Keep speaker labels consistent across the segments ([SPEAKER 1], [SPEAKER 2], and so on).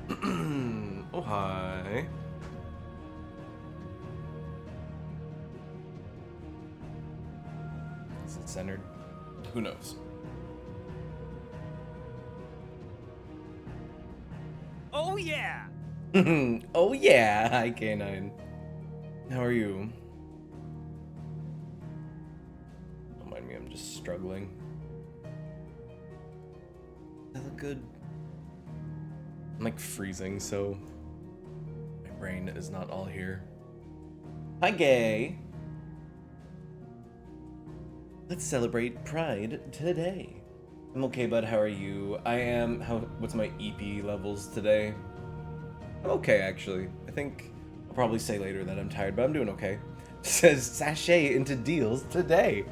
[SPEAKER 1] Oh, hi. Is it centered? Who knows?
[SPEAKER 2] Oh yeah!
[SPEAKER 1] Oh yeah, hi K9. How are you? Don't mind me, I'm just struggling. That look good? I'm like freezing, so my brain is not all here. Hi Gay! Let's celebrate Pride today. I'm okay, bud. How are you? I am. What's my EP levels today? I'm okay, actually. I think I'll probably say later that I'm tired, but I'm doing okay. Says sashay into deals today.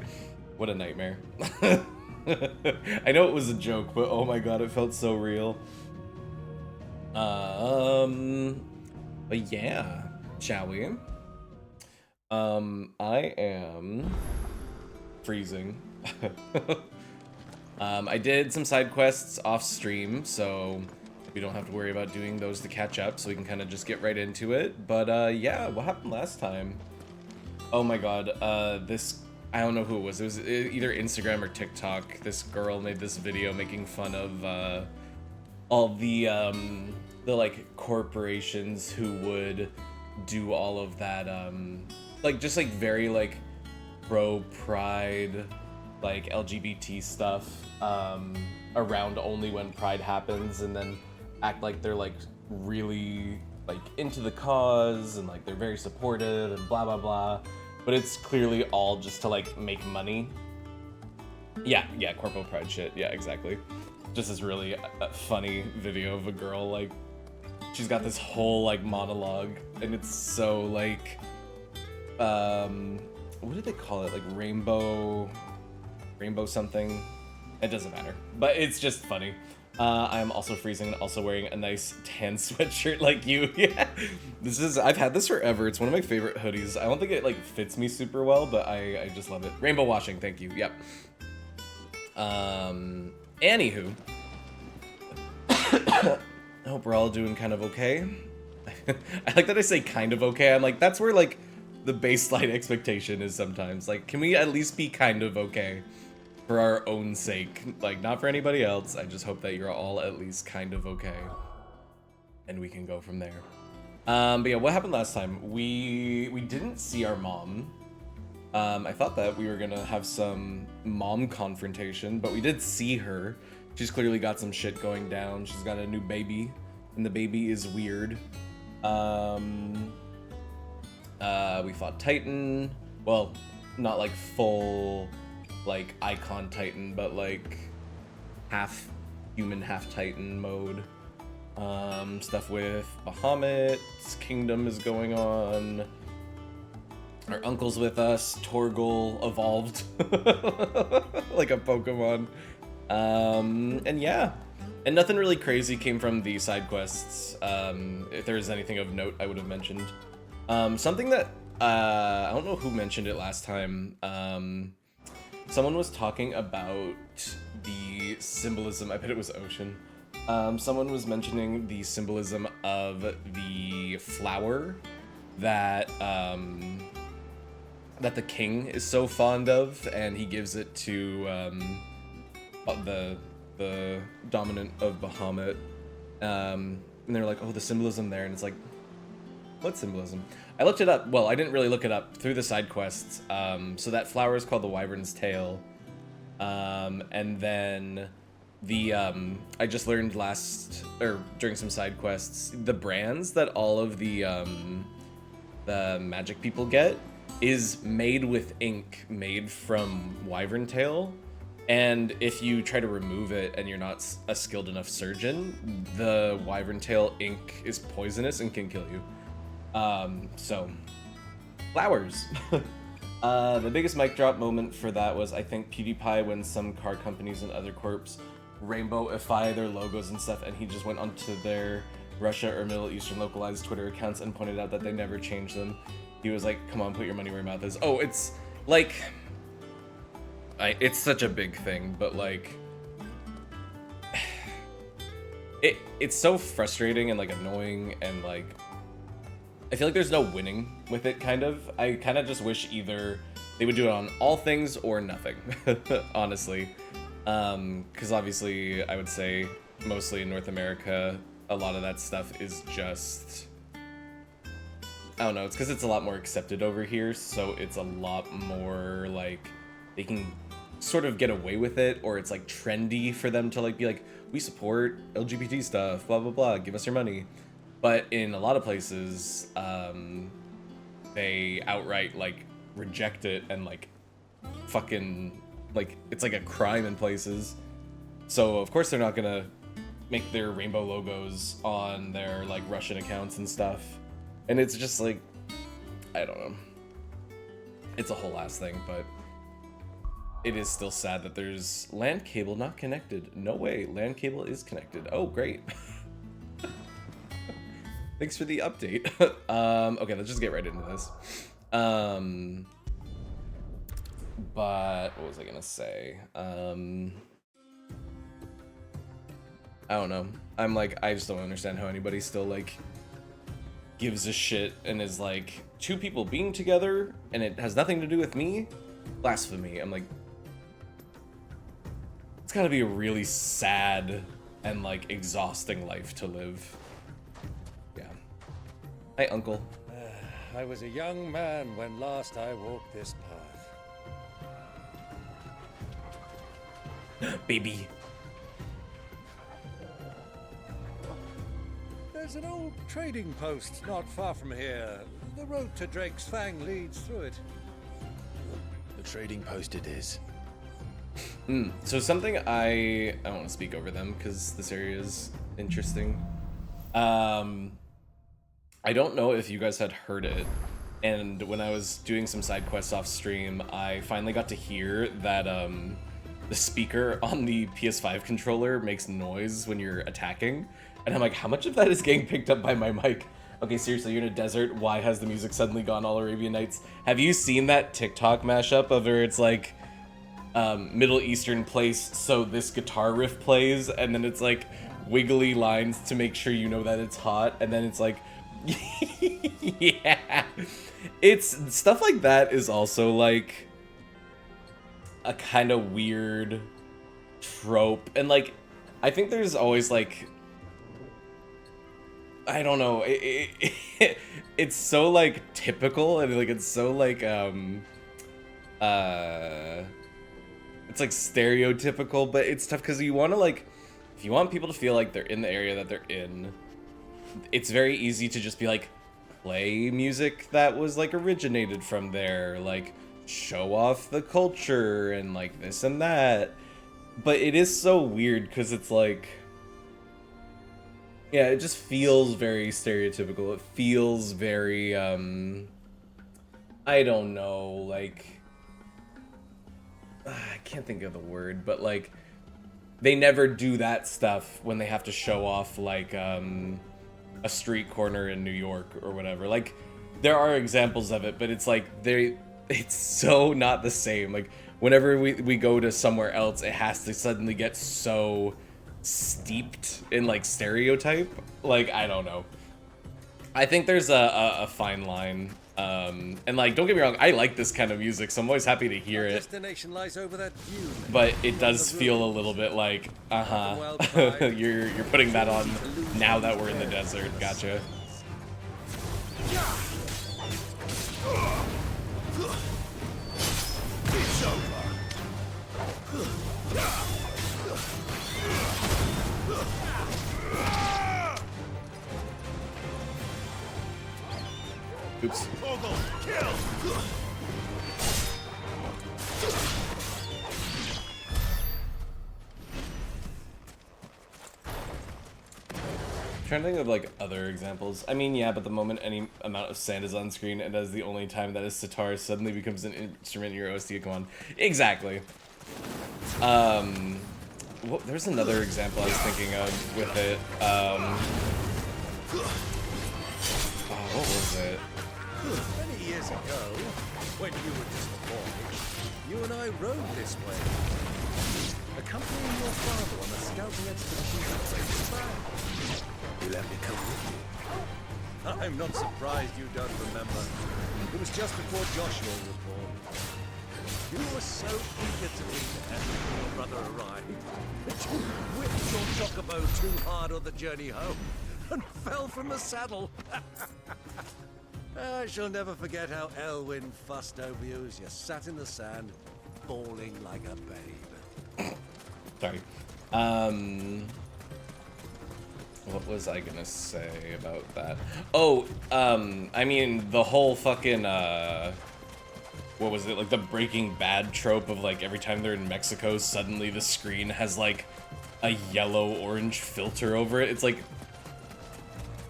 [SPEAKER 1] What a nightmare. I know it was a joke, but oh my god, it felt so real. But yeah, shall we? I am freezing. I did some side quests off stream, so we don't have to worry about doing those to catch up, so we can kind of just get right into it. But yeah, what happened last time? Oh my god, I don't know who it was. It was either Instagram or TikTok. This girl made this video making fun of all the like corporations who would do all of that like just like very like pro pride like LGBT stuff around only when Pride happens, and then act like they're like really like into the cause and like they're very supportive and blah blah blah, but it's clearly all just to like make money. Yeah, corporal pride shit. Yeah, exactly. Just this really funny video of a girl like she's got this whole like monologue, and it's so like what did they call it, like rainbow something, it doesn't matter, but it's just funny. I'm also freezing and also wearing a nice tan sweatshirt like you. Yeah, I've had this forever. It's one of my favorite hoodies. I don't think it like fits me super well, but I just love it. Rainbow washing, thank you. Yep. Anywho, I hope we're all doing kind of okay. I like that I say kind of okay. I'm like, that's where like the baseline expectation is sometimes. Like, can we at least be kind of okay for our own sake? Like, not for anybody else. I just hope that you're all at least kind of okay. And we can go from there. But yeah, what happened last time? We didn't see our mom. I thought that we were gonna have some mom confrontation, but we did see her. She's clearly got some shit going down. She's got a new baby, and the baby is weird. We fought Titan. Well, not like full, like Icon Titan, but like half human, half Titan mode. Stuff with Bahamut's kingdom is going on. Our uncle's with us. Torgal evolved like a Pokemon. And yeah. And nothing really crazy came from the side quests. If there was anything of note, I would have mentioned. Something that, I don't know who mentioned it last time. Someone was talking about the symbolism, I bet it was Ocean. Someone was mentioning the symbolism of the flower that, that the king is so fond of, and he gives it to, the dominant of Bahamut. And they're like, oh, the symbolism there, and it's like, what symbolism? I looked it up. Well, I didn't really look it up through the side quests. So that flower is called the Wyvern's Tail. And then the I just learned during some side quests, the brands that all of the magic people get is made with ink made from Wyvern Tail. And if you try to remove it and you're not a skilled enough surgeon, the Wyvern Tail ink is poisonous and can kill you. So, flowers. The biggest mic drop moment for that was, I think, PewDiePie, when some car companies and other corps rainbowify their logos and stuff, and he just went onto their Russia or Middle Eastern localized Twitter accounts and pointed out that they never changed them. He was like, come on, put your money where your mouth is. Oh, it's like, it's such a big thing, but like, it's so frustrating and like annoying, and like I feel like there's no winning with it, kind of. I kind of just wish either they would do it on all things or nothing, honestly. Because obviously I would say mostly in North America, a lot of that stuff is just, I don't know, it's because it's a lot more accepted over here, so it's a lot more like they can sort of get away with it, or it's like trendy for them to like be like, we support LGBT stuff, blah blah blah, give us your money. But in a lot of places, they outright like reject it and like fucking like it's like a crime in places. So of course they're not gonna make their rainbow logos on their like Russian accounts and stuff. And it's just like, I don't know. It's a whole ass thing, but it is still sad that there's LAN cable not connected. No way, LAN cable is connected. Oh, great. Thanks for the update. Okay, let's just get right into this. But what was I gonna say? I don't know. I'm like, I just don't understand how anybody still like gives a shit and is like, two people being together and it has nothing to do with me? Blasphemy. I'm like, it's gotta be a really sad and like exhausting life to live. Yeah. Hi, Uncle.
[SPEAKER 3] I was a young man when last I walked this path.
[SPEAKER 1] Baby.
[SPEAKER 3] There's an old trading post not far from here. The road to Drake's Fang leads through it.
[SPEAKER 4] The trading post it is.
[SPEAKER 1] So something I don't want to speak over them because this area is interesting. I don't know if you guys had heard it, and when I was doing some side quests off stream, I finally got to hear that the speaker on the PS5 controller makes noise when you're attacking, and I'm like, how much of that is getting picked up by my mic? Okay, seriously, you're in a desert. Why has the music suddenly gone all Arabian Nights? Have you seen that TikTok mashup of where it's like Middle Eastern place, so this guitar riff plays, and then it's like wiggly lines to make sure you know that it's hot, and then it's like, yeah. It's stuff like that is also like a kind of weird trope, and like I think there's always like, I don't know, it's so like typical, and like it's so like it's like stereotypical, but it's tough because you want to like, if you want people to feel like they're in the area that they're in, it's very easy to just be like, play music that was like originated from there, like show off the culture and like this and that. But it is so weird because it's like, yeah, it just feels very stereotypical. It feels very I don't know, like I can't think of the word, but like they never do that stuff when they have to show off like a street corner in New York or whatever. Like there are examples of it, but it's like it's so not the same. Like whenever we go to somewhere else, it has to suddenly get so steeped in like stereotype. Like I don't know, I think there's a fine line, and like don't get me wrong, I like this kind of music, so I'm always happy to hear it.
[SPEAKER 3] Destination lies over that dune.
[SPEAKER 1] But it does feel a little bit like, you're putting that on now that we're in the desert. Gotcha.
[SPEAKER 4] It's over.
[SPEAKER 1] Oops.
[SPEAKER 4] Kill.
[SPEAKER 1] I'm trying to think of like other examples. I mean, yeah, but the moment any amount of sand is on screen, and that is the only time that a sitar suddenly becomes an instrument in your OST. Come on, exactly. There's another example I was thinking of with it. What was it?
[SPEAKER 3] Many years ago, when you were just a boy, you and I rode this way. accompanying your father on a scouting expedition to Drake's Fang.
[SPEAKER 4] You let me come with you.
[SPEAKER 3] I'm not surprised you don't remember. It was just before Joshua was born. You were so eager to be there when your brother arrived that you whipped your chocobo too hard on the journey home and fell from the saddle. I shall never forget how Elwyn fussed over you as you sat in the sand, bawling like a babe.
[SPEAKER 1] Sorry. What was I gonna say about that? Oh, I mean, the whole fucking, what was it, like the Breaking Bad trope of like every time they're in Mexico, suddenly the screen has like a yellow-orange filter over it. It's like,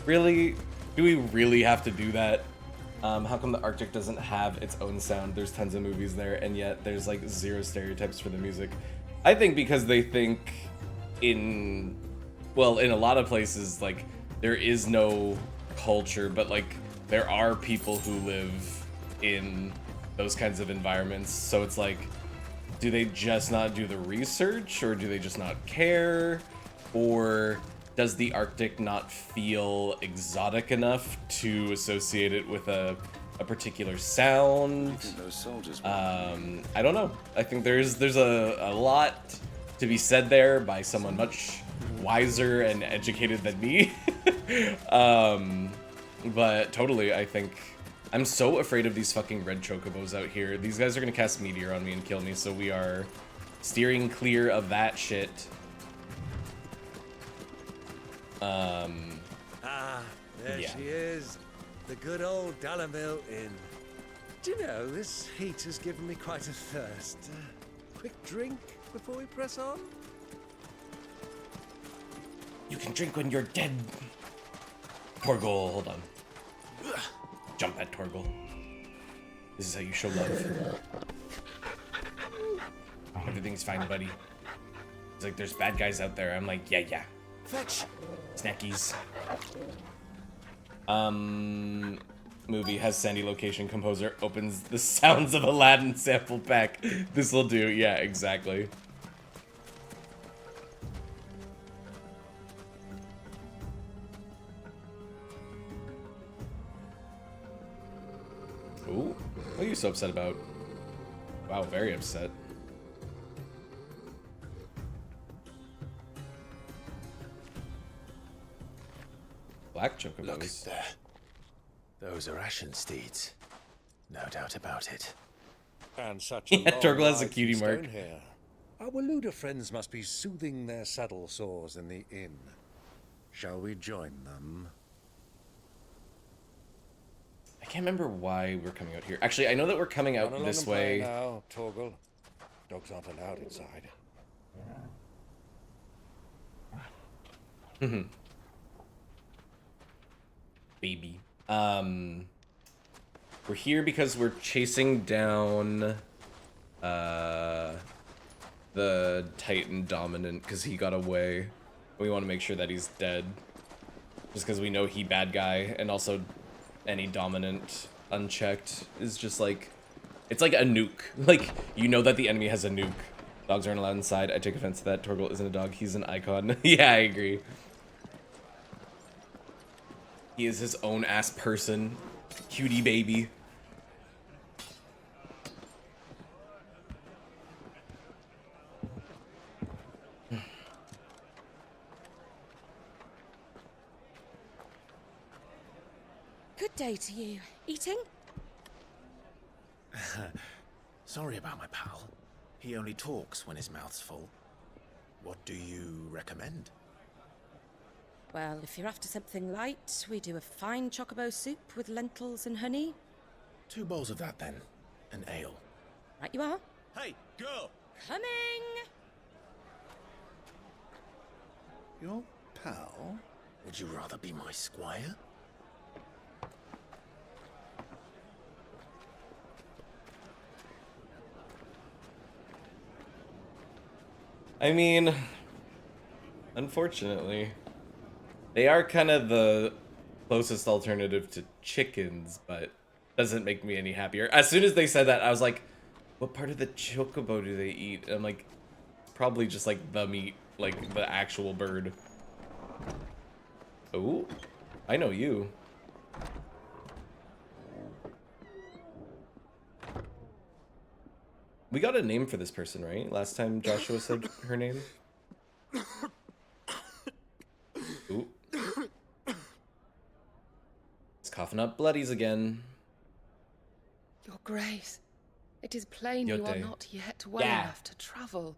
[SPEAKER 1] really? Do we really have to do that? How come the Arctic doesn't have its own sound? There's tons of movies there, and yet there's like zero stereotypes for the music. I think because they think in a lot of places, like, there is no culture, but like, there are people who live in those kinds of environments. So it's like, do they just not do the research, or do they just not care? Or does the Arctic not feel exotic enough to associate it with a particular sound?
[SPEAKER 4] Those soldiers.
[SPEAKER 1] I don't know. I think there's a lot to be said there by someone much wiser and educated than me. But totally, I think I'm so afraid of these fucking red chocobos out here. These guys are gonna cast meteor on me and kill me, so we are steering clear of that shit.
[SPEAKER 3] There
[SPEAKER 1] Yeah.
[SPEAKER 3] she is. The good old Dalamil Inn. Do you know, this heat has given me quite a thirst. Quick drink before we press on?
[SPEAKER 1] You can drink when you're dead. Torgal, hold on. Jump at Torgal. This is how you show love. Everything's fine, buddy. He's like, there's bad guys out there. I'm like, yeah.
[SPEAKER 3] Fetch!
[SPEAKER 1] Snackies. Movie has Sandy location composer opens the Sounds of Aladdin sample pack. This will do. Yeah, exactly. Ooh, what are you so upset about? Wow, very upset. Black chocobos.
[SPEAKER 4] Look there. Those are ashen steeds. No doubt about it.
[SPEAKER 3] And such a
[SPEAKER 1] Yeah,
[SPEAKER 3] long
[SPEAKER 1] Torgal has a
[SPEAKER 3] ride
[SPEAKER 1] cutie
[SPEAKER 3] from
[SPEAKER 1] mark.
[SPEAKER 3] Stonehair. Our Waluda friends must be soothing their saddle sores in the inn. Shall we join them?
[SPEAKER 1] I can't remember why we're coming out here. Actually, I know that we're coming out
[SPEAKER 3] Run along
[SPEAKER 1] this
[SPEAKER 3] and play
[SPEAKER 1] way.
[SPEAKER 3] now, Torgal. Dogs aren't allowed inside.
[SPEAKER 1] Baby. We're here because we're chasing down the Titan Dominant because he got away. We want to make sure that he's dead. Just because we know he bad guy, and also any Dominant unchecked is just like, it's like a nuke. Like, you know that the enemy has a nuke. Dogs aren't allowed inside. I take offense to that. Torgal isn't a dog. He's an icon. Yeah, I agree. He is his own ass person. Cutie baby.
[SPEAKER 5] Good day to you. Eating?
[SPEAKER 4] Sorry about my pal. He only talks when his mouth's full. What do you recommend?
[SPEAKER 5] Well, if you're after something light, we do a fine chocobo soup with lentils and honey.
[SPEAKER 4] 2 bowls of that then. An ale.
[SPEAKER 5] Right you are.
[SPEAKER 3] Hey, girl!
[SPEAKER 5] Coming!
[SPEAKER 3] Your pal?
[SPEAKER 4] Would you rather be my squire?
[SPEAKER 1] I mean, unfortunately, they are kind of the closest alternative to chickens, but doesn't make me any happier. As soon as they said that, I was like, what part of the chocobo do they eat? And I'm like, probably just like the meat, like the actual bird. Oh, I know you. We got a name for this person, right? Last time Joshua said her name. Ooh. It's coughing up bloodies again.
[SPEAKER 6] Your Grace, it is plain
[SPEAKER 1] Yote.
[SPEAKER 6] you are not yet well enough to travel.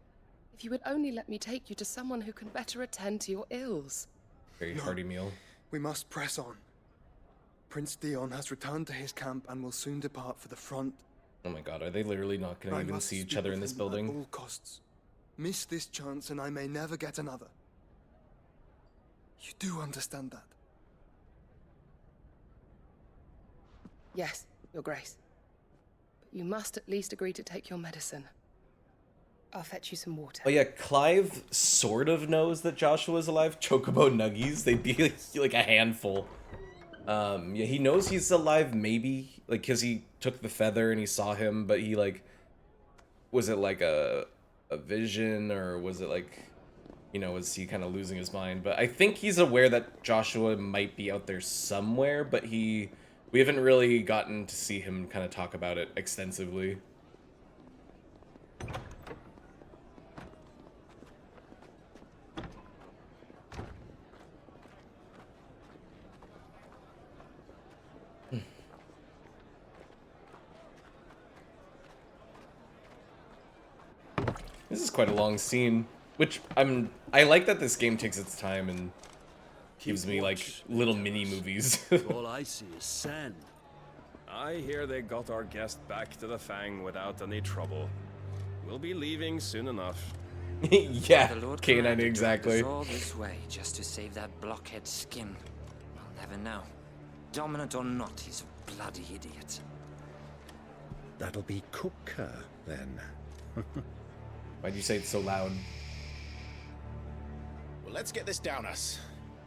[SPEAKER 6] If you would only let me take you to someone who can better attend to your ills.
[SPEAKER 1] Very hearty meal.
[SPEAKER 7] We must press on. Prince Theon has returned to his camp and will soon depart for the front.
[SPEAKER 1] Oh my god, are they literally not going to
[SPEAKER 7] I
[SPEAKER 1] even
[SPEAKER 7] must
[SPEAKER 1] see each
[SPEAKER 7] speak
[SPEAKER 1] other
[SPEAKER 7] with
[SPEAKER 1] in this
[SPEAKER 7] him
[SPEAKER 1] building?
[SPEAKER 7] At all costs. Miss this chance and I may never get another. You do understand that?
[SPEAKER 6] Yes, Your Grace. But you must at least agree to take your medicine. I'll fetch you some water.
[SPEAKER 1] Oh yeah, Clive sort of knows that Joshua's alive. Chocobo Nuggies, they'd be like a handful. Yeah, he knows he's alive, maybe, like, because he took the feather and he saw him, but he, like, was it like a vision, or was it like, you know, was he kind of losing his mind? But I think he's aware that Joshua might be out there somewhere, but we haven't really gotten to see him kind of talk about it extensively. This is quite a long scene, which I like that this game takes its time and gives me like little mini movies.
[SPEAKER 3] All I see is sand.
[SPEAKER 2] I hear they got our guest back to the Fang without any trouble. We'll be leaving soon enough.
[SPEAKER 1] Yeah,
[SPEAKER 8] The Lord
[SPEAKER 1] K9
[SPEAKER 8] commanded
[SPEAKER 1] exactly.
[SPEAKER 8] us all this way just to save that blockhead skin. I'll never know. Dominant or not, he's a bloody idiot.
[SPEAKER 9] That'll be Cooker, then.
[SPEAKER 1] Why'd you say it so loud?
[SPEAKER 4] Well, let's get this down us.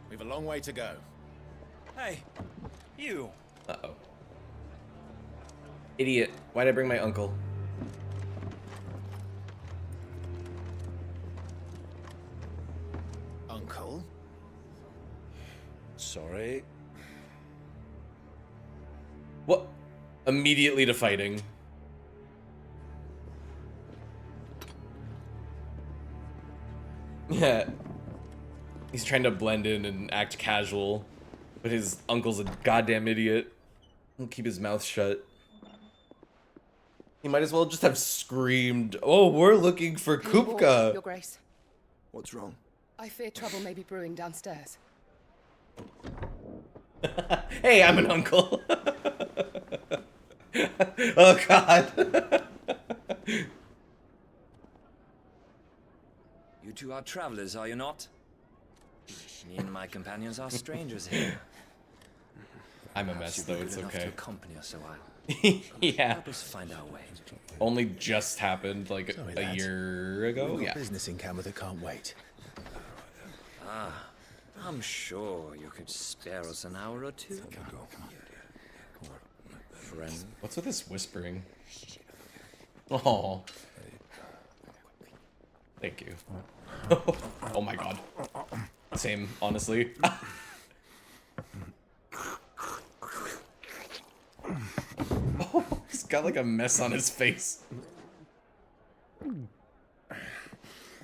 [SPEAKER 4] We've a long way to go.
[SPEAKER 2] Hey, you.
[SPEAKER 1] Uh-oh. Idiot. Why'd I bring my uncle?
[SPEAKER 4] Uncle?
[SPEAKER 9] Sorry.
[SPEAKER 1] What? Immediately to fighting. Yeah. He's trying to blend in and act casual, but his uncle's a goddamn idiot. He'll keep his mouth shut. He might as well just have screamed, "Oh, we're looking for
[SPEAKER 6] Your
[SPEAKER 1] Kupka!"
[SPEAKER 6] Grace,
[SPEAKER 7] What's wrong?
[SPEAKER 6] I fear trouble may be brewing downstairs.
[SPEAKER 1] Hey, I'm an uncle. Oh, God.
[SPEAKER 8] You two are travelers, are you not? Me and my companions are strangers here.
[SPEAKER 1] I'm a
[SPEAKER 8] Perhaps
[SPEAKER 1] mess,
[SPEAKER 8] you'd be
[SPEAKER 1] though.
[SPEAKER 8] good
[SPEAKER 1] It's
[SPEAKER 8] enough to
[SPEAKER 1] okay.
[SPEAKER 8] accompany us a while.
[SPEAKER 1] Yeah.
[SPEAKER 8] Help us find our way.
[SPEAKER 1] Only just happened, like,
[SPEAKER 9] Sorry,
[SPEAKER 1] a
[SPEAKER 9] lads.
[SPEAKER 1] year ago?
[SPEAKER 9] We've got
[SPEAKER 1] Yeah.
[SPEAKER 9] business in camp that can't wait.
[SPEAKER 8] I'm sure you could spare us an hour or two. Friend.
[SPEAKER 1] What's with this whispering? Oh. Thank you. Oh my god. Same, honestly. Oh, he's got like a mess on his face.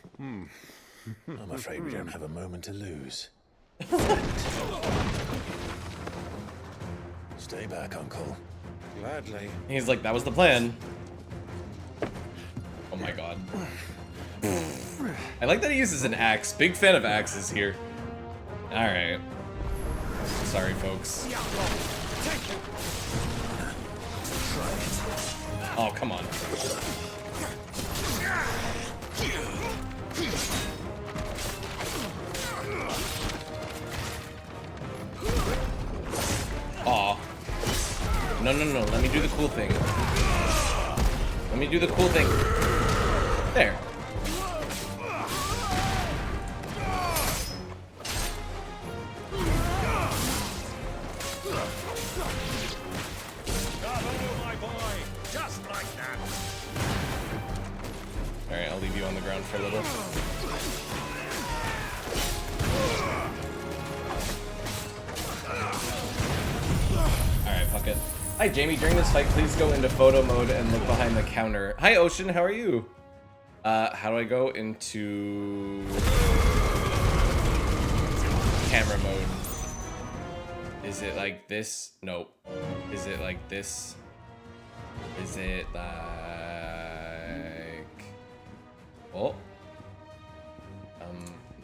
[SPEAKER 9] I'm afraid we don't have a moment to lose. Stay back, Uncle.
[SPEAKER 3] Gladly.
[SPEAKER 1] He's like, that was the plan. Oh my god. I like that he uses an axe. Big fan of axes here. Alright. Sorry, folks. Oh, come on. Aw. No, no, no. Let me do the cool thing. Let me do the cool thing. There.
[SPEAKER 2] Bravo, my boy. Just like that.
[SPEAKER 1] Alright, I'll leave you on the ground. around for a little. Alright, fuck it. Hi, Jamie. During this fight, please go into photo mode and look behind the counter. Hi, Ocean. How are you? How do I go into camera mode? Is it like this? Nope. Is it like this? Is it like... Oh.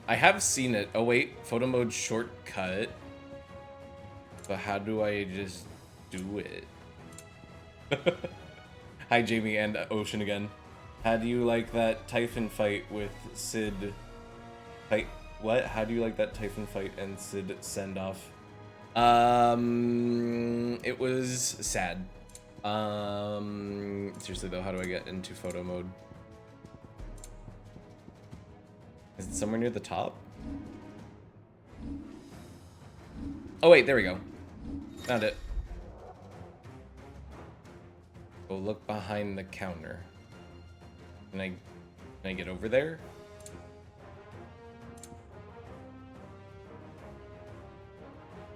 [SPEAKER 1] I have seen it. Oh wait, photo mode shortcut. But how do I just do it? Hi Jamie and Ocean again. How do you like that Typhon fight with Sid? What? How do you like that Typhon fight and Sid send off? It was sad. Seriously though, how do I get into photo mode? Is it somewhere near the top? Oh wait, there we go. Found it. Go look behind the counter. Can I get over there?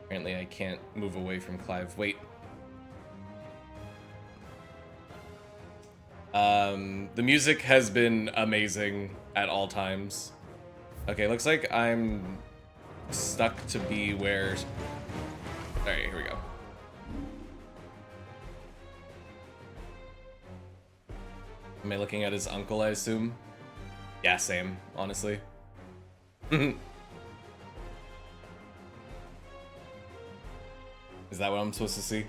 [SPEAKER 1] Apparently I can't move away from Clive. Wait. The music has been amazing at all times. Okay, looks like I'm stuck to be where... Alright, here we go. Am I looking at his uncle, I assume? Yeah, same, honestly. Is that what I'm supposed to see?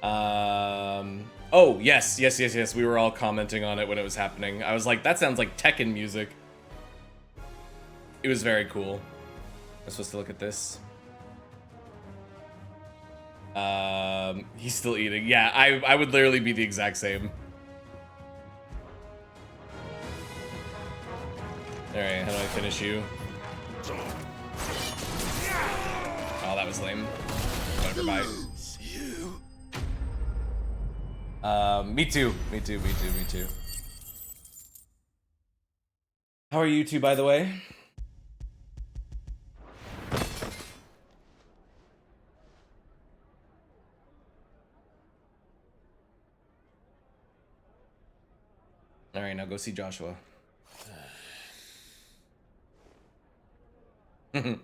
[SPEAKER 1] Oh, yes. We were all commenting on it when it was happening. I was like, that sounds like Tekken music. It was very cool. I'm supposed to look at this. He's still eating. Yeah, I would literally be the exact same. Alright, how do I finish you? Oh, that was lame. Whatever, bye. Me too. How are you two, by the way? Alright, now go see Joshua.
[SPEAKER 9] For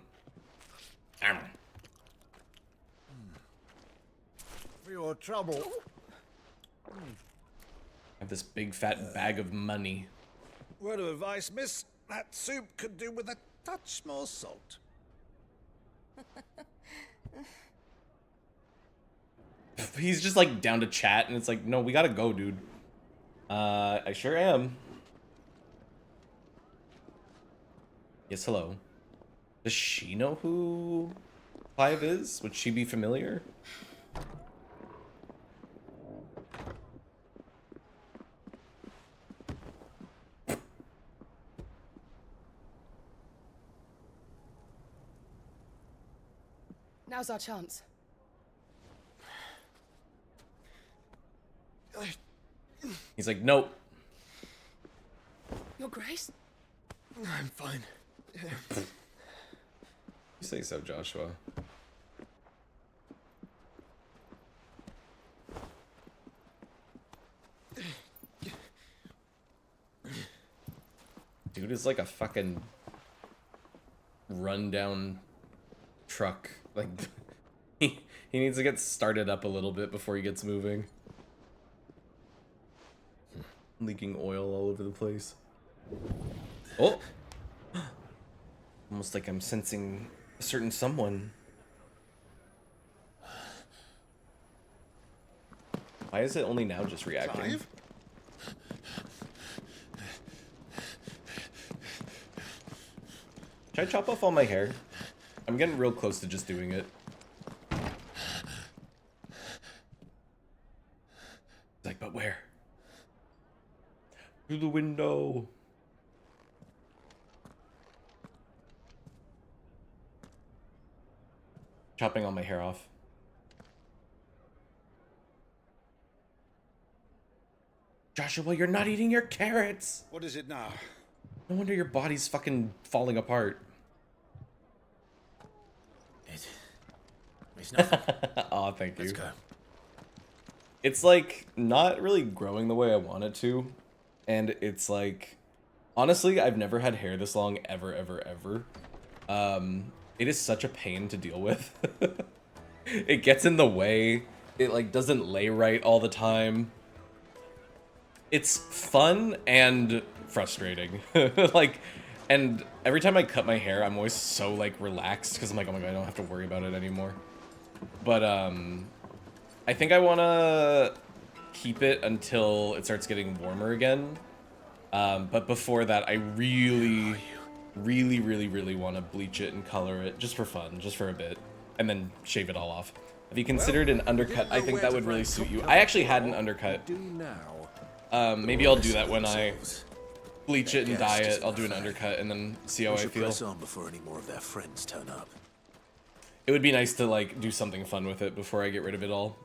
[SPEAKER 9] your trouble.
[SPEAKER 1] I have this big fat bag of money.
[SPEAKER 9] Word of advice, miss. That soup could do with a touch more salt.
[SPEAKER 1] He's just like down to chat, and it's like, no, we gotta go, dude. I sure am. Yes, hello. Does she know who Clive is? Would she be familiar?
[SPEAKER 6] Now's our chance.
[SPEAKER 1] He's like, nope.
[SPEAKER 6] Your Grace?
[SPEAKER 7] I'm fine.
[SPEAKER 1] You say so, Joshua. Dude is like a fucking rundown truck. Like, he needs to get started up a little bit before he gets moving. Leaking oil all over the place. Oh! Almost like I'm sensing a certain someone. Why is it only now just reacting?
[SPEAKER 9] Clive?
[SPEAKER 1] Should I chop off all my hair? I'm getting real close to just doing it. Like, but where? Through the window. Chopping all my hair off. Joshua, you're not eating your carrots.
[SPEAKER 9] What is it now?
[SPEAKER 1] No wonder your body's fucking falling apart.
[SPEAKER 4] It's nothing.
[SPEAKER 1] Aw, thank you.
[SPEAKER 4] Let's go.
[SPEAKER 1] It's like not really growing the way I want it to. And it's like, honestly, I've never had hair this long ever, ever, ever. It is such a pain to deal with. It gets in the way. It like doesn't lay right all the time. It's fun and frustrating. Like, and every time I cut my hair, I'm always so like relaxed because I'm like, oh my god, I don't have to worry about it anymore. But I think I want to keep it until it starts getting warmer again. But before that, I really want to bleach it and color it just for fun, just for a bit, and then shave it all off. Have you considered an undercut? I think that would really suit you. I actually had an undercut. Maybe I'll do that when I bleach it and dye it. I'll do an undercut and then see how I feel.
[SPEAKER 4] Press on before any more of their friends turn up.
[SPEAKER 1] It would be nice to like do something fun with it before I get rid of it all.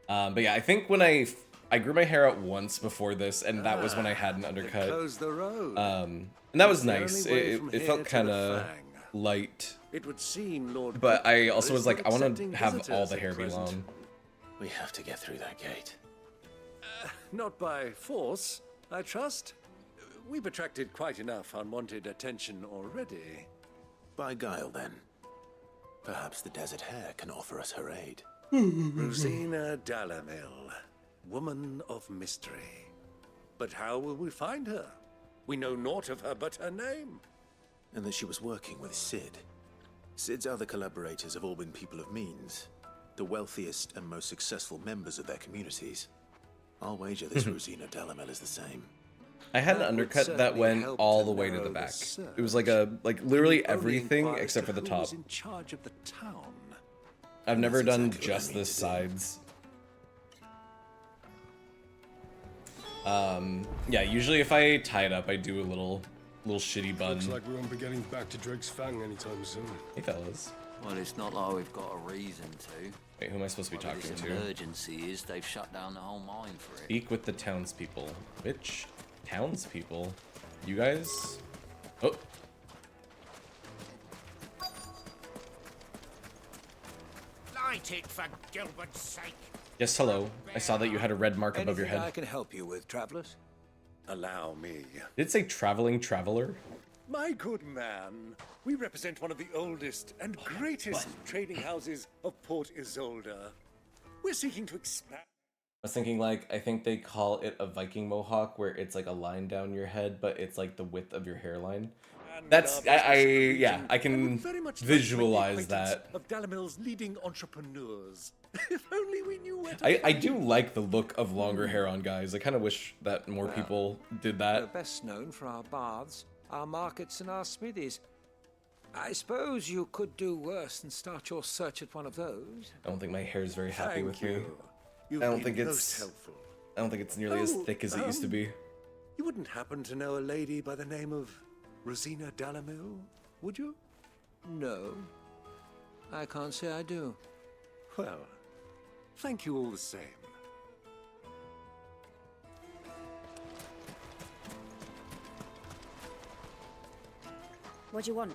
[SPEAKER 1] But yeah, I think when I grew my hair out once before this, and that was when I had an undercut. And that was nice. It felt kind of light.
[SPEAKER 3] It would seem, Lord,
[SPEAKER 1] but I also was like, I want to have all the hair be long.
[SPEAKER 4] We have to get through that gate.
[SPEAKER 3] Not by force, I trust. We've attracted quite enough unwanted attention already.
[SPEAKER 4] By guile, then. Perhaps the Desert Hare can offer us her aid.
[SPEAKER 3] Rosina Dalamil, woman of mystery. But how will we find her? We know naught of her but her name.
[SPEAKER 4] And that she was working with Cid. Cid's other collaborators have all been people of means, the wealthiest and most successful members of their communities. I'll wager this Rosina Dalamil is the same.
[SPEAKER 1] I had an undercut that went all the way to the back. It was like literally everything except for the top.
[SPEAKER 3] In charge of the town.
[SPEAKER 1] I've never done just the sides. Yeah, usually if I tie it up, I do a little shitty bun.
[SPEAKER 2] Looks like we won't be getting back to Drake's Fang anytime soon.
[SPEAKER 1] Hey, fellas.
[SPEAKER 10] Well, it's not like we've got a reason to.
[SPEAKER 1] Wait, who am I supposed to be talking to?
[SPEAKER 10] The emergency is they've shut down the whole mine for it.
[SPEAKER 1] Speak with the townspeople. Which townspeople? You guys? Oh.
[SPEAKER 11] Light it for Gilbert's sake.
[SPEAKER 1] Yes, hello. I saw that you had a red mark above your head.
[SPEAKER 3] I can help you with, travelers? Allow me.
[SPEAKER 1] Did it say traveling traveler?
[SPEAKER 3] My good man, we represent one of the oldest and greatest trading houses of Port Isolde. We're seeking to expand.
[SPEAKER 1] I was thinking like, I think they call it a Viking mohawk where it's like a line down your head, but it's like the width of your hairline. That's, yeah, I can visualize that.
[SPEAKER 3] Of Dalamil's leading entrepreneurs. If only we knew where to
[SPEAKER 1] I do like the look of longer hair on guys. I kind of wish that more people did that.
[SPEAKER 12] We're best known for our baths, our markets, and our smithies. I suppose you could do worse than start your search at one of those.
[SPEAKER 1] I don't think my hair is very happy with me.
[SPEAKER 3] You've
[SPEAKER 1] I don't
[SPEAKER 3] been
[SPEAKER 1] think
[SPEAKER 3] most helpful.
[SPEAKER 1] I don't think it's nearly as thick as it used to be.
[SPEAKER 3] You wouldn't happen to know a lady by the name of Rosina Dalamil, would you?
[SPEAKER 12] No. I can't say I do.
[SPEAKER 3] Well, thank you all the same.
[SPEAKER 13] What do you want?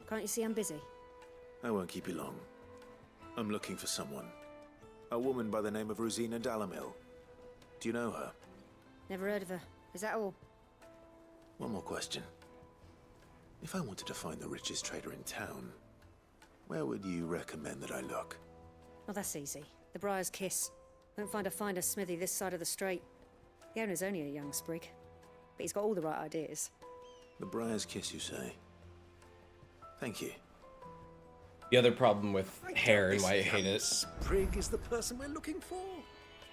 [SPEAKER 13] Can't you see I'm busy?
[SPEAKER 4] I won't keep you long. I'm looking for someone. A woman by the name of Rosina Dalamil. Do you know her?
[SPEAKER 13] Never heard of her. Is that all?
[SPEAKER 4] One more question. If I wanted to find the richest trader in town, where would you recommend that I look?
[SPEAKER 13] Oh, that's easy. The Briar's Kiss. Won't find a finer smithy this side of the strait. The owner's only a young sprig, but he's got all the right ideas.
[SPEAKER 4] The Briar's Kiss, you say? Thank you.
[SPEAKER 1] The other problem with hair and why I hate it.
[SPEAKER 3] Sprig is the person we're looking for.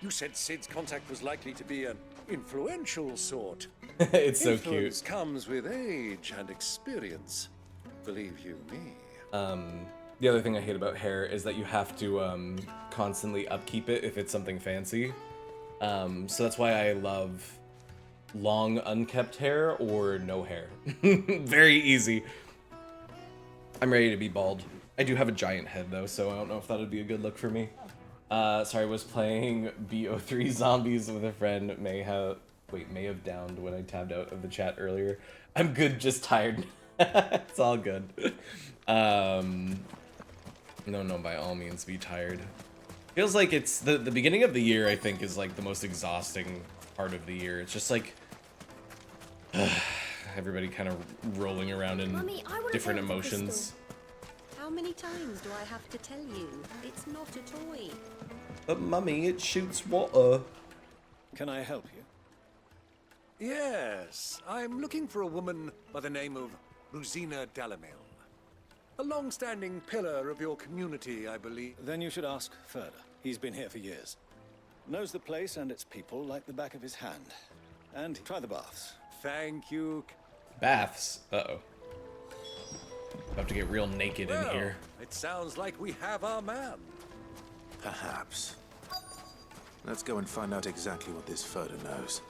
[SPEAKER 3] You said Cid's contact was likely to be an influential sort.
[SPEAKER 1] It's so
[SPEAKER 3] Influence
[SPEAKER 1] cute.
[SPEAKER 3] Comes with age and experience. Believe you me.
[SPEAKER 1] The other thing I hate about hair is that you have to constantly upkeep it if it's something fancy. So that's why I love long unkept hair or no hair. Very easy. I'm ready to be bald. I do have a giant head though, so I don't know if that would be a good look for me. Sorry, I was playing BO3 Zombies with a friend. May have Wait, may have downed when I tabbed out of the chat earlier. I'm good, just tired. It's all good. No, by all means, be tired. Feels like it's the beginning of the year, I think, is like the most exhausting part of the year. It's just like everybody kind of rolling around in
[SPEAKER 14] Mummy,
[SPEAKER 1] different emotions.
[SPEAKER 14] How many times do I have to tell you? It's not a toy.
[SPEAKER 1] But mummy, it shoots water.
[SPEAKER 3] Can I help you? Yes, I'm looking for a woman by the name of Rosina Dalamil. A long-standing pillar of your community, I believe.
[SPEAKER 15] Then you should ask Ferda. He's been here for years. Knows the place and its people like the back of his hand. And try the baths.
[SPEAKER 3] Thank you.
[SPEAKER 1] Baths? Uh-oh. About to get real naked in here.
[SPEAKER 3] It sounds like we have our man.
[SPEAKER 4] Perhaps. Let's go and find out exactly what this Ferda knows.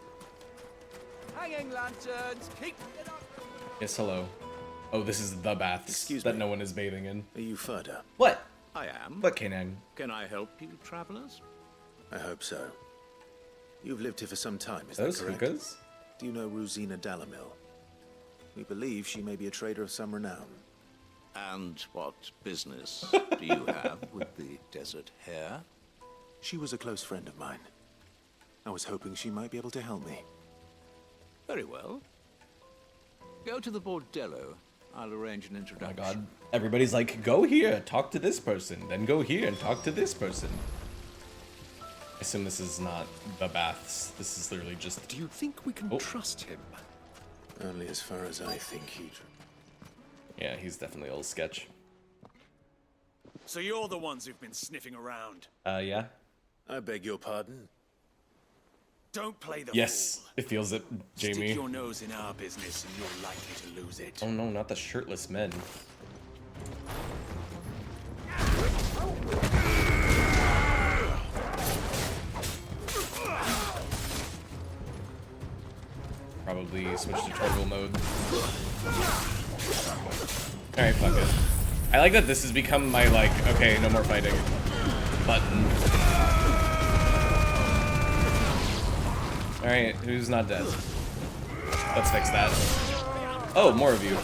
[SPEAKER 3] Hanging lanterns, keep it up.
[SPEAKER 1] Yes, hello. Oh, this is the baths
[SPEAKER 4] Excuse
[SPEAKER 1] that
[SPEAKER 4] me.
[SPEAKER 1] no one is bathing in.
[SPEAKER 4] Are you Ferda?
[SPEAKER 1] What?
[SPEAKER 16] I am.
[SPEAKER 1] What, Kanang?
[SPEAKER 16] Can I help you, travelers?
[SPEAKER 4] I hope so. You've lived here for some time, is
[SPEAKER 1] Those
[SPEAKER 4] that correct?
[SPEAKER 1] hookahs?
[SPEAKER 4] Do you know Rosina Dalamil? We believe she may be a trader of some renown.
[SPEAKER 16] And what business do you have with the desert hare?
[SPEAKER 4] She was a close friend of mine. I was hoping she might be able to help me.
[SPEAKER 16] Very well. Go to the bordello. I'll arrange an
[SPEAKER 1] Oh
[SPEAKER 16] introduction.
[SPEAKER 1] my god. Everybody's like, go here, talk to this person, then go here and talk to this person. I assume this is not the baths. This is literally just...
[SPEAKER 3] Do you think we can trust him?
[SPEAKER 4] Only as far as I think he...
[SPEAKER 1] Yeah, he's definitely a little sketch.
[SPEAKER 17] So you're the ones who've been sniffing around.
[SPEAKER 1] Yeah?
[SPEAKER 4] I beg your pardon?
[SPEAKER 17] Don't play the
[SPEAKER 1] Yes,
[SPEAKER 17] fool.
[SPEAKER 1] it feels it, Jamie.
[SPEAKER 17] Stick your nose in our business and you're likely to lose it.
[SPEAKER 1] Oh no, not the shirtless men. Probably switch to turtle mode. Alright, fuck it. I like that this has become my, like, okay, no more fighting button. Alright, who's not dead? Let's fix that. Oh, more of you.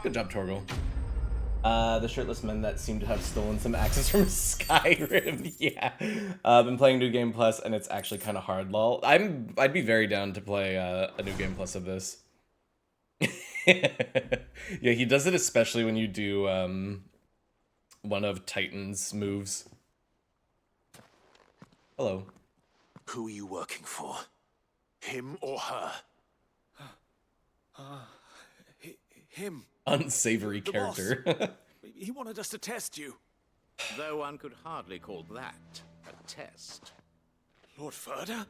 [SPEAKER 1] Good job, Torgal. The shirtless men that seem to have stolen some axes from Skyrim. Yeah. Been playing New Game Plus, and it's actually kind of hard, lol. I'd be very down to play a New Game Plus of this. Yeah, he does it especially when you do one of Titan's moves. Hello.
[SPEAKER 4] Who are you working for? Him or her?
[SPEAKER 17] Him.
[SPEAKER 1] Unsavory
[SPEAKER 17] The
[SPEAKER 1] character.
[SPEAKER 17] boss. He wanted us to test you.
[SPEAKER 16] Though one could hardly call that a test.
[SPEAKER 17] Lord Ferda?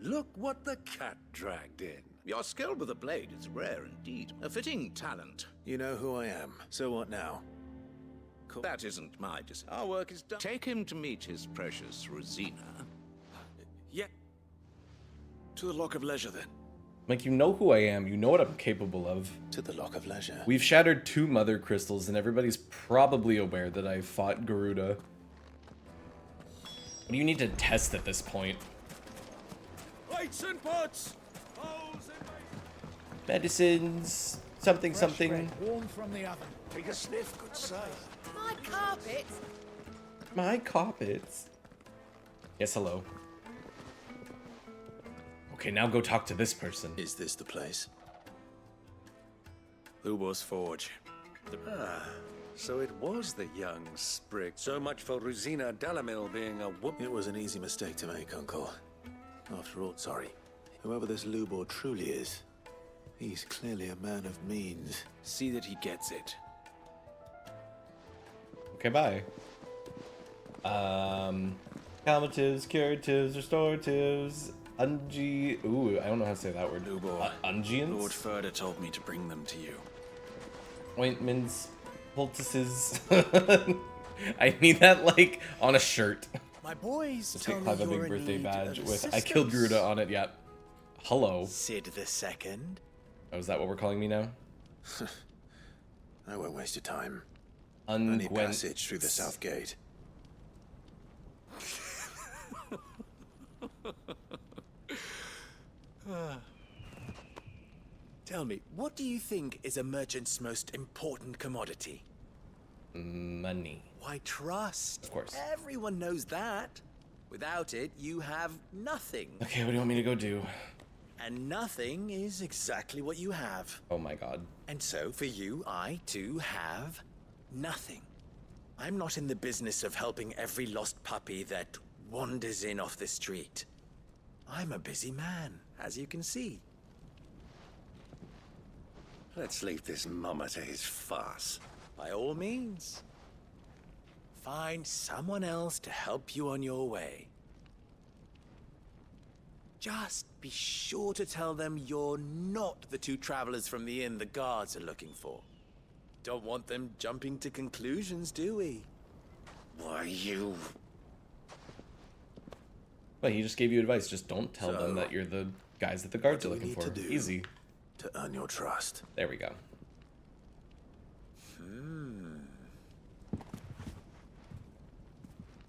[SPEAKER 3] Look what the cat dragged in.
[SPEAKER 16] Your skill with the blade is rare indeed. A fitting talent.
[SPEAKER 4] You know who I am. So what now?
[SPEAKER 16] Cool. That isn't my decision. Our work is done. Take him to meet his precious Rosina.
[SPEAKER 17] Yeah. To the Lock of Leisure, then.
[SPEAKER 1] Like, you know who I am. You know what I'm capable of.
[SPEAKER 4] To the Lock of Leisure.
[SPEAKER 1] We've shattered 2 mother crystals, and everybody's probably aware that I fought Garuda. What do you need to test at this point?
[SPEAKER 17] Lights and pots!
[SPEAKER 1] Medicines, something, something.
[SPEAKER 11] Warm from the oven.
[SPEAKER 3] Take a sniff, good sir.
[SPEAKER 6] My carpet!
[SPEAKER 1] My carpets. Yes, hello. Okay, now go talk to this person.
[SPEAKER 4] Is this the place?
[SPEAKER 17] Ubos Forge.
[SPEAKER 3] So it was the young sprig. So much for Rosina Dalamil being a whoop.
[SPEAKER 4] It was an easy mistake to make, Uncle. After all, sorry. Whoever this Lubor truly is, he's clearly a man of means.
[SPEAKER 17] See that he gets it.
[SPEAKER 1] Okay, bye. Calmatives, curatives, restoratives, ooh, I don't know how to say that word. Ungians?
[SPEAKER 17] Lord Furder told me to bring them to you.
[SPEAKER 1] Ointments, poultices. I need that, like, on a shirt.
[SPEAKER 11] My boys
[SPEAKER 1] Let's
[SPEAKER 11] tell
[SPEAKER 1] get
[SPEAKER 11] me
[SPEAKER 1] Clive a
[SPEAKER 11] you're
[SPEAKER 1] big
[SPEAKER 11] in
[SPEAKER 1] birthday
[SPEAKER 11] need
[SPEAKER 1] badge
[SPEAKER 11] of
[SPEAKER 1] with I killed
[SPEAKER 11] assistance.
[SPEAKER 1] Gruda on it yet. Hello.
[SPEAKER 11] Sid the Second.
[SPEAKER 1] Oh, is that what we're calling me now?
[SPEAKER 4] I won't waste your time. I need passage through the south gate.
[SPEAKER 11] Tell me, what do you think is a merchant's most important commodity?
[SPEAKER 1] Money.
[SPEAKER 11] Why, trust.
[SPEAKER 1] Of course.
[SPEAKER 11] Everyone knows that. Without it, you have nothing.
[SPEAKER 1] Okay, what do you want me to go do?
[SPEAKER 11] And nothing is exactly what you have.
[SPEAKER 1] Oh my god.
[SPEAKER 11] And so, for you, I, too, have nothing. I'm not in the business of helping every lost puppy that wanders in off the street. I'm a busy man, as you can see.
[SPEAKER 15] Let's leave this mummer to his farce.
[SPEAKER 11] By all means. Find someone else to help you on your way. Just be sure to tell them you're not the two travelers from the inn the guards are looking for. Don't want them jumping to conclusions, do we?
[SPEAKER 15] Why, you...
[SPEAKER 1] Well, he just gave you advice. Just don't tell them that you're the guys that the guards are
[SPEAKER 4] What do we
[SPEAKER 1] looking
[SPEAKER 4] need
[SPEAKER 1] for.
[SPEAKER 4] to do
[SPEAKER 1] Easy.
[SPEAKER 4] To earn your trust.
[SPEAKER 1] There we go.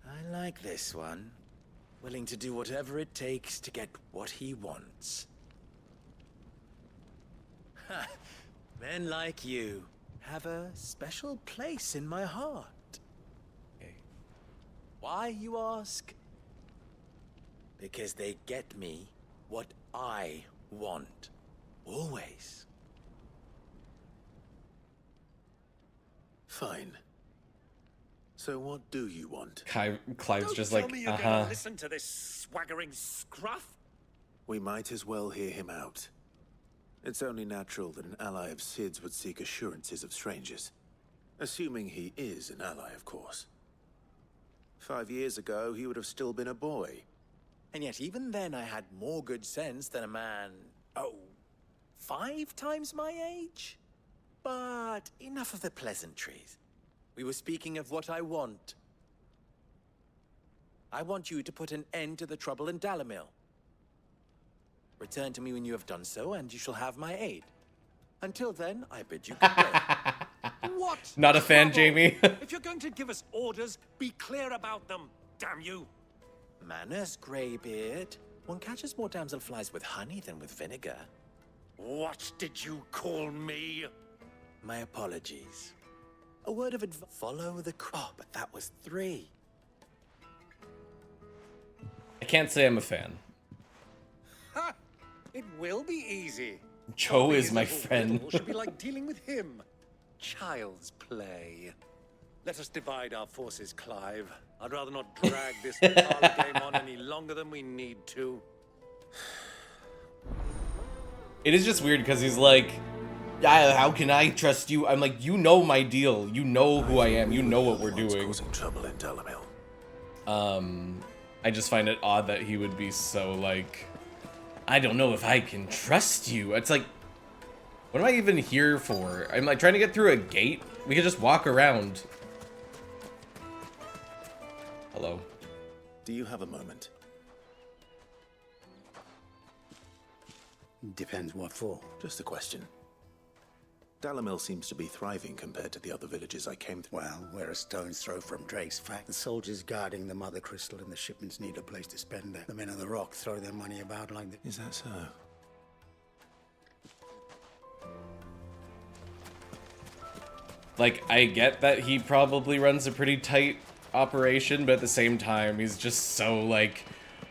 [SPEAKER 11] I like this one. Willing to do whatever it takes to get what he wants. Ha! Men like you have a special place in my heart.
[SPEAKER 1] Okay.
[SPEAKER 11] Why, you ask? Because they get me what I want. Always.
[SPEAKER 4] Fine. So what do you want?
[SPEAKER 1] Clive's just
[SPEAKER 15] Don't
[SPEAKER 1] like,
[SPEAKER 15] tell me you're gonna listen to this swaggering scruff.
[SPEAKER 4] We might as well hear him out. It's only natural that an ally of Sid's would seek assurances of strangers. Assuming he is an ally, of course. 5 years ago, he would have still been a boy.
[SPEAKER 11] And yet even then I had more good sense than a man, 5 times my age? But enough of the pleasantries. We were speaking of what I want. I want you to put an end to the trouble in Dalamil. Return to me when you have done so, and you shall have my aid. Until then, I bid you good day.
[SPEAKER 17] What?
[SPEAKER 1] Not a fan, Jamie.
[SPEAKER 17] If you're going to give us orders, be clear about them, damn you.
[SPEAKER 11] Manners, Greybeard. One catches more damselflies with honey than with vinegar.
[SPEAKER 17] What did you call me?
[SPEAKER 11] My apologies. A word of advice. Follow the but that was 3.
[SPEAKER 1] I can't say I'm a fan.
[SPEAKER 3] Ha! It will be easy.
[SPEAKER 1] Joe is
[SPEAKER 3] His
[SPEAKER 1] my
[SPEAKER 3] little
[SPEAKER 1] friend.
[SPEAKER 3] riddle should be like dealing with him. Child's play. Let us divide our forces, Clive. I'd rather not drag this parlor game on any longer than we need to.
[SPEAKER 1] It is just weird because he's like, yeah, how can I trust you? I'm like, you know my deal. You know who I am. You know what we're doing.
[SPEAKER 4] Causing trouble in Dalamil.
[SPEAKER 1] I just find it odd that he would be so like, I don't know if I can trust you. It's like, what am I even here for? I'm like trying to get through a gate. We could just walk around. Hello.
[SPEAKER 4] Do you have a moment?
[SPEAKER 9] Depends what for.
[SPEAKER 4] Just a question. Dalamil seems to be thriving compared to the other villages I came through.
[SPEAKER 9] Well, we're a stone's throw from Drake's fact. The soldiers guarding the Mother Crystal and the shipments need a place to spend it. The men on the rock throw their money about like the...
[SPEAKER 4] Is that so?
[SPEAKER 1] Like, I get that he probably runs a pretty tight operation, but at the same time, he's just so like,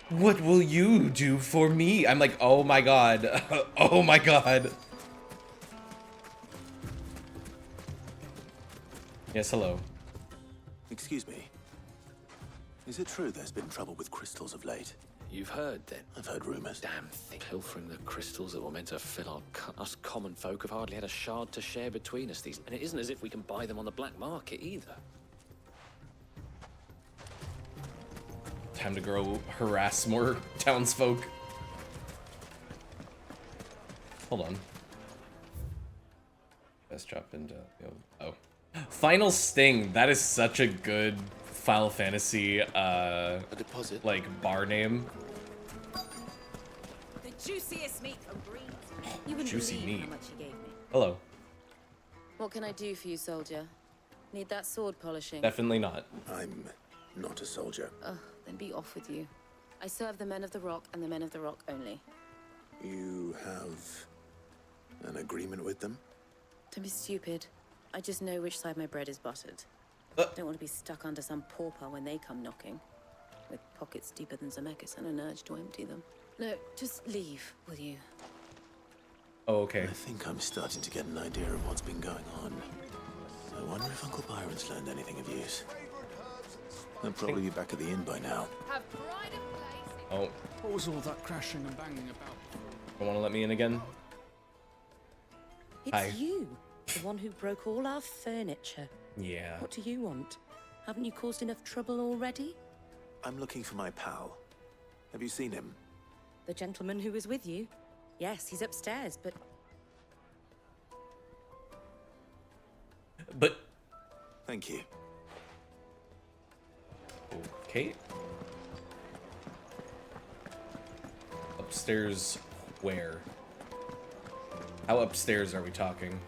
[SPEAKER 1] what will you do for me? I'm like, oh my god. Oh my god. Yes, hello.
[SPEAKER 4] Excuse me. Is it true there's been trouble with crystals of late?
[SPEAKER 18] You've heard, then?
[SPEAKER 4] I've heard rumors.
[SPEAKER 18] Damn thing. Pilfering the crystals that were meant to fill us common folk have hardly had a shard to share between us. And it isn't as if we can buy them on the black market, either.
[SPEAKER 1] Time to go harass more townsfolk. Hold on. Let's drop into... Oh. Final Sting. That is such a good Final Fantasy,
[SPEAKER 4] a deposit?
[SPEAKER 1] Like, bar name.
[SPEAKER 5] The juiciest meat from Green. You wouldn't
[SPEAKER 1] Juicy
[SPEAKER 5] believe
[SPEAKER 1] meat.
[SPEAKER 5] how much you gave me.
[SPEAKER 1] Hello.
[SPEAKER 5] What can I do for you, soldier? Need that sword polishing?
[SPEAKER 1] Definitely not.
[SPEAKER 4] I'm not a soldier.
[SPEAKER 5] Ugh, then be off with you. I serve the men of the Rock and the men of the Rock only.
[SPEAKER 4] You have an agreement with them?
[SPEAKER 5] Don't be stupid. I just know which side my bread is buttered. Don't want to be stuck under some pauper when they come knocking. With pockets deeper than Zemeckis and an urge to empty them. No, just leave, will you?
[SPEAKER 1] Oh, okay.
[SPEAKER 4] I think I'm starting to get an idea of what's been going on. I wonder if Uncle Byron's learned anything of use. They'll probably be back at the inn by now.
[SPEAKER 1] Oh.
[SPEAKER 19] What was all that crashing and banging about?
[SPEAKER 1] You want to let me in again?
[SPEAKER 5] It's
[SPEAKER 1] Hi.
[SPEAKER 5] you, the one who broke all our furniture.
[SPEAKER 1] Yeah.
[SPEAKER 5] What do you want? Haven't you caused enough trouble already?
[SPEAKER 4] I'm looking for my pal. Have you seen him?
[SPEAKER 5] The gentleman who was with you? Yes, he's upstairs, but...
[SPEAKER 1] But...
[SPEAKER 4] Thank you.
[SPEAKER 1] Okay. Upstairs where? How upstairs are we talking?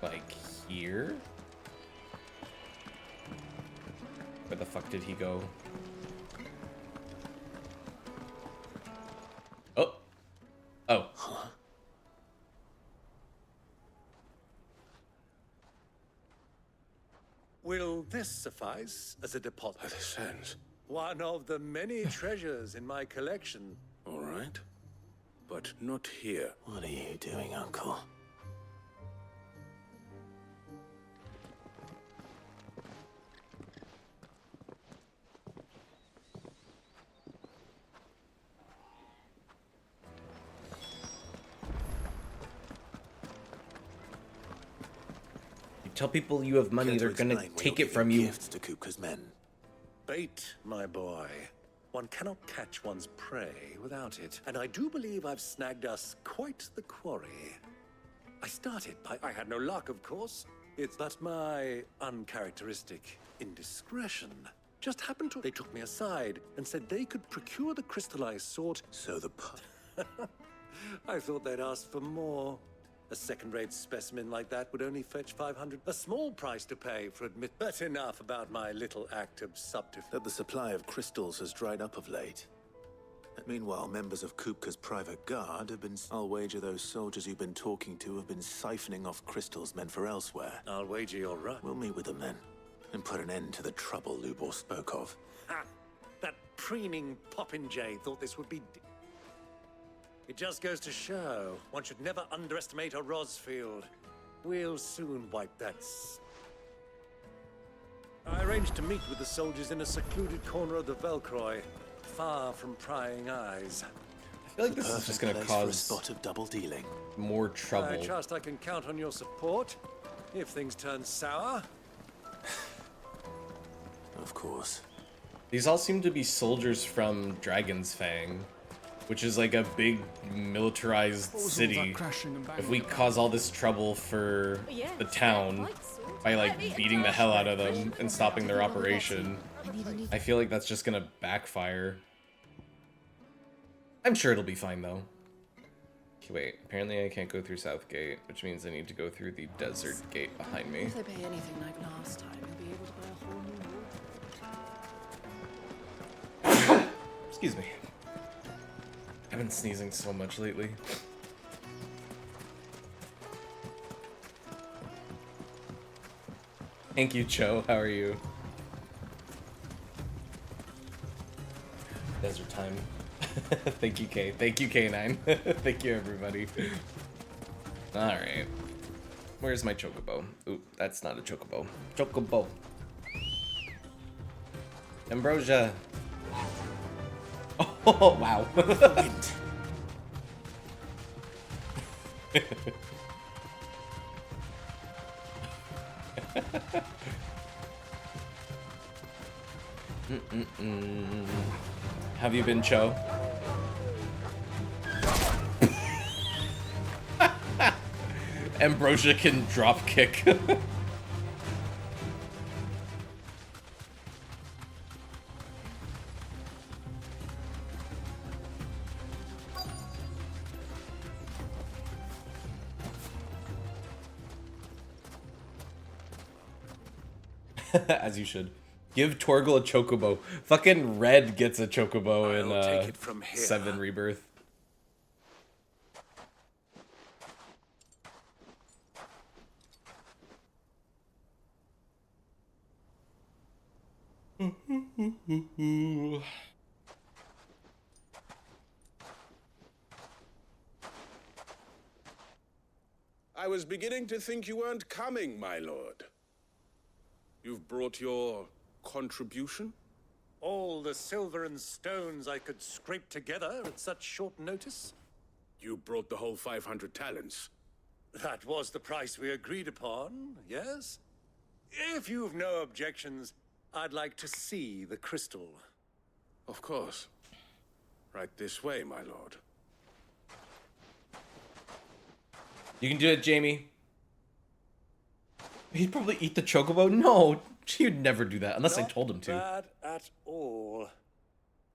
[SPEAKER 1] Like here? Where the fuck did he go? Oh. Oh.
[SPEAKER 4] Huh?
[SPEAKER 3] Will this suffice as a deposit?
[SPEAKER 15] This ends.
[SPEAKER 3] One of the many treasures in my collection.
[SPEAKER 15] All right. But not here.
[SPEAKER 4] What are you doing, Uncle?
[SPEAKER 1] You tell people you have money, they're gonna take it from you.
[SPEAKER 4] Gifts to Kupka's men.
[SPEAKER 3] Bait, my boy. One cannot catch one's prey without it. And I do believe I've snagged us quite the quarry. I had no luck, of course. It's but my uncharacteristic indiscretion. Just happened to... They took me aside and said they could procure the crystallized sword.
[SPEAKER 4] So the...
[SPEAKER 3] I thought they'd ask for more. A second-rate specimen like that would only fetch 500. A small price to pay for admit. But enough about my little act of subterfuge.
[SPEAKER 4] That the supply of crystals has dried up of late. Meanwhile, members of Kupka's private guard have been... I'll wager those soldiers you've been talking to have been siphoning off crystals meant for elsewhere.
[SPEAKER 3] I'll wager you're right.
[SPEAKER 4] We'll meet with them then, and put an end to the trouble Lubor spoke of.
[SPEAKER 3] Ha! That preening popinjay thought this would be... It just goes to show, one should never underestimate a Rosfield. We'll soon wipe that... I arranged to meet with the soldiers in a secluded corner of the Velcroy, far from prying eyes.
[SPEAKER 1] I feel like this is just gonna cause
[SPEAKER 4] a spot of double dealing.
[SPEAKER 1] More trouble.
[SPEAKER 3] I trust I can count on your support, if things turn sour.
[SPEAKER 4] Of course.
[SPEAKER 1] These all seem to be soldiers from Dragon's Fang, which is like a big militarized city. If we cause all this trouble for the town by like beating the hell out of them and stopping their operation, I feel like that's just gonna backfire. I'm sure it'll be fine though. Okay, wait, apparently I can't go through South Gate, which means I need to go through the desert gate behind me.
[SPEAKER 6] If they pay anything like last time, you'll be able to buy a whole new wall.
[SPEAKER 1] Excuse me. I've been sneezing so much lately. Thank you, Cho. How are you? Desert time. Thank you, K. Thank you, K9. Thank you, everybody. Alright. Where's my chocobo? Ooh, that's not a chocobo. Chocobo. Ambrosia. Oh, wow. Have you been Cho? Ambrosia can drop kick. As you should. Give Torgal a chocobo. Fucking Red gets a chocobo in 7 Rebirth.
[SPEAKER 20] I was beginning to think you weren't coming, my lord. You've brought your contribution?
[SPEAKER 3] All the silver and stones I could scrape together at such short notice?
[SPEAKER 20] You brought the whole 500 talents.
[SPEAKER 3] That was the price we agreed upon, yes? If you've no objections, I'd like to see the crystal.
[SPEAKER 20] Of course. Right this way, my lord.
[SPEAKER 1] You can do it, Jamie. He'd probably eat the chocobo. No, he'd never do that unless I told him to.
[SPEAKER 3] Not bad at all.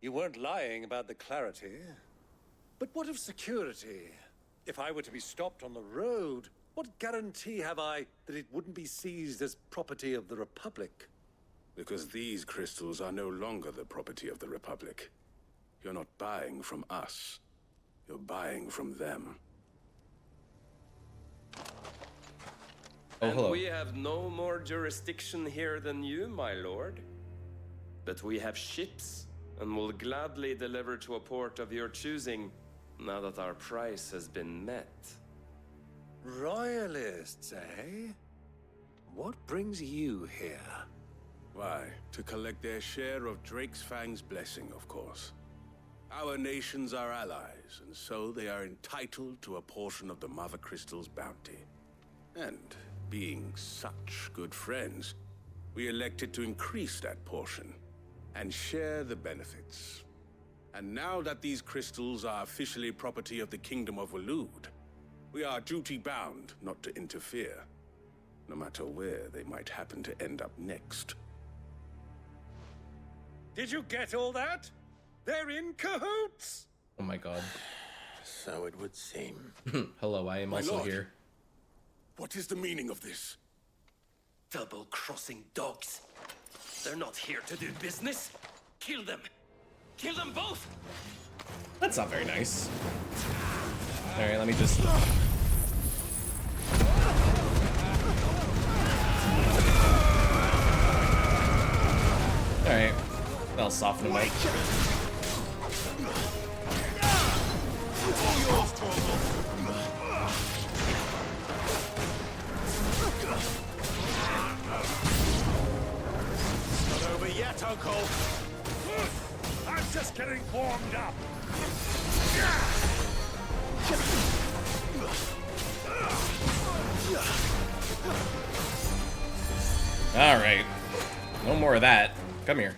[SPEAKER 3] You weren't lying about the clarity. But what of security? If I were to be stopped on the road, what guarantee have I that it wouldn't be seized as property of the Republic?
[SPEAKER 20] Because these crystals are no longer the property of the Republic. You're not buying from us. You're buying from them.
[SPEAKER 1] Oh,
[SPEAKER 2] and
[SPEAKER 1] hello.
[SPEAKER 2] we have no more jurisdiction here than you, my lord. But we have ships, and will gladly deliver to a port of your choosing, now that our price has been met.
[SPEAKER 3] Royalists, eh? What brings you here?
[SPEAKER 20] Why, to collect their share of Drake's Fang's blessing, of course. Our nations are allies, and so they are entitled to a portion of the Mother Crystal's bounty. And being such good friends, we elected to increase that portion and share the benefits. And now that these crystals are officially property of the Kingdom of Waloed, we are duty-bound not to interfere, no matter where they might happen to end up next.
[SPEAKER 3] Did you get all that? They're in cahoots!
[SPEAKER 1] Oh my god.
[SPEAKER 4] So it would seem.
[SPEAKER 1] Hello, I am
[SPEAKER 20] My
[SPEAKER 1] also
[SPEAKER 20] lord.
[SPEAKER 1] here.
[SPEAKER 20] What is the meaning of this?
[SPEAKER 21] Double-crossing dogs. They're not here to do business. Kill them. Kill them both.
[SPEAKER 1] That's not very nice. Alright, let me just... Alright. That'll soften him up.
[SPEAKER 3] Not over yet, Uncle. I'm just getting warmed up.
[SPEAKER 1] Alright. No more of that. Come here.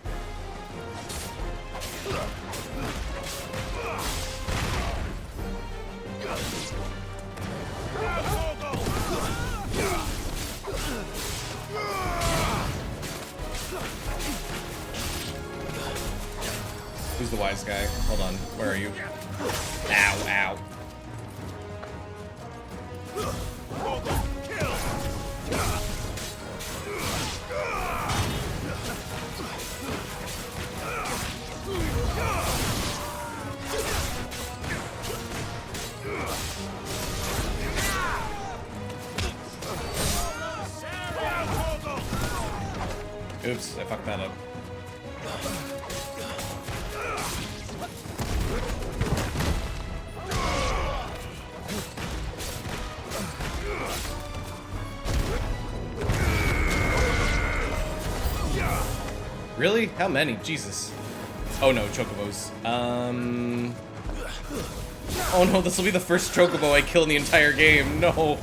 [SPEAKER 1] Who's the wise guy? Hold on. Where are you? Ow, ow. Oops, I fucked that up. Really? How many? Jesus. Oh no, chocobos. Oh no, this will be the first chocobo I kill in the entire game. No.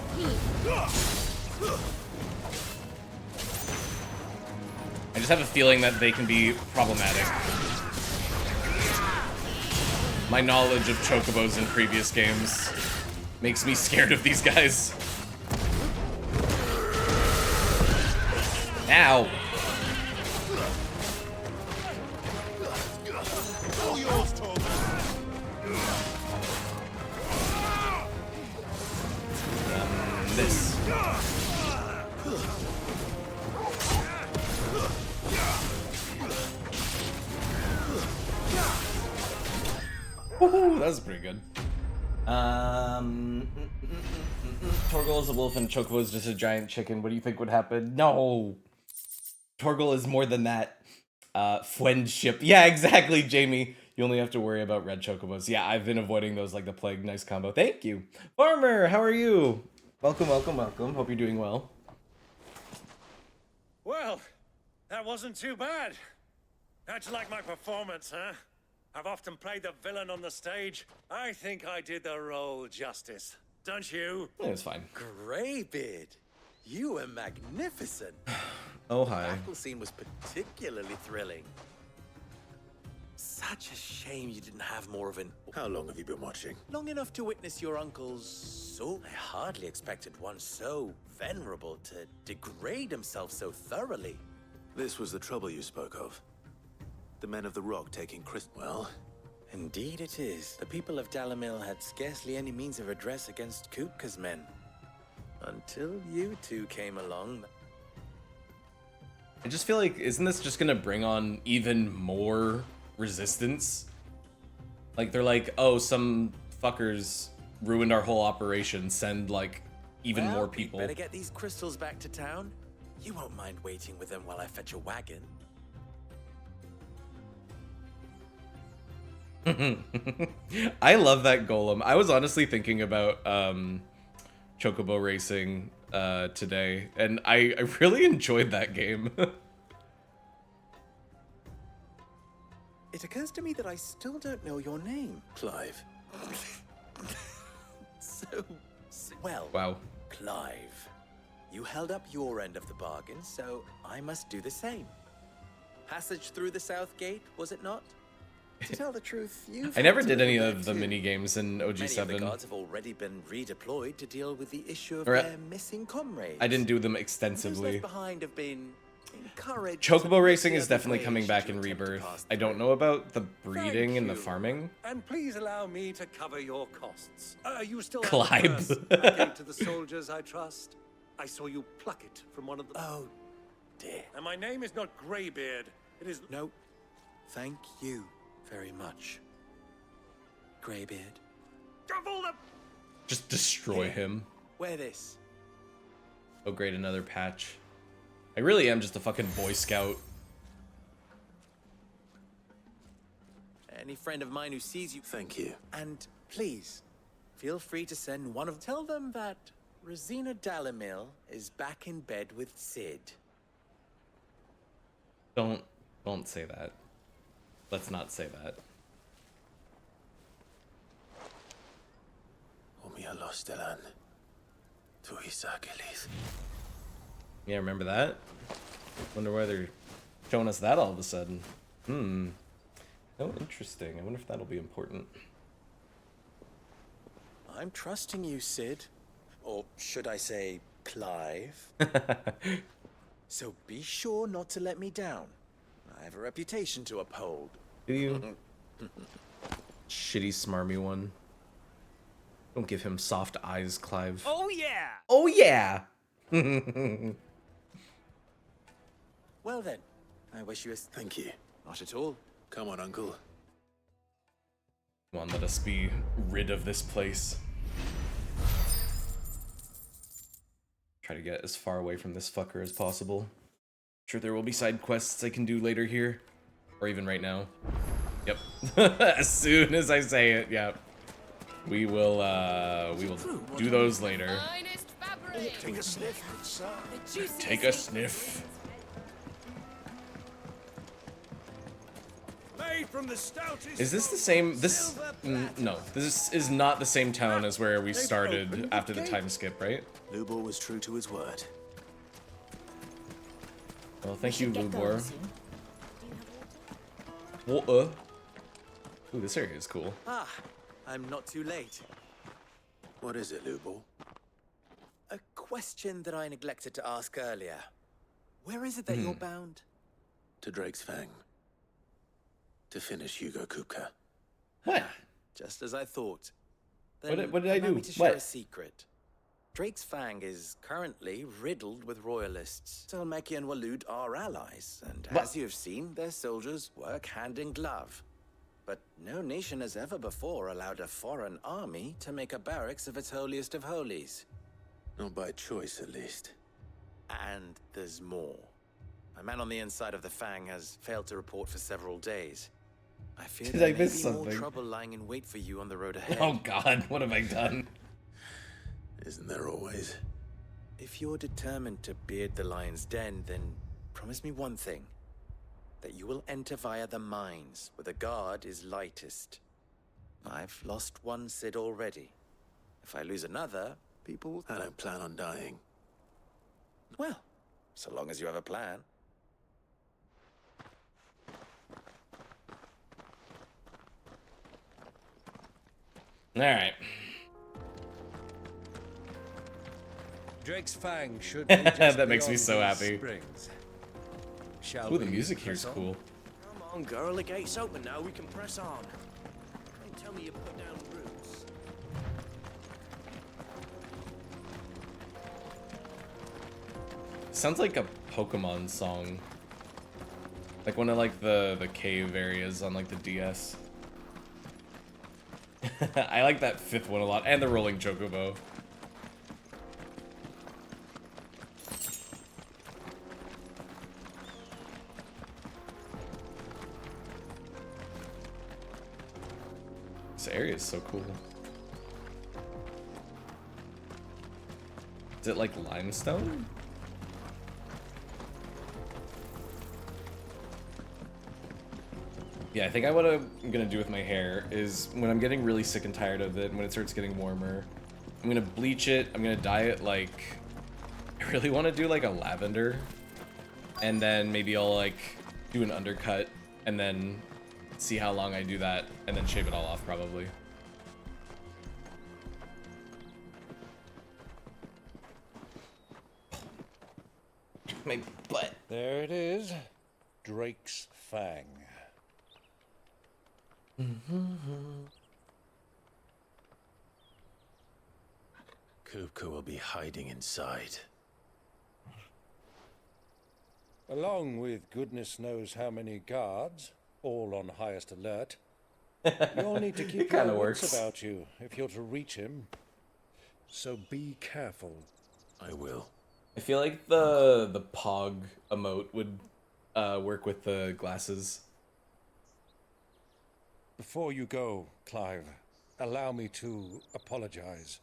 [SPEAKER 1] I just have a feeling that they can be problematic. My knowledge of chocobos in previous games makes me scared of these guys. Ow. This. Woohoo, that was pretty good. Torgal is a wolf and Chocobo is just a giant chicken. What do you think would happen? No. Torgal is more than that. Friendship. Yeah, exactly, Jamie. You only have to worry about red chocobos. Yeah, I've been avoiding those like the plague. Nice combo. Thank you. Farmer, how are you? Welcome, welcome, welcome. Hope you're doing well.
[SPEAKER 3] Well, that wasn't too bad. How'd you like my performance, huh? I've often played the villain on the stage. I think I did the role justice. Don't you?
[SPEAKER 1] Yeah, it's fine.
[SPEAKER 11] Greybeard, you were magnificent.
[SPEAKER 1] Oh, hi.
[SPEAKER 11] The battle scene was particularly thrilling. Such a shame you didn't have more of an...
[SPEAKER 4] How long have you been watching?
[SPEAKER 11] Long enough to witness your uncle's soul. I hardly expected one so venerable to degrade himself so thoroughly.
[SPEAKER 4] This was the trouble you spoke of. The men of the Rock taking Well,
[SPEAKER 11] indeed it is. The people of Dalamil had scarcely any means of redress against Kupka's men. Until you two came along.
[SPEAKER 1] I just feel like, isn't this just gonna bring on even more resistance? Like, they're like, oh, some fuckers ruined our whole operation, send, like, even more people.
[SPEAKER 11] Better get these crystals back to town. You won't mind waiting with them while I fetch a wagon.
[SPEAKER 1] I love that golem. I was honestly thinking about chocobo racing today, and I really enjoyed that game.
[SPEAKER 11] It occurs to me that I still don't know your name.
[SPEAKER 4] Clive.
[SPEAKER 11] Well,
[SPEAKER 1] wow.
[SPEAKER 11] Clive, you held up your end of the bargain, so I must do the same. Passage through the south gate, was it not? To tell the truth,
[SPEAKER 1] I never did any of the mini games in OG7.
[SPEAKER 11] Many of the guards have already been redeployed to deal with the issue of their missing comrades.
[SPEAKER 1] I didn't do them extensively.
[SPEAKER 11] Those left behind have been encouraged.
[SPEAKER 1] Chocobo racing is definitely coming back in Rebirth. I don't know about the breeding and the farming.
[SPEAKER 3] And please allow me to cover your costs. You still
[SPEAKER 1] Clive.
[SPEAKER 3] have the purse back to the soldiers, I trust. I saw you pluck it from one of them.
[SPEAKER 11] Oh, dear.
[SPEAKER 3] And my name is not Greybeard. It is...
[SPEAKER 11] No, thank you very much, Greybeard.
[SPEAKER 1] Just destroy him.
[SPEAKER 11] Wear this.
[SPEAKER 1] Oh great, another patch. I really am just a fucking Boy Scout.
[SPEAKER 11] Any friend of mine who sees you...
[SPEAKER 4] Thank you.
[SPEAKER 11] And please, feel free to send one of... Tell them that Rosina Dalamil is back in bed with Sid.
[SPEAKER 1] Don't say that. Let's not say that. Yeah, remember that? Wonder why they're showing us that all of a sudden. Oh, interesting. I wonder if that'll be important.
[SPEAKER 11] I'm trusting you, Sid. Or should I say, Clive. So be sure not to let me down. I have a reputation to uphold.
[SPEAKER 1] Do you? Shitty smarmy one. Don't give him soft eyes, Clive.
[SPEAKER 3] Oh yeah!
[SPEAKER 1] Oh yeah!
[SPEAKER 11] Well then, I wish you a...
[SPEAKER 4] Thank you.
[SPEAKER 11] Not at all.
[SPEAKER 4] Come on, Uncle.
[SPEAKER 1] Come on, let us be rid of this place. Try to get as far away from this fucker as possible. Sure, there will be side quests I can do later here. Or even right now. Yep. As soon as I say it, yep. We will do those later.
[SPEAKER 3] Take a sniff, sir.
[SPEAKER 1] Take a sniff.
[SPEAKER 3] Away from the stoutest.
[SPEAKER 1] Is this the same? This no. This is not the same town as where we started after the time skip, right?
[SPEAKER 4] Lubor was true to his word.
[SPEAKER 1] Well, thank you, Lubor. Water. Ooh, this area is cool.
[SPEAKER 11] Ah, I'm not too late.
[SPEAKER 4] What is it, Lubor?
[SPEAKER 11] A question that I neglected to ask earlier. Where is it that you're bound?
[SPEAKER 4] To Drake's Fang. To finish Hugo Kupka.
[SPEAKER 1] What?
[SPEAKER 11] Just as I thought.
[SPEAKER 1] What did I
[SPEAKER 11] allow
[SPEAKER 1] do?
[SPEAKER 11] me to share
[SPEAKER 1] What?
[SPEAKER 11] a secret. Drake's Fang is currently riddled with royalists. Selmeki and Walud are allies, and as you have seen, their soldiers work hand in glove. But no nation has ever before allowed a foreign army to make a barracks of its holiest of holies.
[SPEAKER 4] Not by choice, at least.
[SPEAKER 11] And there's more. A man on the inside of the Fang has failed to report for several days. I fear
[SPEAKER 1] Did
[SPEAKER 11] there
[SPEAKER 1] I
[SPEAKER 11] may
[SPEAKER 1] miss
[SPEAKER 11] be
[SPEAKER 1] something?
[SPEAKER 11] more trouble lying in wait for you on the road ahead.
[SPEAKER 1] Oh God, what have I done?
[SPEAKER 4] Isn't there always?
[SPEAKER 11] If you're determined to beard the lion's den, then promise me one thing. That you will enter via the mines, where the guard is lightest. I've lost one Cid already. If I lose another, people...
[SPEAKER 4] I don't plan on dying.
[SPEAKER 11] Well, so long as you have a plan.
[SPEAKER 1] Alright.
[SPEAKER 3] Drake's Fang should be just
[SPEAKER 1] That makes me
[SPEAKER 3] beyond
[SPEAKER 1] so
[SPEAKER 3] these
[SPEAKER 1] happy.
[SPEAKER 3] Springs. Shall
[SPEAKER 1] Ooh, the
[SPEAKER 3] we
[SPEAKER 1] music here
[SPEAKER 3] press
[SPEAKER 1] is
[SPEAKER 3] on?
[SPEAKER 1] cool.
[SPEAKER 17] Come on, girl, the gate's open now. We can press on. Don't tell me you put down roots.
[SPEAKER 1] Sounds like a Pokemon song. Like one of like the cave areas on like the DS. I like that fifth one a lot, and the rolling chocobo. This area is so cool. Is it like limestone? Yeah, I think what I'm gonna do with my hair is when I'm getting really sick and tired of it, when it starts getting warmer, I'm gonna bleach it. I'm gonna dye it like, I really want to do like a lavender, and then maybe I'll like do an undercut and then see how long I do that, and then shave it all off probably. My butt.
[SPEAKER 3] There it is. Drake's Fang.
[SPEAKER 4] Kupka will be hiding inside.
[SPEAKER 3] Along with goodness knows how many guards, all on highest alert. You'll need to keep
[SPEAKER 1] kinda
[SPEAKER 3] your wits
[SPEAKER 1] works.
[SPEAKER 3] about you if you're to reach him. So be careful.
[SPEAKER 4] I will.
[SPEAKER 1] I feel like the Pog emote would work with the glasses.
[SPEAKER 3] Before you go, Clive, allow me to apologize.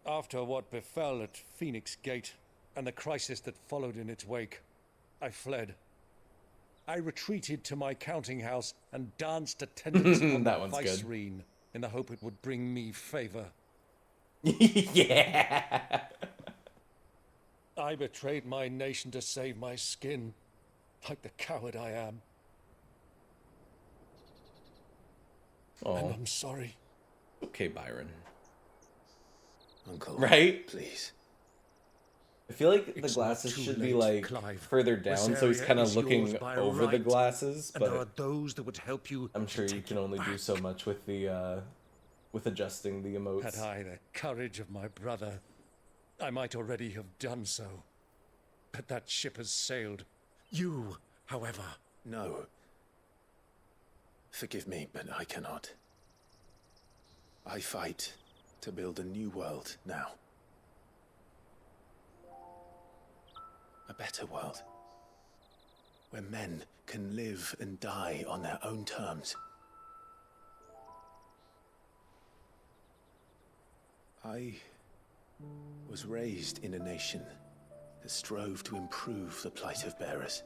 [SPEAKER 3] After what befell at Phoenix Gate and the crisis that followed in its wake, I fled. I retreated to my counting house and danced attendance on
[SPEAKER 1] That
[SPEAKER 3] the
[SPEAKER 1] one's good.
[SPEAKER 3] vicereine in the hope it would bring me favor.
[SPEAKER 1] Yeah.
[SPEAKER 3] I betrayed my nation to save my skin, like the coward I am. And
[SPEAKER 1] Oh,
[SPEAKER 3] I'm sorry.
[SPEAKER 1] okay, Byron.
[SPEAKER 4] Uncle.
[SPEAKER 1] Right?
[SPEAKER 4] Please.
[SPEAKER 1] I feel like the
[SPEAKER 3] It's not
[SPEAKER 1] glasses
[SPEAKER 3] too
[SPEAKER 1] should be
[SPEAKER 3] late,
[SPEAKER 1] like
[SPEAKER 3] Clive.
[SPEAKER 1] further
[SPEAKER 3] This
[SPEAKER 1] down, so he's
[SPEAKER 3] area
[SPEAKER 1] kind of
[SPEAKER 3] is
[SPEAKER 1] looking
[SPEAKER 3] yours by
[SPEAKER 1] over the
[SPEAKER 3] right,
[SPEAKER 1] glasses.
[SPEAKER 3] And there are
[SPEAKER 1] But
[SPEAKER 3] those that would help you.
[SPEAKER 1] I'm sure
[SPEAKER 3] to
[SPEAKER 1] you
[SPEAKER 3] take
[SPEAKER 1] can
[SPEAKER 3] it
[SPEAKER 1] only do
[SPEAKER 3] back.
[SPEAKER 1] so much with the with adjusting the
[SPEAKER 3] Had
[SPEAKER 1] emotes.
[SPEAKER 3] I the courage of my brother, I might already have done so. But that ship has sailed. You, however.
[SPEAKER 4] No. Forgive me, but I cannot. I fight to build a new world now. A better world. Where men can live and die on their own terms. I was raised in a nation that strove to improve the plight of bearers.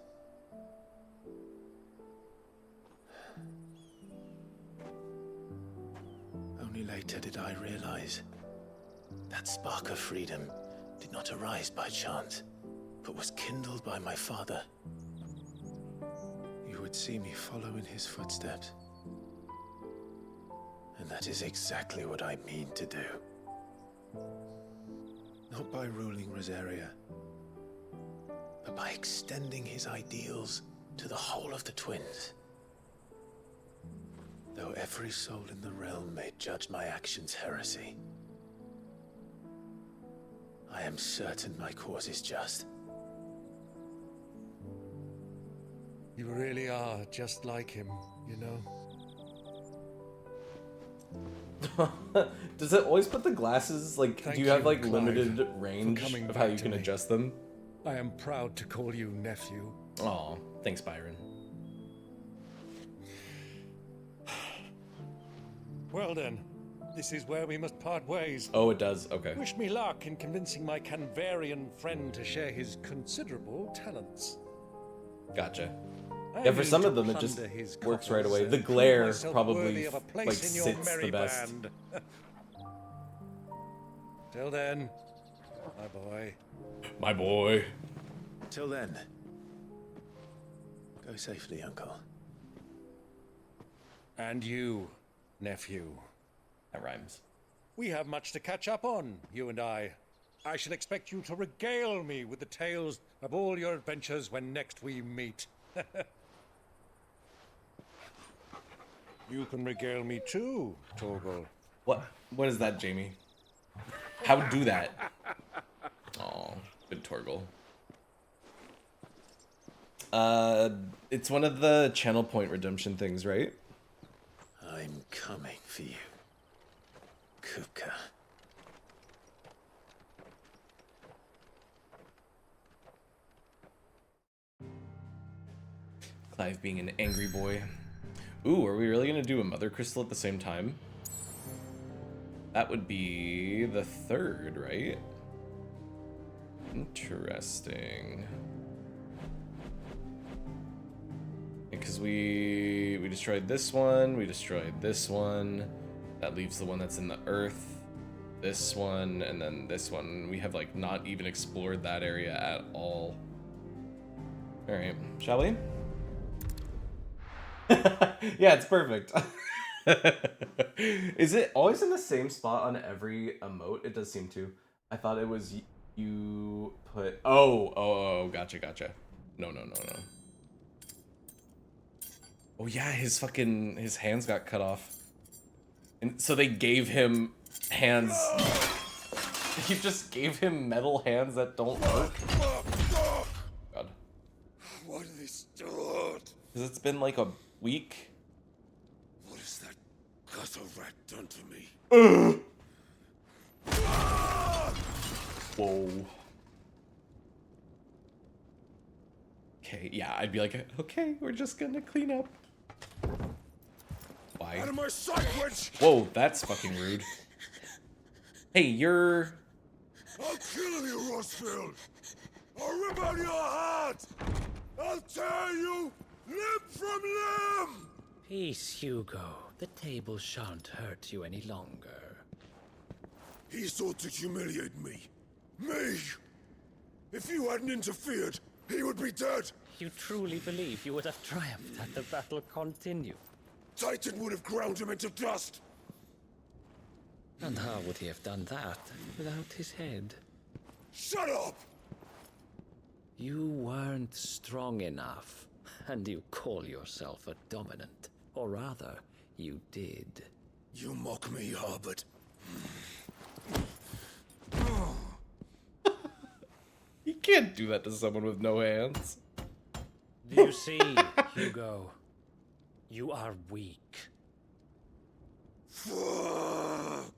[SPEAKER 4] Only later did I realize that spark of freedom did not arise by chance, but was kindled by my father. You would see me follow in his footsteps. And that is exactly what I mean to do. Not by ruling Rosaria, but by extending his ideals to the whole of the twins. Though every soul in the realm may judge my actions heresy, I am certain my cause is just.
[SPEAKER 3] You really are just like him, you know?
[SPEAKER 1] Does it always put the glasses, like,
[SPEAKER 3] Thank
[SPEAKER 1] do you have,
[SPEAKER 3] you,
[SPEAKER 1] like,
[SPEAKER 3] Clive,
[SPEAKER 1] limited
[SPEAKER 3] for
[SPEAKER 1] range
[SPEAKER 3] coming
[SPEAKER 1] of how
[SPEAKER 3] back
[SPEAKER 1] you
[SPEAKER 3] to
[SPEAKER 1] can
[SPEAKER 3] me.
[SPEAKER 1] adjust them?
[SPEAKER 3] I am proud to call you nephew.
[SPEAKER 1] Aw, thanks, Byron.
[SPEAKER 3] Well then, this is where we must part ways.
[SPEAKER 1] Oh, it does? Okay.
[SPEAKER 3] Wish me luck in convincing my Canvarian friend to share his considerable talents.
[SPEAKER 1] Gotcha.
[SPEAKER 3] I
[SPEAKER 1] Yeah, for
[SPEAKER 3] mean
[SPEAKER 1] some
[SPEAKER 3] to
[SPEAKER 1] of them it just
[SPEAKER 3] plunder his
[SPEAKER 1] works right
[SPEAKER 3] coffers
[SPEAKER 1] away.
[SPEAKER 3] and
[SPEAKER 1] The
[SPEAKER 3] prove
[SPEAKER 1] glare
[SPEAKER 3] myself
[SPEAKER 1] probably
[SPEAKER 3] worthy of a place
[SPEAKER 1] like
[SPEAKER 3] in your
[SPEAKER 1] sits
[SPEAKER 3] merry
[SPEAKER 1] the best.
[SPEAKER 3] band. Till then, my boy.
[SPEAKER 1] My boy.
[SPEAKER 4] Till then, go safely, Uncle.
[SPEAKER 3] And you, nephew.
[SPEAKER 1] That rhymes.
[SPEAKER 3] We have much to catch up on, you and I. I shall expect you to regale me with the tales of all your adventures when next we meet. You can regale me too, Torgal.
[SPEAKER 1] What is that, Jamie? How do that? Oh, good Torgal. It's one of the channel point redemption things, right?
[SPEAKER 4] I'm coming for you, Kupka.
[SPEAKER 1] Clive being an angry boy. Ooh, are we really gonna do a mother crystal at the same time? That would be the third, right? Interesting. Because we destroyed this one, we destroyed this one. That leaves the one that's in the earth. This one, and then this one. We have like not even explored that area at all. Alright, shall we? Yeah, it's perfect. Is it always in the same spot on every emote? It does seem to. I thought it was you put... Oh, gotcha. No. Oh yeah, his hands got cut off. And so they gave him hands... He just gave him metal hands that don't work. God.
[SPEAKER 20] Why do they start?
[SPEAKER 1] Because it's been like a week.
[SPEAKER 20] What has that gutter rat done to me?
[SPEAKER 1] Whoa. Okay, yeah, I'd be like, okay, we're just gonna clean up. Why?
[SPEAKER 20] Out of my sight, witch!
[SPEAKER 1] Whoa, that's fucking rude. Hey, you're...
[SPEAKER 20] I'll kill you, Rossfield! I'll rip out your heart! I'll tear you limb from limb!
[SPEAKER 18] Peace, Hugo. The table shan't hurt you any longer.
[SPEAKER 20] He sought to humiliate me. Me! If you hadn't interfered, he would be dead!
[SPEAKER 18] You truly believe you would have triumphed had the battle continued?
[SPEAKER 20] Titan would have ground him into dust!
[SPEAKER 18] And how would he have done that without his head?
[SPEAKER 20] Shut up!
[SPEAKER 18] You weren't strong enough, and you call yourself a dominant. Or rather, you did.
[SPEAKER 20] You mock me, Harbert.
[SPEAKER 1] You can't do that to someone with no hands.
[SPEAKER 18] Do you see, Hugo? You are weak.
[SPEAKER 20] Fuck!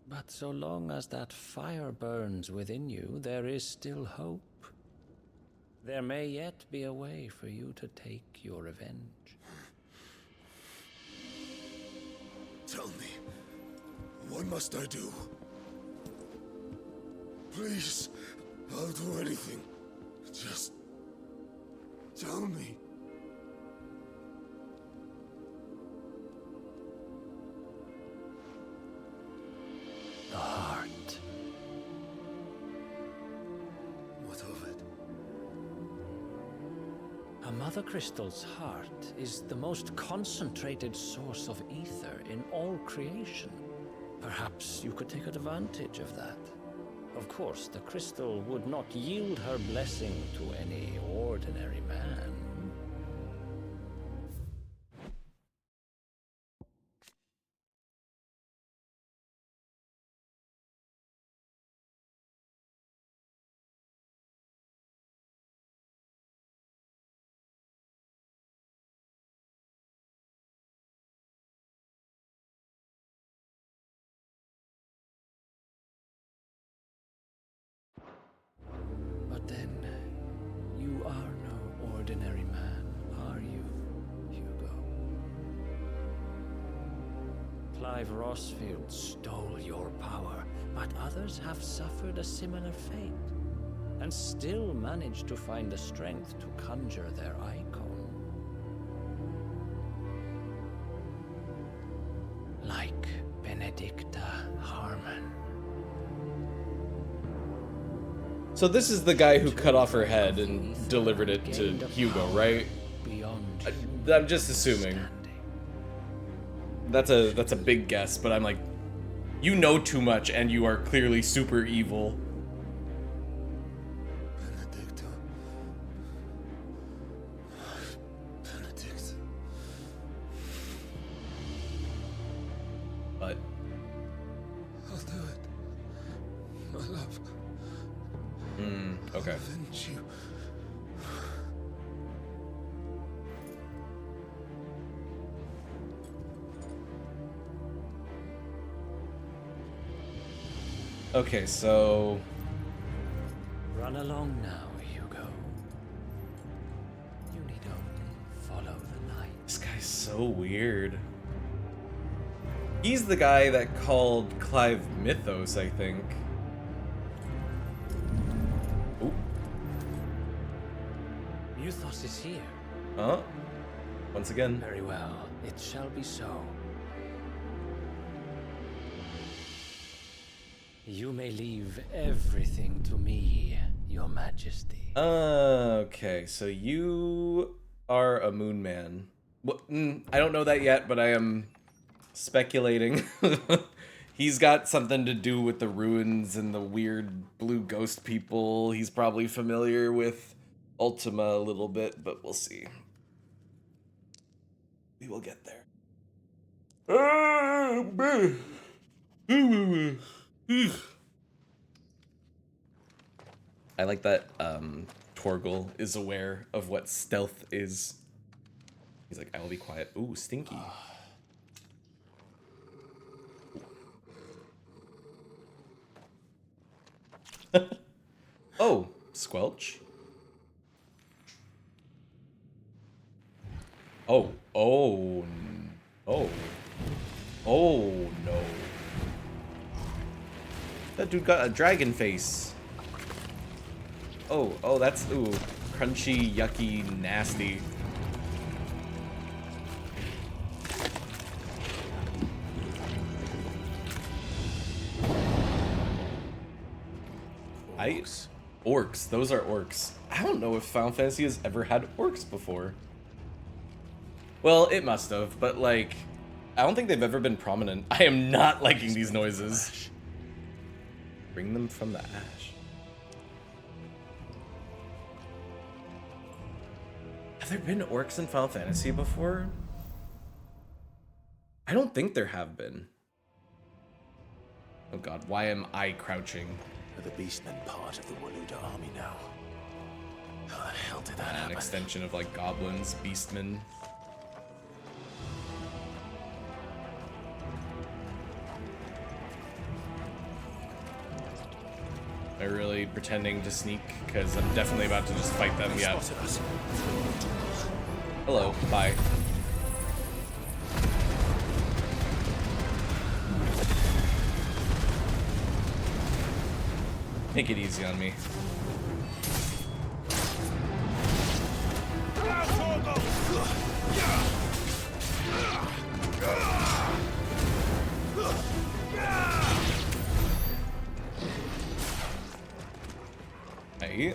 [SPEAKER 18] But so long as that fire burns within you, there is still hope. There may yet be a way for you to take your revenge.
[SPEAKER 20] Tell me, what must I do? Please, I'll do anything. Just tell me.
[SPEAKER 18] The heart.
[SPEAKER 20] What of it?
[SPEAKER 18] A Mother Crystal's heart is the most concentrated source of ether in all creation. Perhaps you could take advantage of that. Of course, the crystal would not yield her blessing to any ordinary man. But then, you are no ordinary man, are you, Hugo? Clive Rossfield stole your power, but others have suffered a similar fate, and still managed to find the strength to conjure their icon. Like Benedicta Harmon.
[SPEAKER 1] So this is the guy who cut off her head and delivered it to Hugo, right? I'm just assuming. That's a big guess, but I'm like, you know too much and you are clearly super evil.
[SPEAKER 20] Benedicta. Benedict.
[SPEAKER 1] But
[SPEAKER 7] I'll do it. My love.
[SPEAKER 1] Okay.
[SPEAKER 7] Avenge you.
[SPEAKER 1] Okay, so
[SPEAKER 18] Run along now, Hugo. You need only follow the light.
[SPEAKER 1] this guy's so weird. He's the guy that called Clive Mythos, I think. Ooh.
[SPEAKER 18] Mythos is here.
[SPEAKER 1] Huh? Once again.
[SPEAKER 18] Very well. It shall be so. You may leave everything to me, Your Majesty.
[SPEAKER 1] Okay, so you are a moon man. Well, I don't know that yet, but I am speculating. He's got something to do with the ruins and the weird blue ghost people. He's probably familiar with Ultima a little bit, but we'll see. We will get there. I like that Torgal is aware of what stealth is. He's like, I will be quiet. Ooh, stinky. Oh, squelch. Oh, oh, oh, oh no. That dude got a dragon face. Oh, that's, ooh, crunchy, yucky, nasty. Orcs, those are orcs. I don't know if Final Fantasy has ever had orcs before. Well, it must have, but like, I don't think they've ever been prominent. I am not liking these noises. Bring them from the ash. Have there been orcs in Final Fantasy before? I don't think there have been. Oh god, why am I crouching?
[SPEAKER 4] Are the beastmen part of the Waluda army now? How the hell did that happen?
[SPEAKER 1] An extension of like goblins, beastmen. Am I really pretending to sneak? Because I'm definitely about to just fight them. Yeah. Hello. Bye. Make it easy on me. Hey.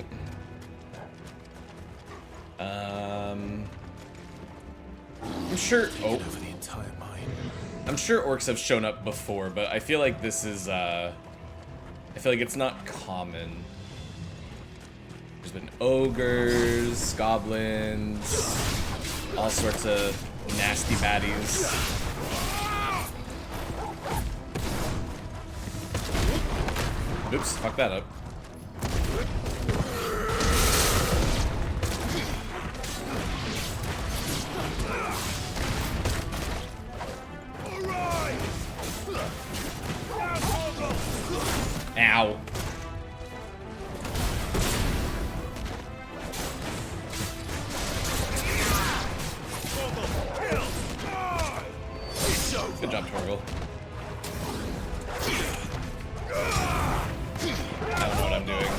[SPEAKER 1] I'm sure. Oh.
[SPEAKER 4] Over the entire mine.
[SPEAKER 1] I'm sure orcs have shown up before, but I feel like this is. I feel like it's not common. There's been ogres, goblins, all sorts of nasty baddies. Oops, fuck that up. Ow. Good job, Torgal. I don't know what I'm doing.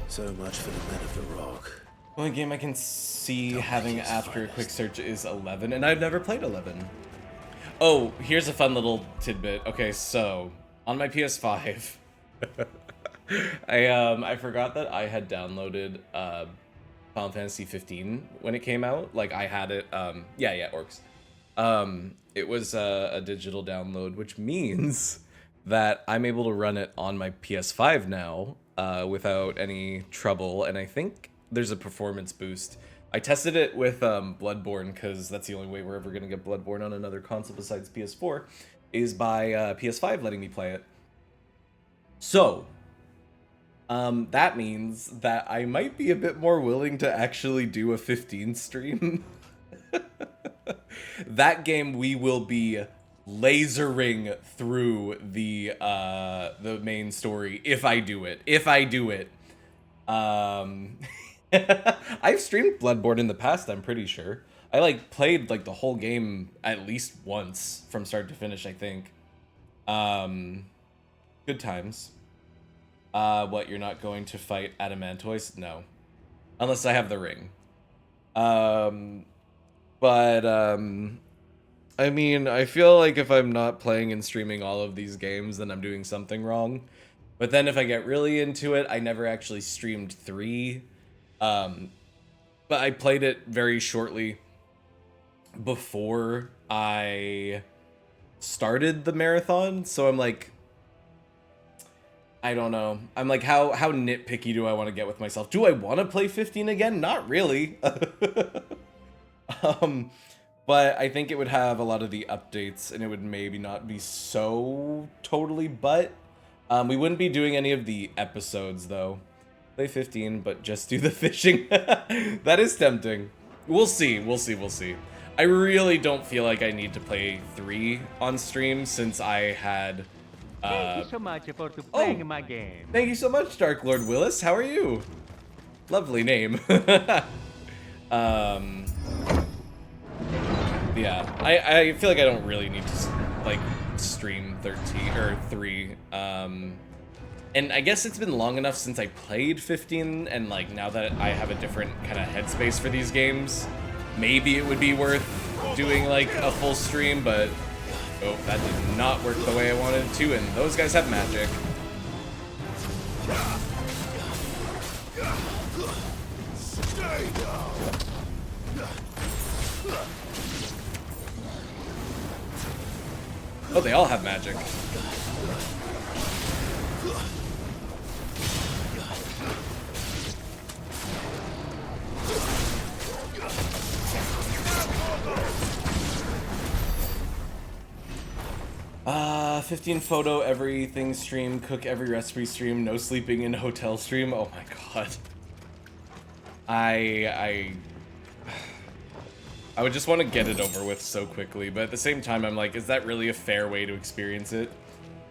[SPEAKER 4] So much for the men of the rock.
[SPEAKER 1] Only game I can see having after a quick search is 11, and I've never played 11. Oh, here's a fun little tidbit. Okay, so on my PS5, I forgot that I had downloaded Final Fantasy XV when it came out. Like I had it. Yeah, orcs. It was a digital download, which means that I'm able to run it on my PS5 now without any trouble, and I think there's a performance boost. I tested it with Bloodborne, because that's the only way we're ever going to get Bloodborne on another console besides PS4, is by PS5 letting me play it. So, that means that I might be a bit more willing to actually do a 15 stream. That game we will be lasering through the main story if I do it. I've streamed Bloodborne in the past, I'm pretty sure. I like played like the whole game at least once from start to finish, I think. Good times. What, you're not going to fight Adamantois? No. Unless I have the ring. I mean, I feel like if I'm not playing and streaming all of these games, then I'm doing something wrong. But then if I get really into it, I never actually streamed 3. But I played it very shortly before I started the marathon, so I'm like, I don't know. I'm like, how nitpicky do I want to get with myself? Do I want to play 15 again? Not really. But I think it would have a lot of the updates, and it would maybe not be so totally butt. We wouldn't be doing any of the episodes, though. Play 15, but just do the fishing. That is tempting. We'll see. I really don't feel like I need to play 3 on stream, since I had...
[SPEAKER 8] Thank you so much for playing my game.
[SPEAKER 1] Thank you so much, Dark Lord Willis. How are you? Lovely name. Yeah, I feel like I don't really need to, like, stream 13 or 3. And I guess it's been long enough since I played 15, and like now that I have a different kind of headspace for these games, maybe it would be worth doing like a full stream, but oh, that did not work the way I wanted it to, and those guys have magic. Oh, they all have magic. 15 photo everything stream, cook every recipe stream, no sleeping in hotel stream. Oh my god. I would just want to get it over with so quickly, but at the same time I'm like, is that really a fair way to experience it?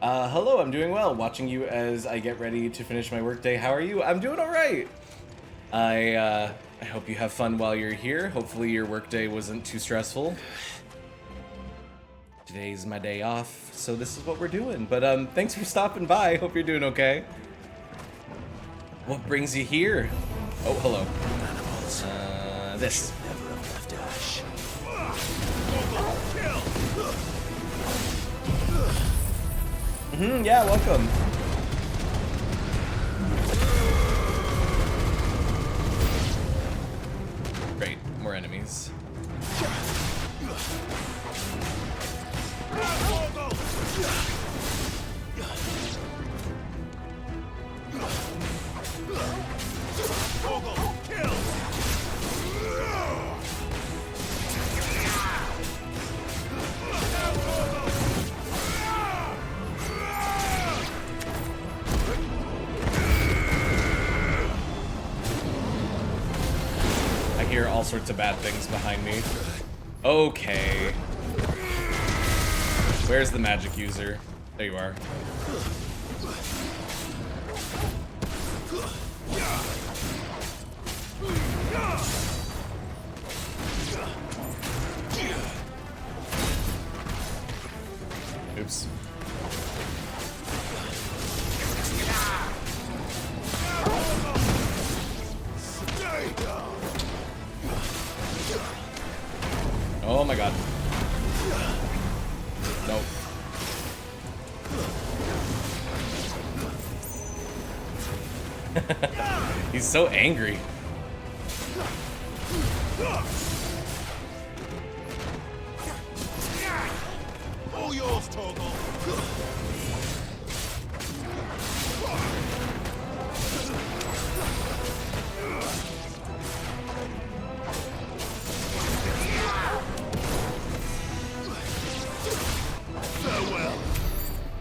[SPEAKER 1] Hello, I'm doing well. Watching you as I get ready to finish my workday. How are you? I'm doing alright. I hope you have fun while you're here. Hopefully your workday wasn't too stressful. Today's my day off, so this is what we're doing. But thanks for stopping by. Hope you're doing okay. What brings you here? Oh, hello. This.
[SPEAKER 4] Never have left Ash.
[SPEAKER 1] Yeah, welcome. Great, more enemies. I hear all sorts of bad things behind me. Okay. Where's the magic user? There you are. Oops. Oh my god. Nope. He's so angry.
[SPEAKER 3] All yours, Torgal.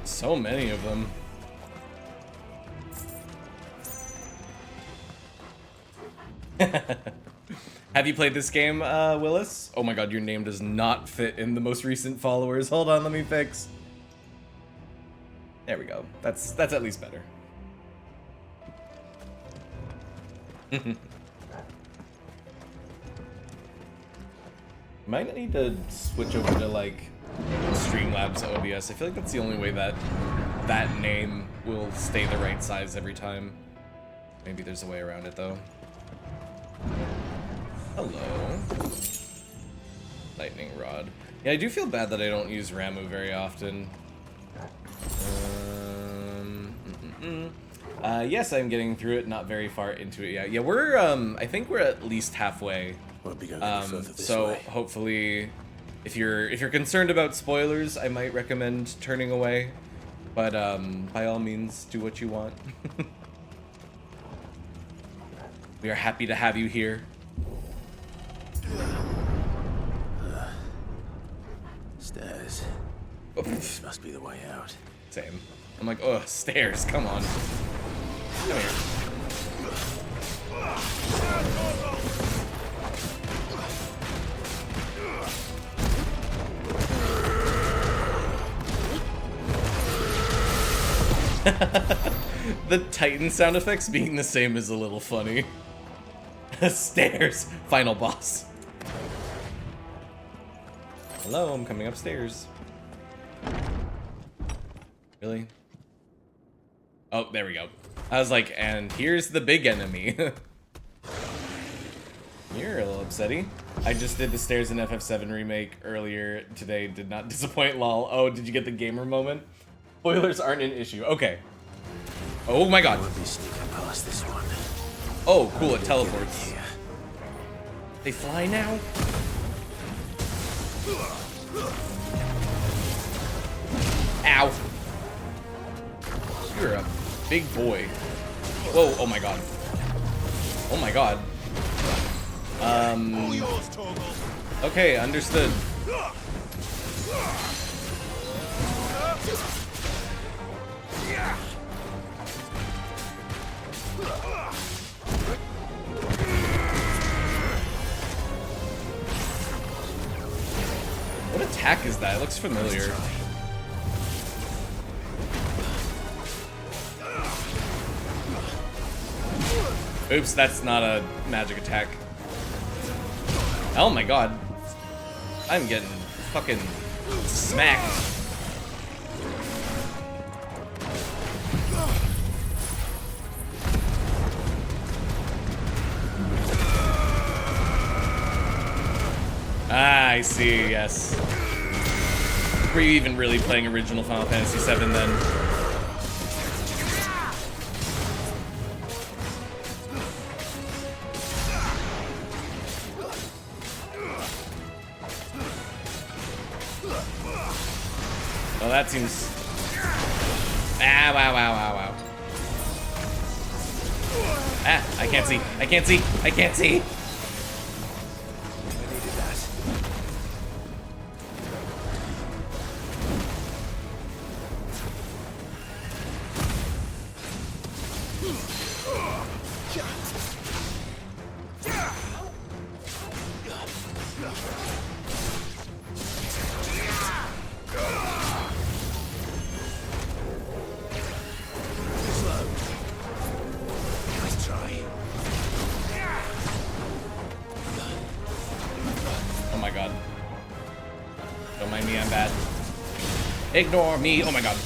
[SPEAKER 1] So many of them. Have you played this game, Willis? Oh my god, your name does not fit in the most recent followers. Hold on, let me fix. There we go. That's at least better. Might need to switch over to like Streamlabs OBS. I feel like that's the only way that that name will stay the right size every time. Maybe there's a way around it though. Hello. Lightning rod. Yeah, I do feel bad that I don't use Ramu very often. Yes, I'm getting through it, not very far into it yet. Yeah, we're, I think we're at least halfway.
[SPEAKER 4] Won't be going any further this
[SPEAKER 1] So
[SPEAKER 4] way.
[SPEAKER 1] hopefully, if you're concerned about spoilers, I might recommend turning away. But by all means, do what you want. We are happy to have you here.
[SPEAKER 4] Stairs. This must be the way out.
[SPEAKER 1] Same. I'm like, oh, stairs, come on. Come here. The Titan sound effects being the same is a little funny. Stairs, final boss. Hello, I'm coming upstairs. Really? Oh, there we go. I was like, and here's the big enemy. You're a little upsetty. I just did the stairs in FF7 remake earlier today. Did not disappoint, lol. Oh, did you get the gamer moment? Spoilers aren't an issue. Okay. Oh my god.
[SPEAKER 4] Won't be sneaking past this one.
[SPEAKER 1] Oh, cool, it teleports. They fly now? Ow. You're a big boy. Whoa, oh my god. Oh my god. Okay, understood. What attack is that? It looks familiar. Oops, that's not a magic attack. Oh my god. I'm getting fucking Smack. Ah, I see, yes. Were you even really playing original Final Fantasy VII then? Well, that seems... Ah, wow, wow, wow, wow. Ah, I can't see. I can't see. I can't see. Oh my god. Don't mind me, I'm bad. Ignore me. Oh my god.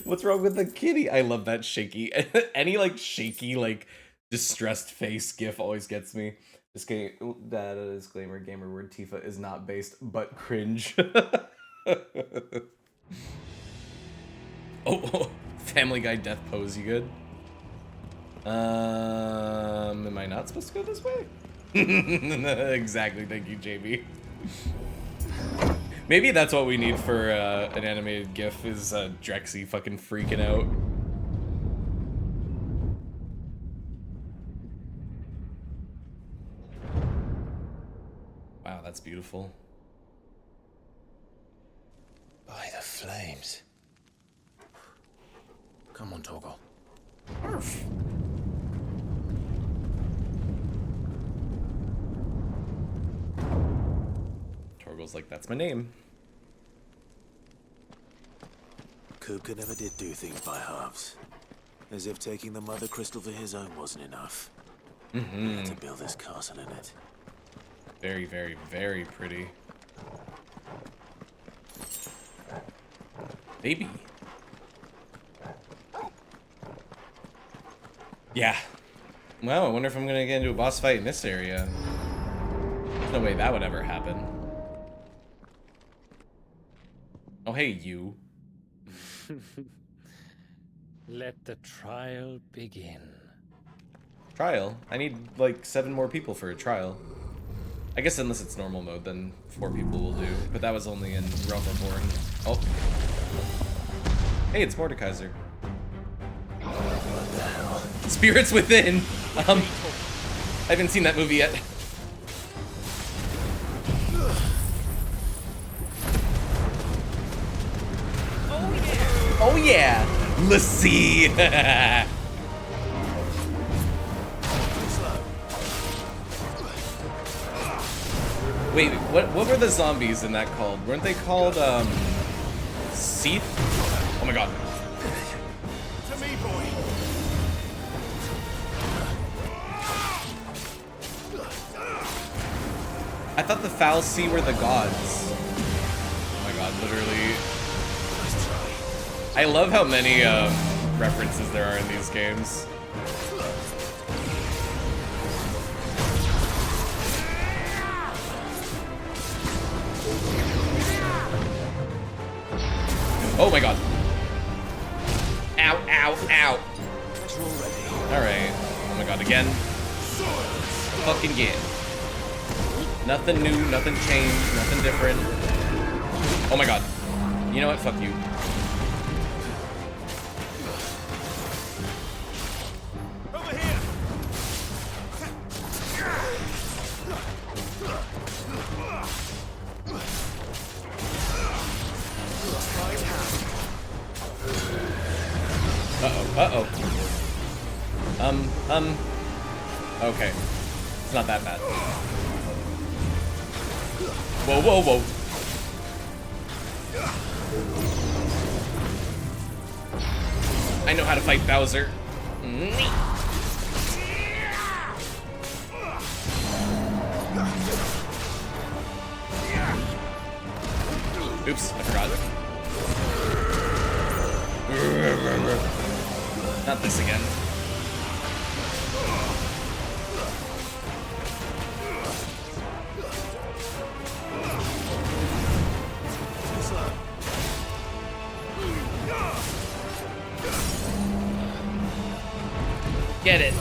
[SPEAKER 1] What's wrong with the kitty? I love that shaky. Any like shaky, like distressed face gif always gets me. This game, that disclaimer, gamer word Tifa is not based, but cringe. Oh, Family Guy death pose, you good? Am I not supposed to go this way? Exactly, thank you, JB. Maybe that's what we need for an animated GIF is Drexy fucking freaking out. Wow, that's beautiful.
[SPEAKER 11] By the flames. Come on, Torgal.
[SPEAKER 1] Arf. Torgal's like, that's my name.
[SPEAKER 4] Kupka never did do things by halves. As if taking the Mother Crystal for his own wasn't enough.
[SPEAKER 1] Mm-hmm.
[SPEAKER 4] He had to build this castle in it.
[SPEAKER 1] Very, very, very pretty. Baby. Yeah. Well, I wonder if I'm gonna get into a boss fight in this area. There's no way that would ever happen. Oh, hey, you.
[SPEAKER 18] Let the trial begin.
[SPEAKER 1] Trial? I need, like, 7 more people for a trial. I guess unless it's normal mode, then 4 people will do. But that was only in Realm Reborn. Oh. Hey, it's Mordekaiser.
[SPEAKER 4] What the hell?
[SPEAKER 1] Spirits Within! I haven't seen that movie yet. Oh yeah! Let's see! Wait, what were the zombies in that called? Weren't they called, Seath? Oh my god.
[SPEAKER 17] To me, boy.
[SPEAKER 1] I thought the Fal'Cie were the gods. Oh my god, literally. I love how many references there are in these games. Oh my god. Ow, ow, ow. Alright. Oh my god, again. Fucking again. Nothing new, nothing changed, nothing different. Oh my god. You know what? Fuck you.
[SPEAKER 17] Over here.
[SPEAKER 1] Uh-oh. Okay. It's not that bad. Whoa, whoa, whoa. I know how to fight Bowser. Oops, I forgot. Not this again. Get it.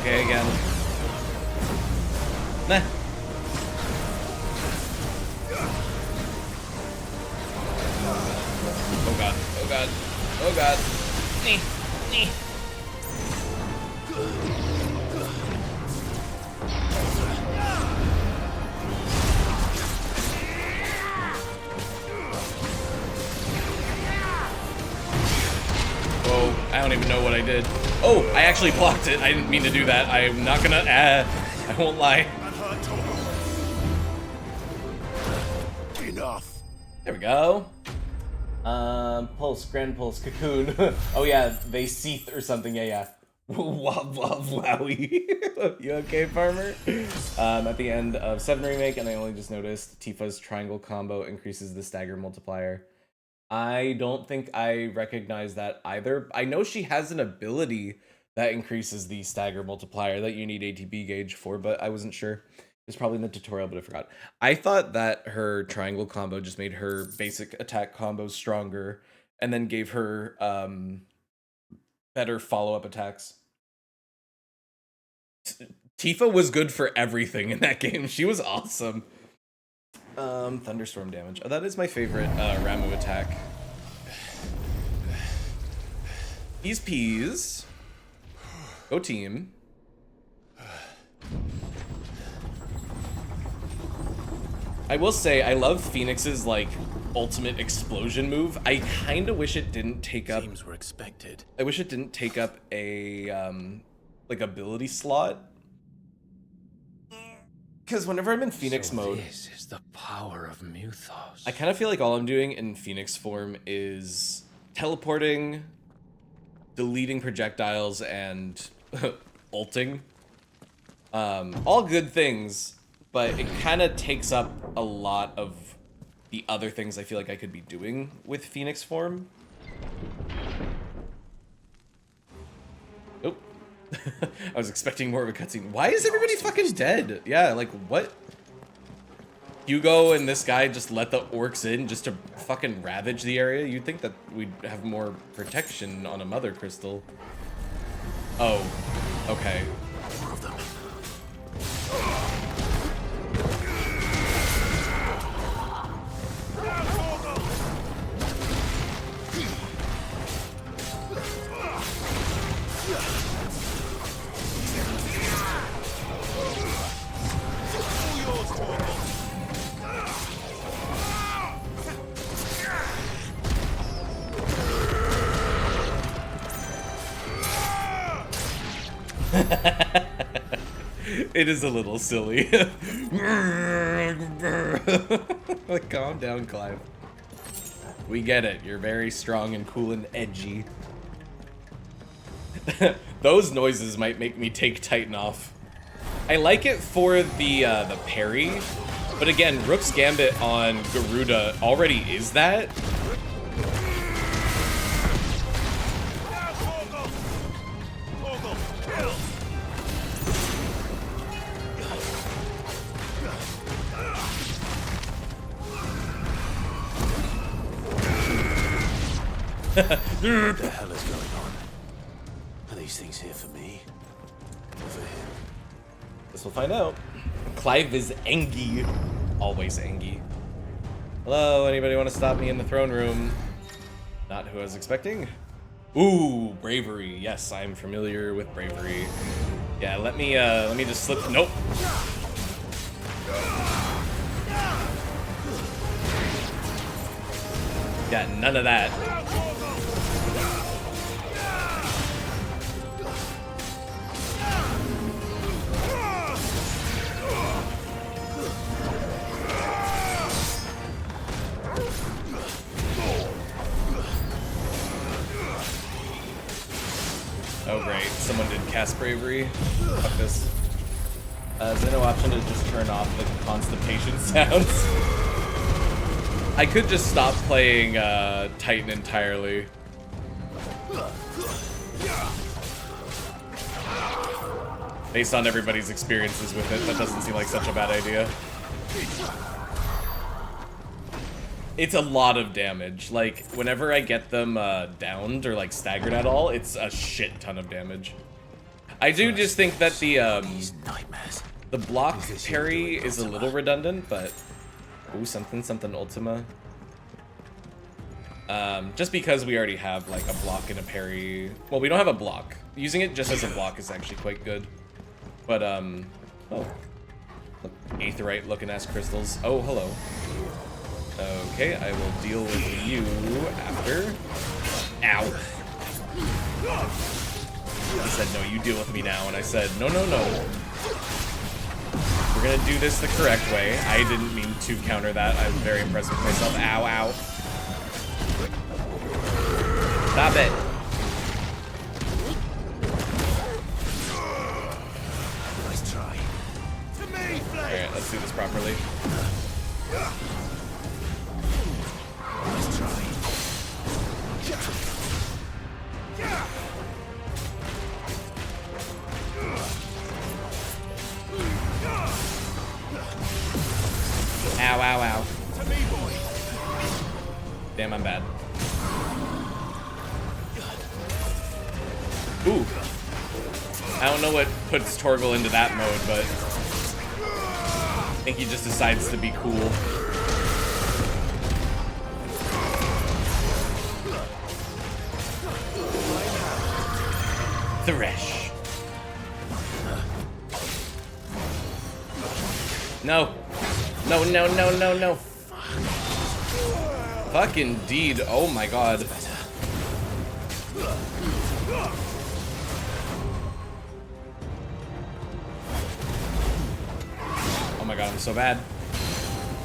[SPEAKER 1] Okay, again. Nah. Oh god, oh god, oh god. Nee, nee. Whoa, I don't even know what I did. Oh, I actually blocked it. I didn't mean to do that. I'm not gonna, I won't lie.
[SPEAKER 15] Enough.
[SPEAKER 1] There we go. Pulse, Grand Pulse, Cocoon. Oh yeah, they seeth or something, yeah. Wob wob wowie. You okay, farmer? At the end of 7 Remake, and I only just noticed, Tifa's triangle combo increases the stagger multiplier. I don't think I recognize that either. I know she has an ability that increases the stagger multiplier that you need ATB gauge for, but I wasn't sure. It's probably in the tutorial, but I forgot. I thought that her triangle combo just made her basic attack combos stronger and then gave her better follow-up attacks. Tifa was good for everything in that game. She was awesome. Thunderstorm damage. Oh, that is my favorite Ramu attack. Peas. Go team. I will say, I love Phoenix's, like, ultimate explosion move. I kind of wish it didn't take up...
[SPEAKER 4] Teams were expected.
[SPEAKER 1] I wish it didn't take up a, like, ability slot. Because whenever I'm in Phoenix mode...
[SPEAKER 18] This is the power of Mythos.
[SPEAKER 1] I kind of feel like all I'm doing in Phoenix form is teleporting, deleting projectiles, and ulting. All good things, but it kind of takes up a lot of the other things I feel like I could be doing with Phoenix form. Oh. I was expecting more of a cutscene. Why is everybody fucking dead? Yeah, like, what? Hugo and this guy just let the orcs in just to fucking ravage the area? You'd think that we'd have more protection on a mother crystal. Oh, okay.
[SPEAKER 4] More of them.
[SPEAKER 1] It is a little silly. Like, calm down, Clive. We get it. You're very strong and cool and edgy. Those noises might make me take Titan off. I like it for the parry, but again, Rook's Gambit on Garuda already is that.
[SPEAKER 4] What the hell is going on? Are these things here for me? Or for him?
[SPEAKER 1] Guess we'll find out. Clive is Engie. Always Engie. Hello, anybody want to stop me in the throne room? Not who I was expecting. Ooh, bravery. Yes, I'm familiar with bravery. Yeah, let me just slip. Nope. Got none of that. Oh great, someone did cast bravery. Fuck this. Is there no option to just turn off the constipation sounds? I could just stop playing Titan entirely. Based on everybody's experiences with it, that doesn't seem like such a bad idea. It's a lot of damage. Like, whenever I get them downed or like staggered at all, it's a shit ton of damage. I do just think that the block parry is a little redundant, but ooh, something Ultima. Just because we already have like a block and a parry. Well, we don't have a block. Using it just as a block is actually quite good. But oh, look, aetheryte looking ass crystals. Oh, hello. Okay, I will deal with you after. Ow. He said, no, you deal with me now. And I said, no, no, no. We're gonna do this the correct way. I didn't mean to counter that. I'm very impressed with myself. Ow, ow. Stop it.
[SPEAKER 3] Nice try. To me,
[SPEAKER 1] Alright, let's do this properly.
[SPEAKER 3] Nice try.
[SPEAKER 1] Ow, ow, ow.
[SPEAKER 3] To me, boy.
[SPEAKER 1] Damn, I'm bad. Ooh. I don't know what puts Torgal into that mode, but I think he just decides to be cool. Thresh. No. No, no, no, no, no. Fuck indeed. Oh my god. Oh my god, I'm so bad.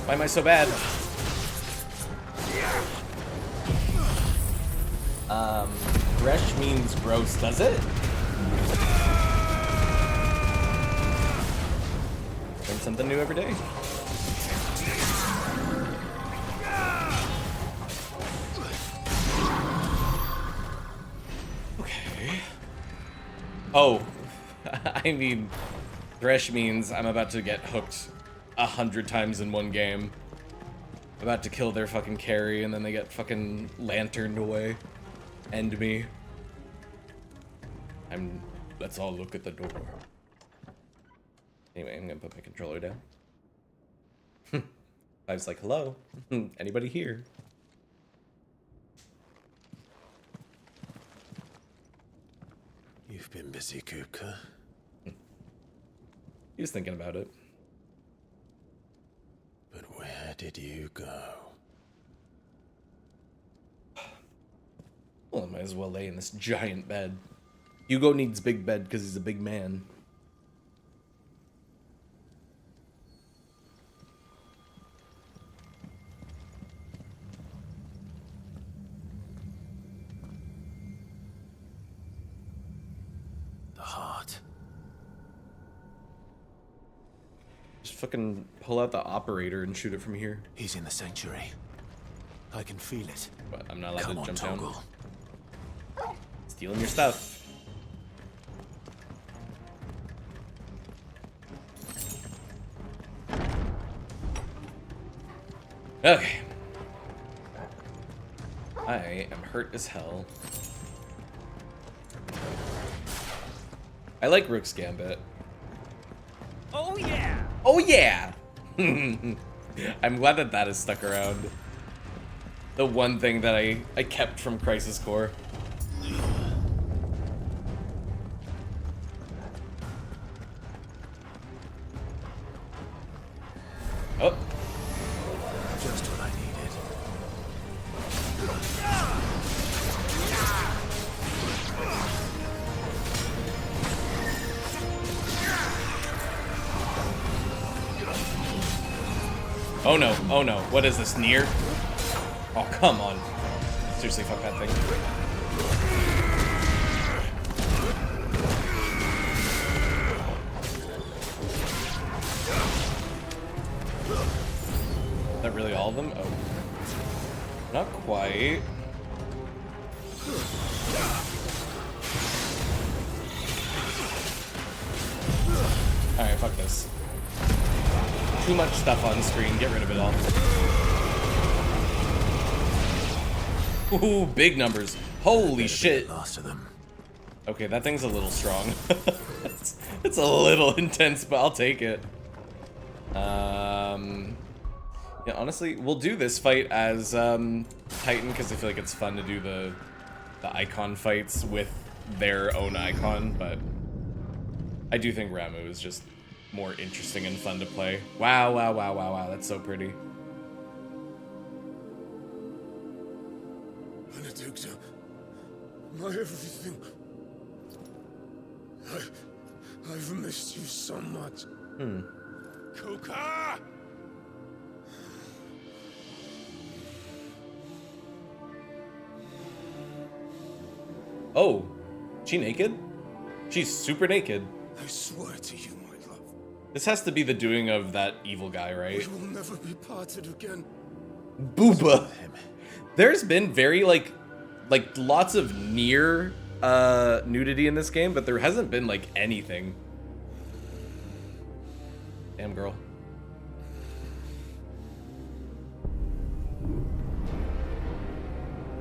[SPEAKER 1] Why am I so bad? Thresh means gross, does it? Learn something new every day. Okay. Oh, I mean, Thresh means I'm about to get hooked 100 times in one game. About to kill their fucking carry and then they get fucking lanterned away. End me. Let's all look at the door. Anyway, I'm gonna put my controller down. I was like, hello? Anybody here?
[SPEAKER 4] You've been busy, Kupka.
[SPEAKER 1] He was thinking about it.
[SPEAKER 4] But where did you go?
[SPEAKER 1] Well, I might as well lay in this giant bed. Hugo needs big bed because he's a big man.
[SPEAKER 4] The heart.
[SPEAKER 1] Just fucking pull out the operator and shoot it from here.
[SPEAKER 4] He's in the sanctuary. I can feel it.
[SPEAKER 1] But I'm not allowed
[SPEAKER 4] Come
[SPEAKER 1] to
[SPEAKER 4] on,
[SPEAKER 1] jump
[SPEAKER 4] Toggle.
[SPEAKER 1] down. Stealing your stuff. Okay. I am hurt as hell. I like Rook's Gambit.
[SPEAKER 12] Oh yeah!
[SPEAKER 1] Oh yeah! I'm glad that that is stuck around. The one thing that I kept from Crisis Core. Oh.
[SPEAKER 4] Just what I needed.
[SPEAKER 1] Oh no, oh no. What is this, near? Oh, come on. Seriously, fuck that thing. Is that really all of them? Oh. Not quite. Alright, fuck this. Too much stuff on screen, get rid of it all. Ooh, big numbers. Holy shit. Okay, that thing's a little strong. it's a little intense, but I'll take it. Yeah, honestly, we'll do this fight as Titan because I feel like it's fun to do the icon fights with their own icon, but I do think Ramuh is just more interesting and fun to play. Wow, wow, wow, wow, wow, that's so pretty.
[SPEAKER 20] Benedicta, my everything. I've missed you so much. Kuka!
[SPEAKER 1] Oh, she naked? She's super naked.
[SPEAKER 20] I swear to you, my love.
[SPEAKER 1] This has to be the doing of that evil guy, right?
[SPEAKER 20] We will never be parted again.
[SPEAKER 1] Booba. There's been very like lots of near nudity in this game, but there hasn't been like anything. Damn girl.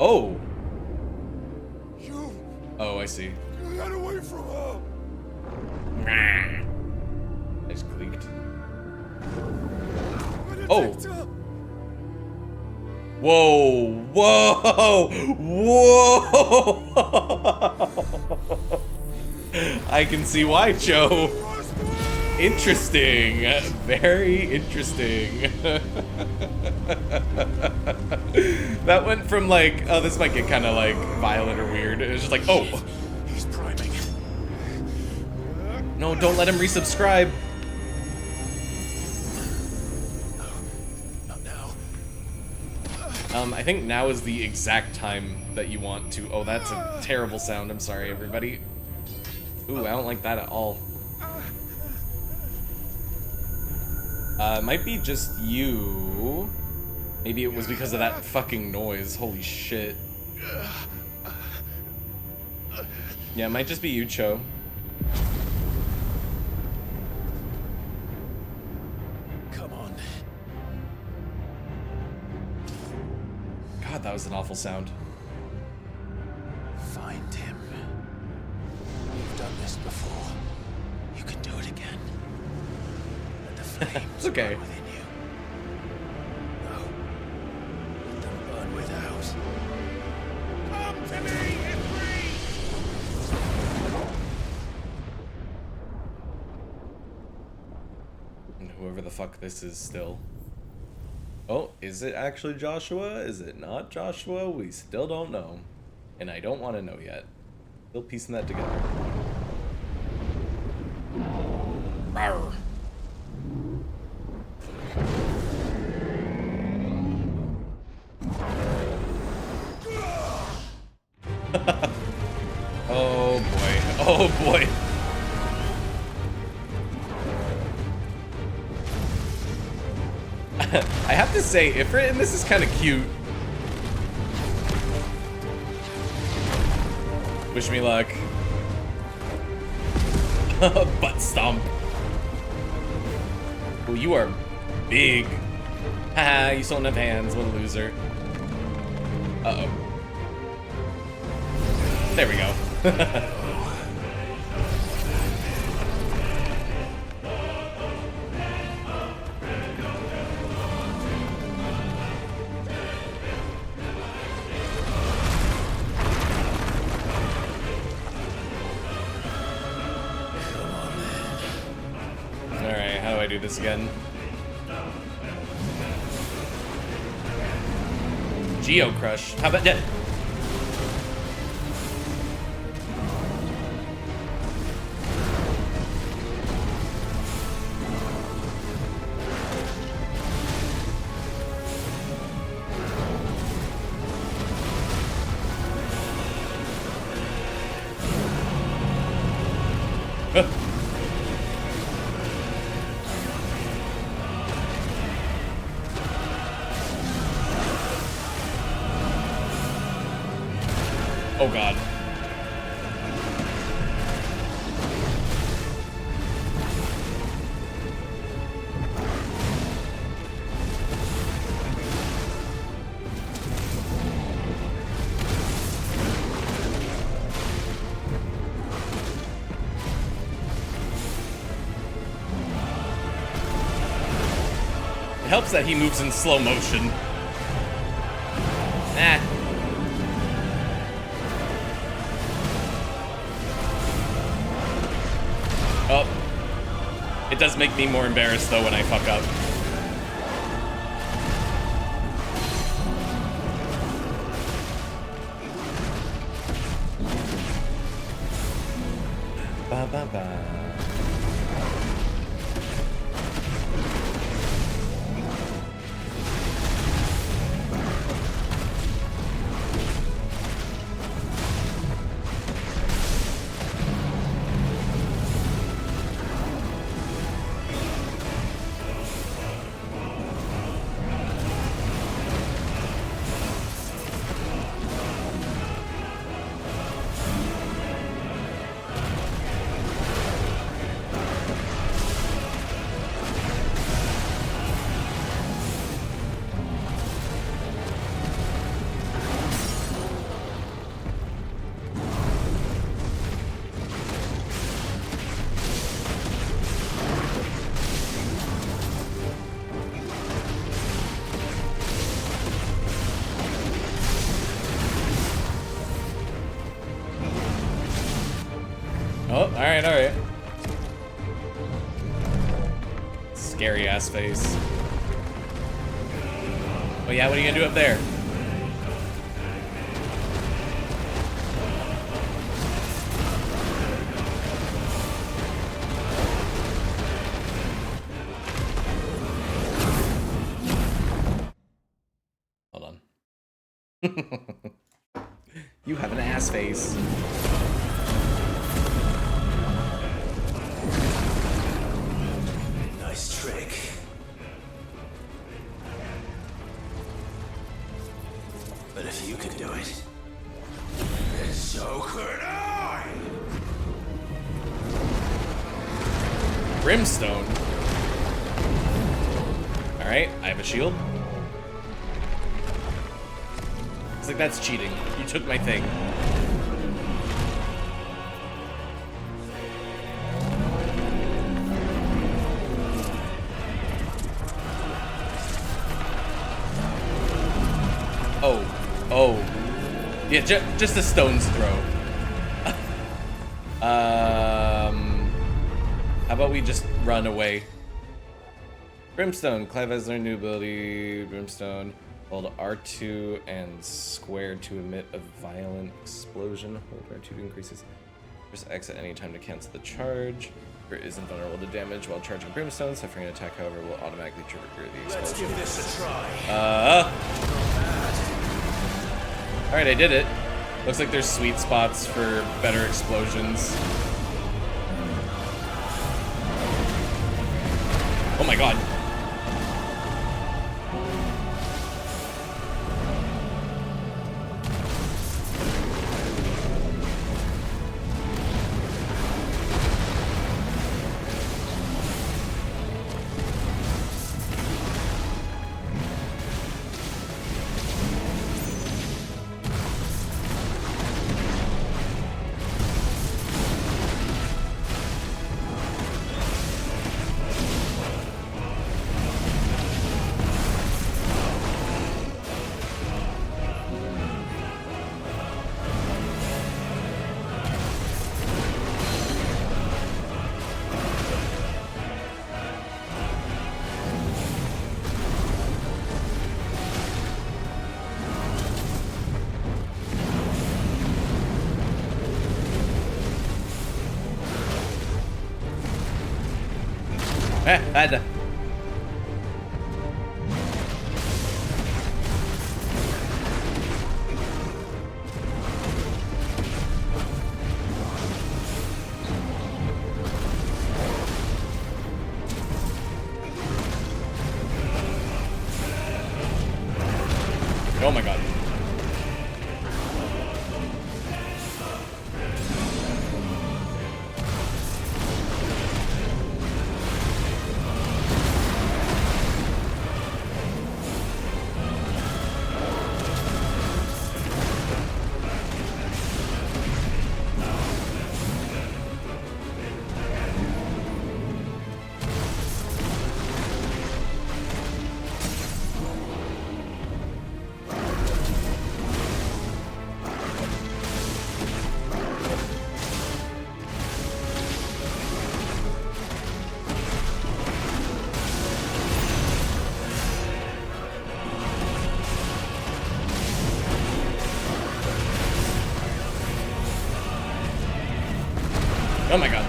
[SPEAKER 1] Oh.
[SPEAKER 20] You.
[SPEAKER 1] Oh, I see.
[SPEAKER 20] Get away from her.
[SPEAKER 1] I just clicked. Oh. Whoa, whoa, whoa! I can see why, Joe. Interesting, very interesting. That went from like, oh, this might get kind of like violent or weird. It was just like, oh.
[SPEAKER 20] He's priming.
[SPEAKER 1] No, don't let him resubscribe. I think now is the exact time that you want to. Oh, that's a terrible sound. I'm sorry, everybody. Ooh, I don't like that at all. Might be just you. Maybe it was because of that fucking noise. Holy shit. Yeah, it might just be you, Cho.
[SPEAKER 20] Come on.
[SPEAKER 1] God, that was an awful sound.
[SPEAKER 4] Find him. You've done this before. You can do it again. Let the flames
[SPEAKER 1] It's okay.
[SPEAKER 4] burn within you. No. Let them burn without.
[SPEAKER 20] Come to me, Ifrit!
[SPEAKER 1] And whoever the fuck this is still. Oh, is it actually Joshua? Is it not Joshua? We still don't know. And I don't want to know yet. Still piecing that together. Rawr. Oh boy. Oh boy. I have to say, Ifrit in this is kind of cute. Wish me luck. Butt stomp. Well, you are big. Haha, you still don't have hands. What a loser. Uh-oh. There we go. do this again. Geo Crush. How about that? Oh god. It helps that he moves in slow motion. Ah. Oh. It does make me more embarrassed, though, when I fuck up. Ba ba ba. Oh, alright, alright. Scary ass face. Oh yeah, what are you gonna do up there? Hold on. You have an ass face.
[SPEAKER 4] Nice trick. But if you can do it, then so could I!
[SPEAKER 1] Brimstone. Alright, I have a shield. It's like, that's cheating. You took my thing. Oh. Oh. Yeah, just a stone's throw. How about we just run away? Brimstone. Clive has learned new ability. Brimstone. Hold R2 and square to emit a violent explosion. Hold R2 to increases. Press X at any time to cancel the charge. It is invulnerable to damage while charging Brimstone. Suffering an attack, however, will automatically trigger the explosion.
[SPEAKER 17] Let's give this a try.
[SPEAKER 1] Alright, I did it. Looks like there's sweet spots for better explosions. Oh my god. Bad. Oh my god. Oh my god.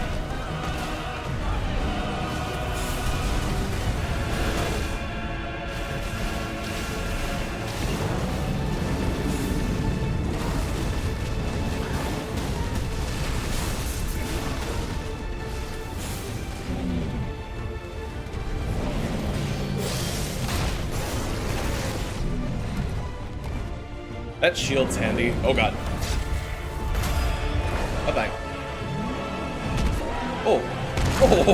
[SPEAKER 1] That shield's handy. Oh god. Bye-bye. Oh. Oh.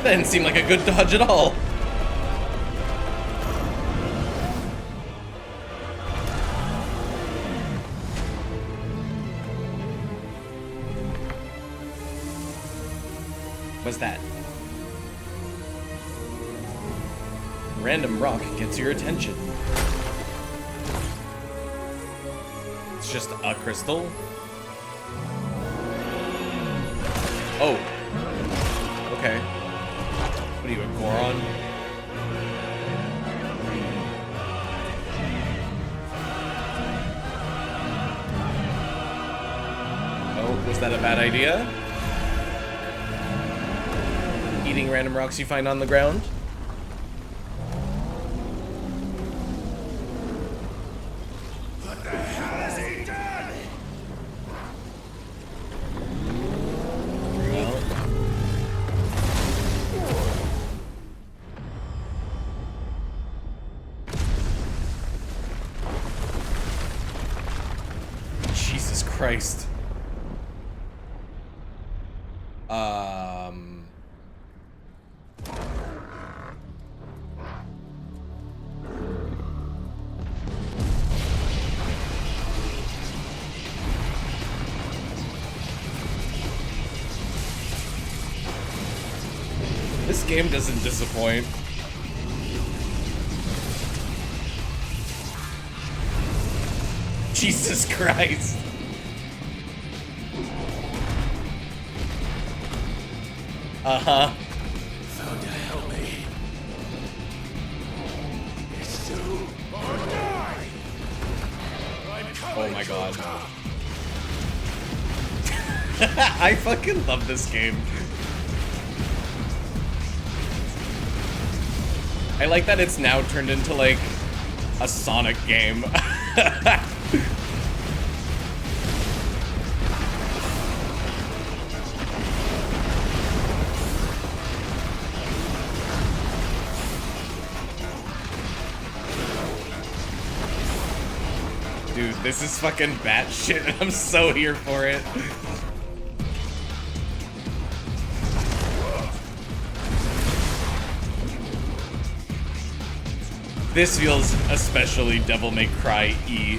[SPEAKER 1] That didn't seem like a good dodge at all. What's that? Random rock gets your attention. It's just a crystal? Oh. Okay. What are you, a Goron? Oh, was that a bad idea? Eating random rocks you find on the ground?
[SPEAKER 21] What the hell has he done?
[SPEAKER 1] Jesus Christ. This game doesn't disappoint. Jesus Christ. Uh-huh.
[SPEAKER 21] Found to help me. It's do or die.
[SPEAKER 1] Oh my god. I fucking love this game. I like that it's now turned into like a Sonic game. Dude, this is fucking batshit and I'm so here for it. This feels especially Devil May Cry-y.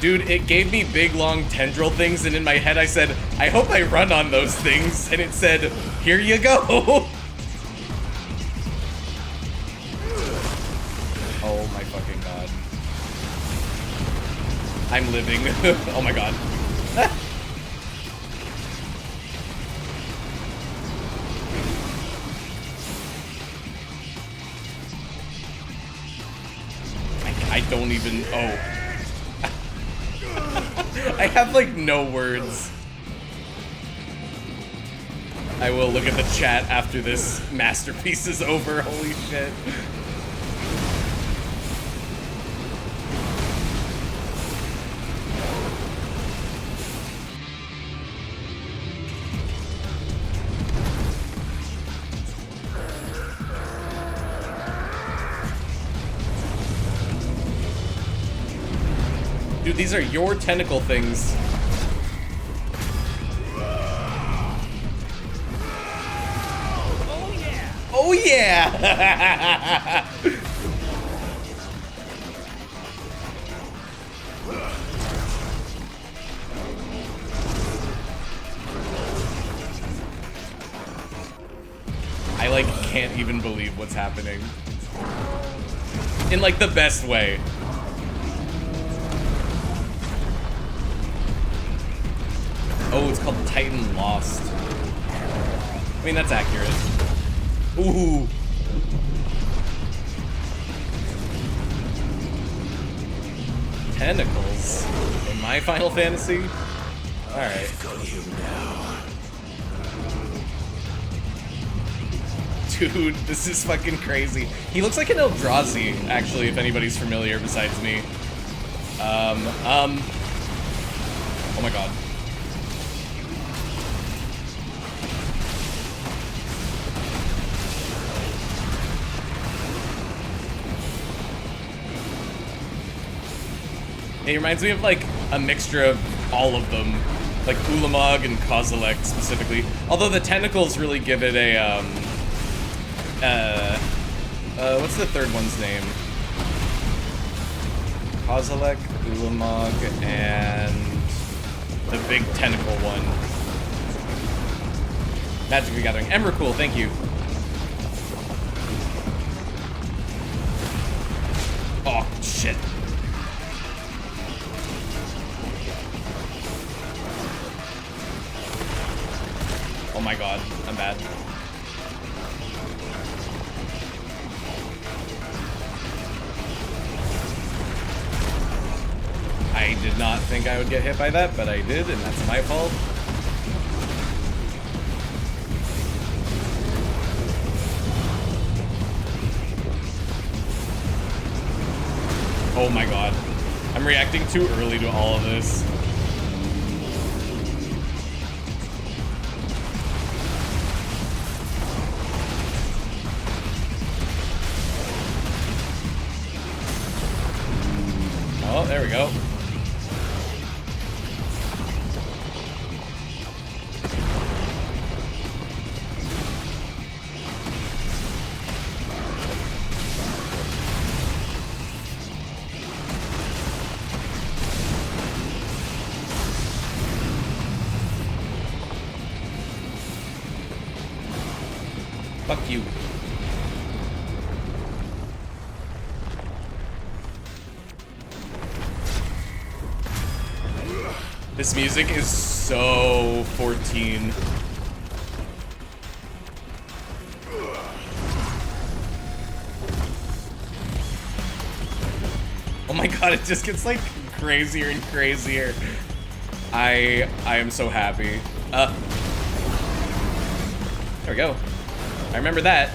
[SPEAKER 1] Dude, it gave me big, long tendril things, and in my head I said, I hope I run on those things, and it said, here you go! Oh my fucking god. I'm living. Oh my god. I don't even, oh. I have like no words. I will look at the chat after this masterpiece is over. Holy shit. Dude, these are your tentacle things. Oh yeah! I like can't even believe what's happening. In like the best way. Oh, it's called Titan Lost. I mean, that's accurate. Ooh. Tentacles in my Final Fantasy? Alright. Dude, this is fucking crazy. He looks like an Eldrazi, actually, if anybody's familiar besides me. Oh my god. It reminds me of like a mixture of all of them, like Ulamog and Kozilek specifically. Although the tentacles really give it a what's the third one's name? Kozilek, Ulamog, and the big tentacle one. Magic the Gathering. Emrakul, thank you. Oh shit. Oh my god, I'm bad. I did not think I would get hit by that, but I did, and that's my fault. Oh my god. I'm reacting too early to all of this. Oh, there we go. Fuck you. This music is so 14. Oh my god, it just gets like crazier and crazier. I am so happy. There we go. I remember that.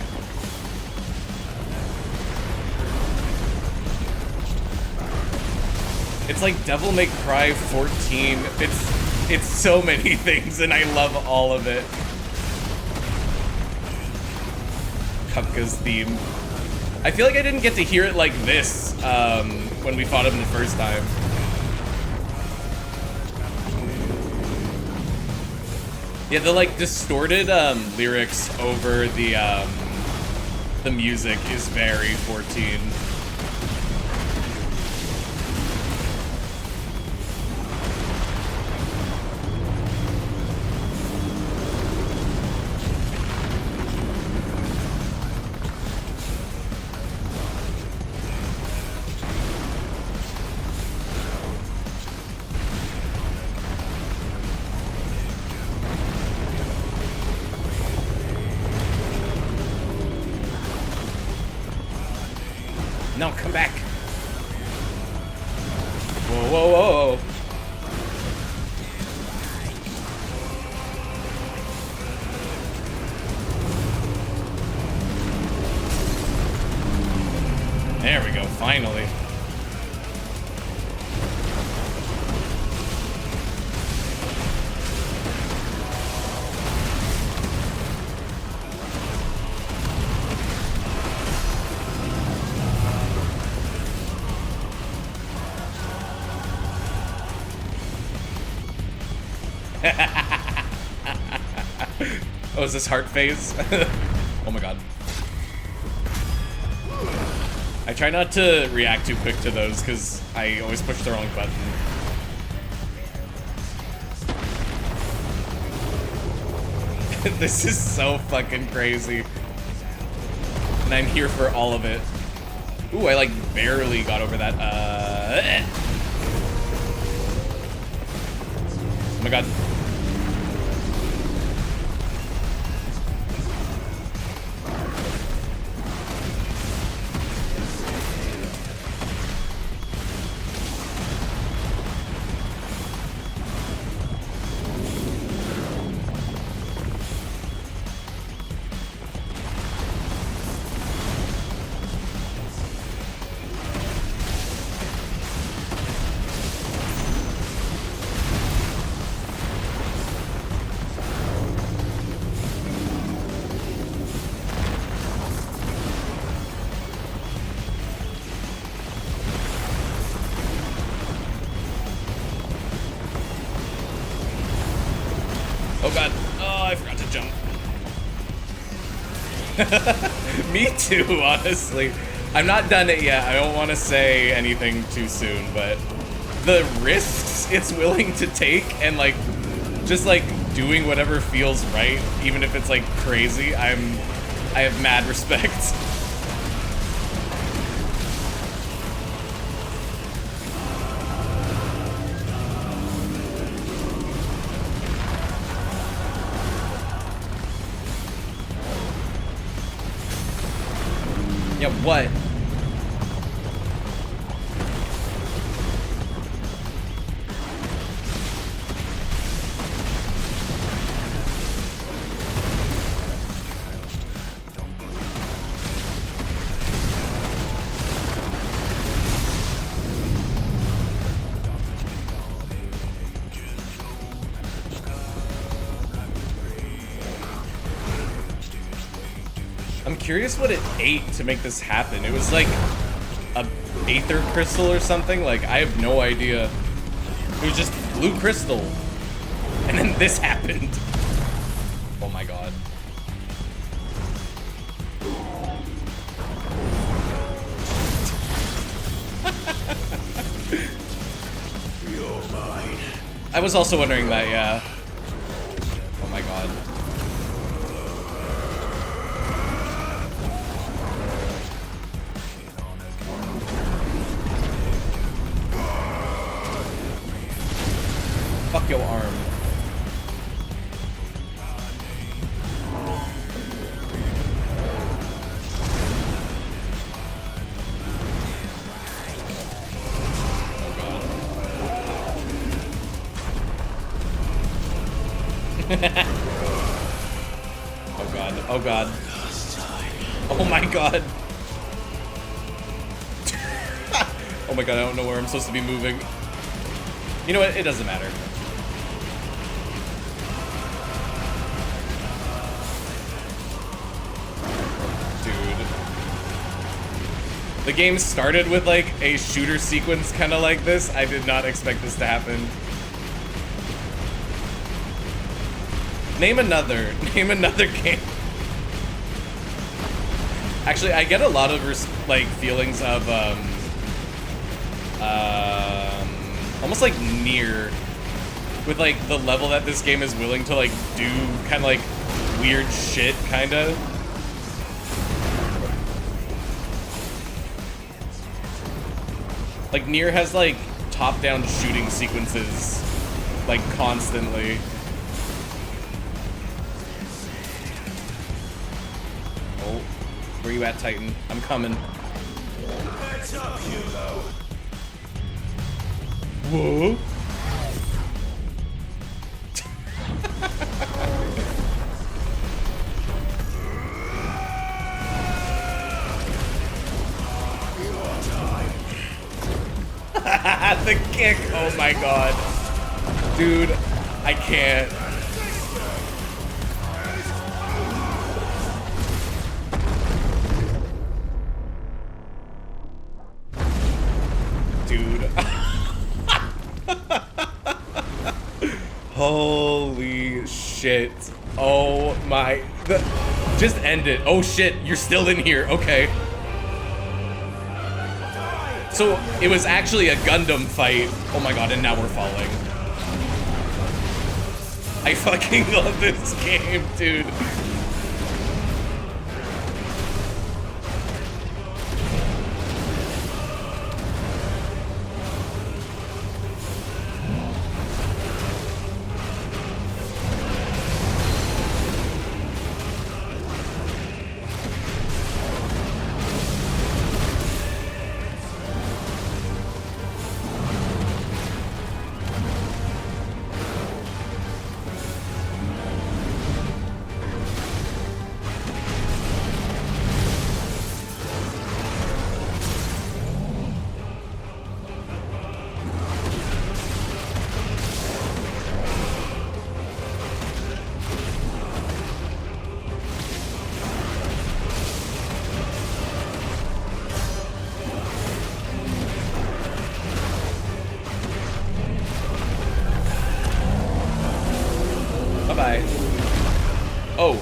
[SPEAKER 1] It's like Devil May Cry 14. It's so many things, and I love all of it. Kafka's theme. I feel like I didn't get to hear it like this when we fought him the first time. Yeah, the like distorted lyrics over the music is very 14. No, come back. Whoa, whoa, whoa. There we go, finally. Oh, is this heart phase? Oh my god. I try not to react too quick to those because I always push the wrong button. This is so fucking crazy. And I'm here for all of it. Ooh, I like barely got over that. Oh my god. Oh god. Oh, I forgot to jump. Me too, honestly. I'm not done it yet. I don't want to say anything too soon, but the risks it's willing to take and like just like doing whatever feels right, even if it's like crazy, I have mad respect. Yeah, what? I'm curious what it ate to make this happen. It was like a aether crystal or something. Like, I have no idea. It was just blue crystal. And then this happened. Oh my god.
[SPEAKER 4] You're mine.
[SPEAKER 1] I was also wondering that, yeah. Oh my god. Fuck your arm. Oh god. Oh god. Oh my god. Oh my god, I don't know where I'm supposed to be moving. You know what? It doesn't matter. Dude. The game started with like a shooter sequence kind of like this. I did not expect this to happen. Name another game. Actually, I get a lot of like feelings of almost like Nier, with like the level that this game is willing to like do kind of like weird shit, kind of. Like Nier has like top-down shooting sequences like constantly. Oh, where you at, Titan? I'm coming.
[SPEAKER 4] Heads up, Hugo.
[SPEAKER 1] Whoa. The kick. Oh my god. Dude, I can't. Dude. Holy shit. Oh my. Just end it. Oh shit, you're still in here. Okay. So it was actually a Gundam fight. Oh my god, and now we're falling. I fucking love this game, dude. Bye-bye. Oh.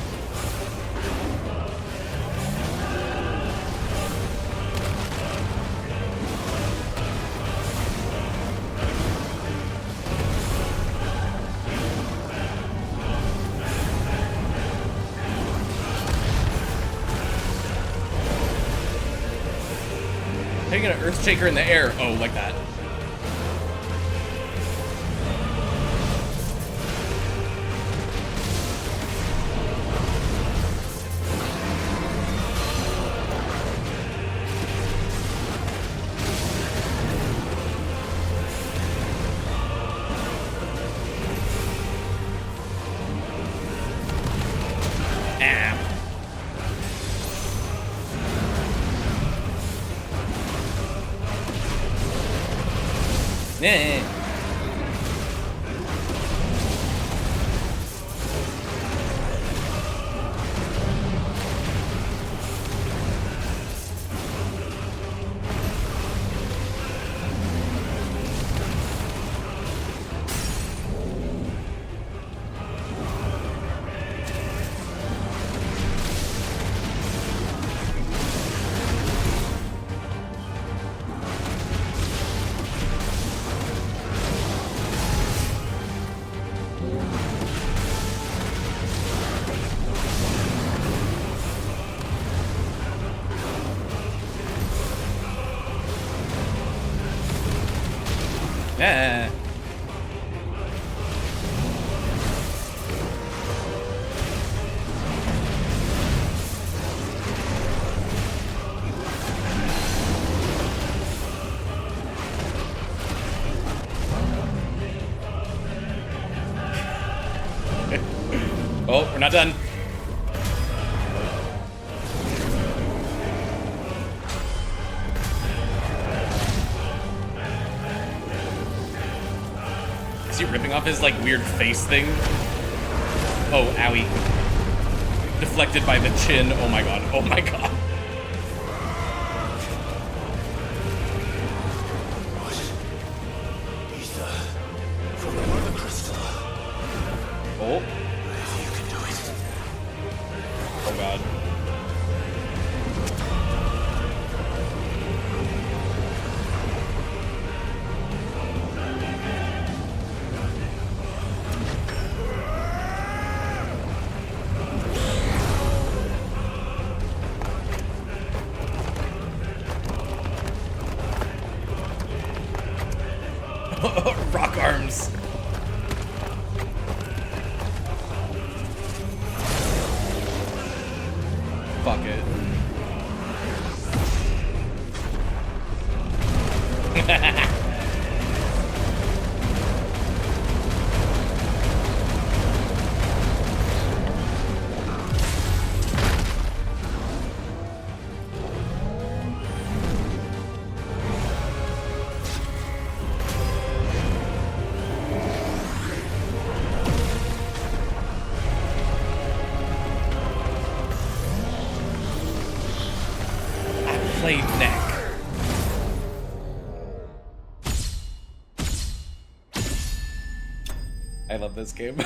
[SPEAKER 1] Taking an earth shaker in the air. Oh, like that. Yeah. Yeah. Oh, we're not done. Is he ripping off his, like, weird face thing? Oh, owie. Deflected by the chin. Oh my god. Oh my god.
[SPEAKER 21] From the mother crystal.
[SPEAKER 1] Oh.
[SPEAKER 21] You can do it.
[SPEAKER 1] Oh god. Rock arms. Fuck it. I love this game.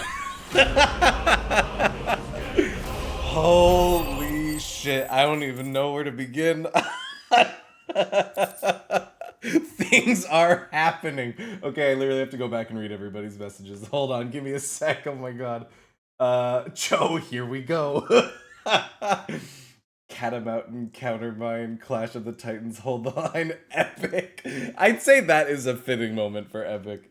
[SPEAKER 1] Holy shit, I don't even know where to begin. Things are happening. Okay, I literally have to go back and read everybody's messages. Hold on, give me a sec. Oh my god. Joe, here we go. Catamount Countermine, Clash of the Titans, Hold the Line, epic. I'd say that is a fitting moment for epic.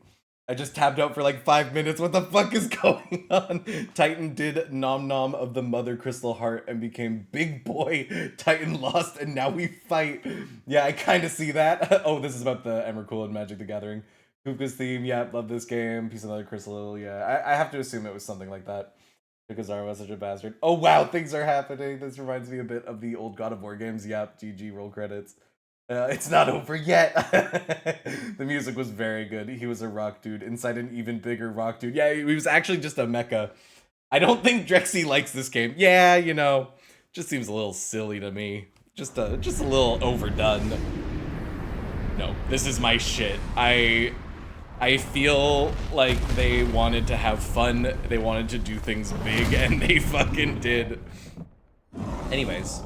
[SPEAKER 1] I just tabbed out for like 5 minutes. What the fuck is going on? Titan did Nom Nom of the Mother Crystal Heart and became Big Boy. Titan lost and now we fight. Yeah, I kind of see that. Oh, this is about the Emrakul and Magic the Gathering. Kuka's theme, yeah, love this game. Piece of Mother Crystal, yeah. I have to assume it was something like that. Because Zara was such a bastard. Oh wow, things are happening. This reminds me a bit of the old God of War games. Yep, GG, roll credits. It's not over yet. The music was very good. He was a rock dude inside an even bigger rock dude. Yeah, he was actually just a mecha. I don't think Drexy likes this game. Yeah, you know, just seems a little silly to me. Just a little overdone. No, this is my shit. I feel like they wanted to have fun. They wanted to do things big, and they fucking did. Anyways.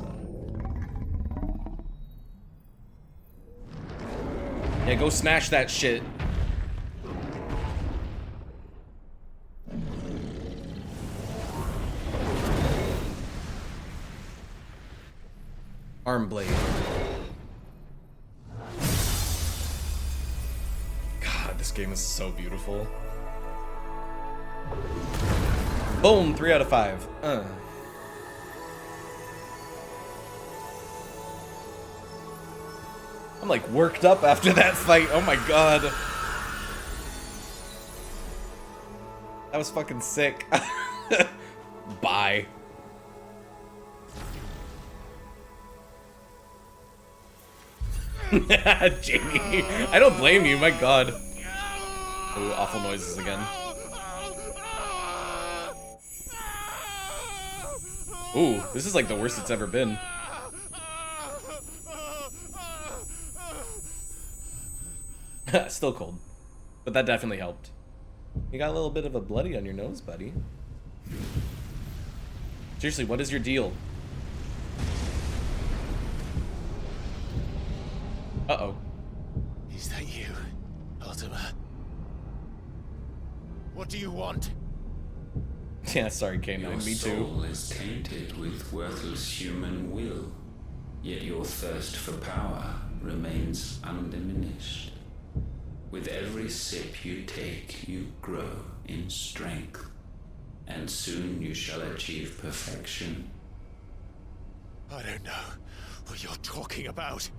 [SPEAKER 1] Yeah, go smash that shit. Arm blade. God, this game is so beautiful. Boom, 3 out of 5. I'm like worked up after that fight. Oh my god. That was fucking sick. Bye. Jamie, I don't blame you, my god. Ooh, awful noises again. Ooh, this is like the worst it's ever been. Still cold, but that definitely helped. You got a little bit of a bloody on your nose, buddy. Seriously, what is your deal? Uh-oh.
[SPEAKER 11] Is that you, Ultima? What do you want?
[SPEAKER 1] Yeah, sorry, K9, me too.
[SPEAKER 10] Your soul is tainted with worthless human will, yet your thirst for power remains undiminished. With every sip you take, you grow in strength, and soon you shall achieve perfection.
[SPEAKER 11] I don't know what you're talking about.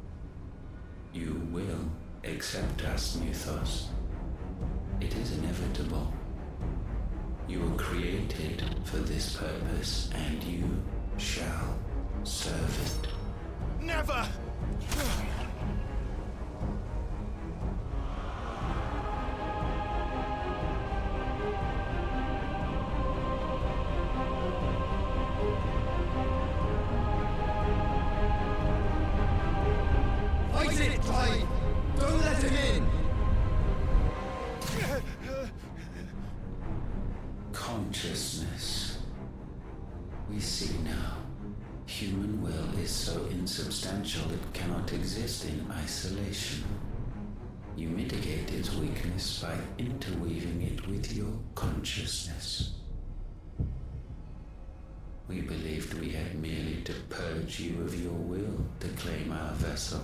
[SPEAKER 10] You will accept us, Mythos. It is inevitable. You were created for this purpose, and you shall serve it.
[SPEAKER 11] Never!
[SPEAKER 22] Fight it, Clive! Don't let him in!
[SPEAKER 10] Consciousness. We see now. Human will is so insubstantial it cannot exist in isolation. You mitigate its weakness by interweaving it with your consciousness. We believed we had merely to purge you of your will to claim our vessel.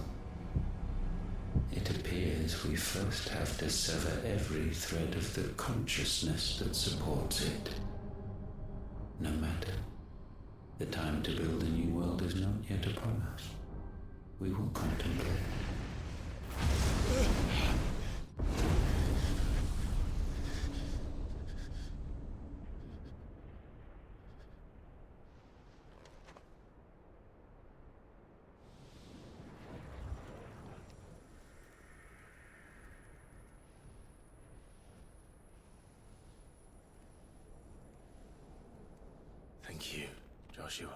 [SPEAKER 10] It appears we first have to sever every thread of the consciousness that supports it. No matter. The time to build a new world is not yet upon us. We will contemplate.
[SPEAKER 11] Thank you, Joshua.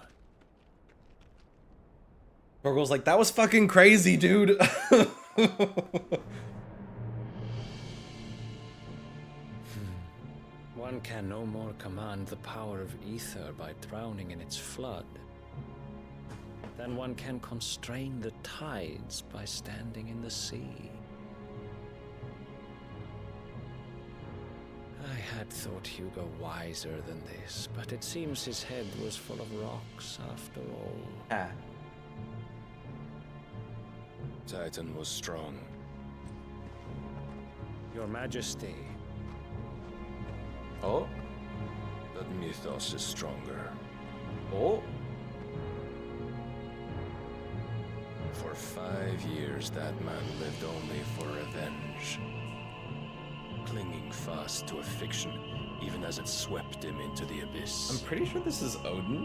[SPEAKER 1] Torgo's like, that was fucking crazy, dude.
[SPEAKER 18] One can no more command the power of ether by drowning in its flood than one can constrain the tides by standing in the sea. I had thought Hugo wiser than this, but it seems his head was full of rocks after all.
[SPEAKER 1] Ah.
[SPEAKER 13] Titan was strong.
[SPEAKER 18] Your Majesty.
[SPEAKER 1] Oh?
[SPEAKER 13] But Mythos is stronger.
[SPEAKER 1] Oh?
[SPEAKER 13] For 5 years, that man lived only for revenge. Clinging fast to a fiction, even as it swept him into the abyss.
[SPEAKER 1] I'm pretty sure this is Odin.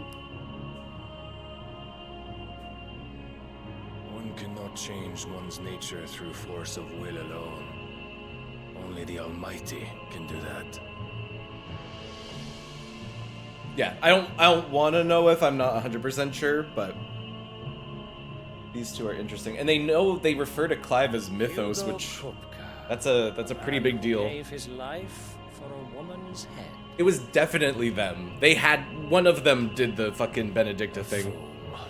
[SPEAKER 13] One cannot change one's nature through force of will alone. Only the Almighty can do that.
[SPEAKER 1] Yeah, I don't want to know if I'm not 100% sure, but these two are interesting. And they refer to Clive as Mythos, which that's a pretty big deal.
[SPEAKER 18] Gave his life for a woman's head.
[SPEAKER 1] It was definitely them. They had one of them did the fucking Benedicta thing.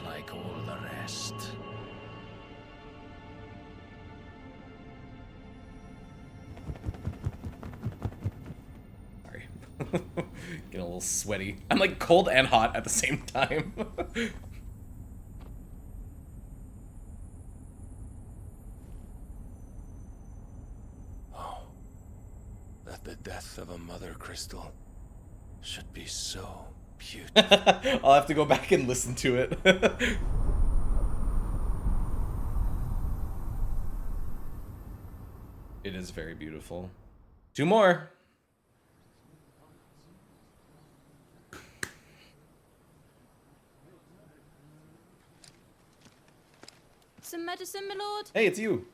[SPEAKER 18] Like all the rest.
[SPEAKER 1] Sorry. Getting a little sweaty. I'm like cold and hot at the same time.
[SPEAKER 13] That the death of a mother crystal should be so beautiful.
[SPEAKER 1] I'll have to go back and listen to it. It is very beautiful. 2 more.
[SPEAKER 14] Some medicine, my lord?
[SPEAKER 1] Hey, it's you.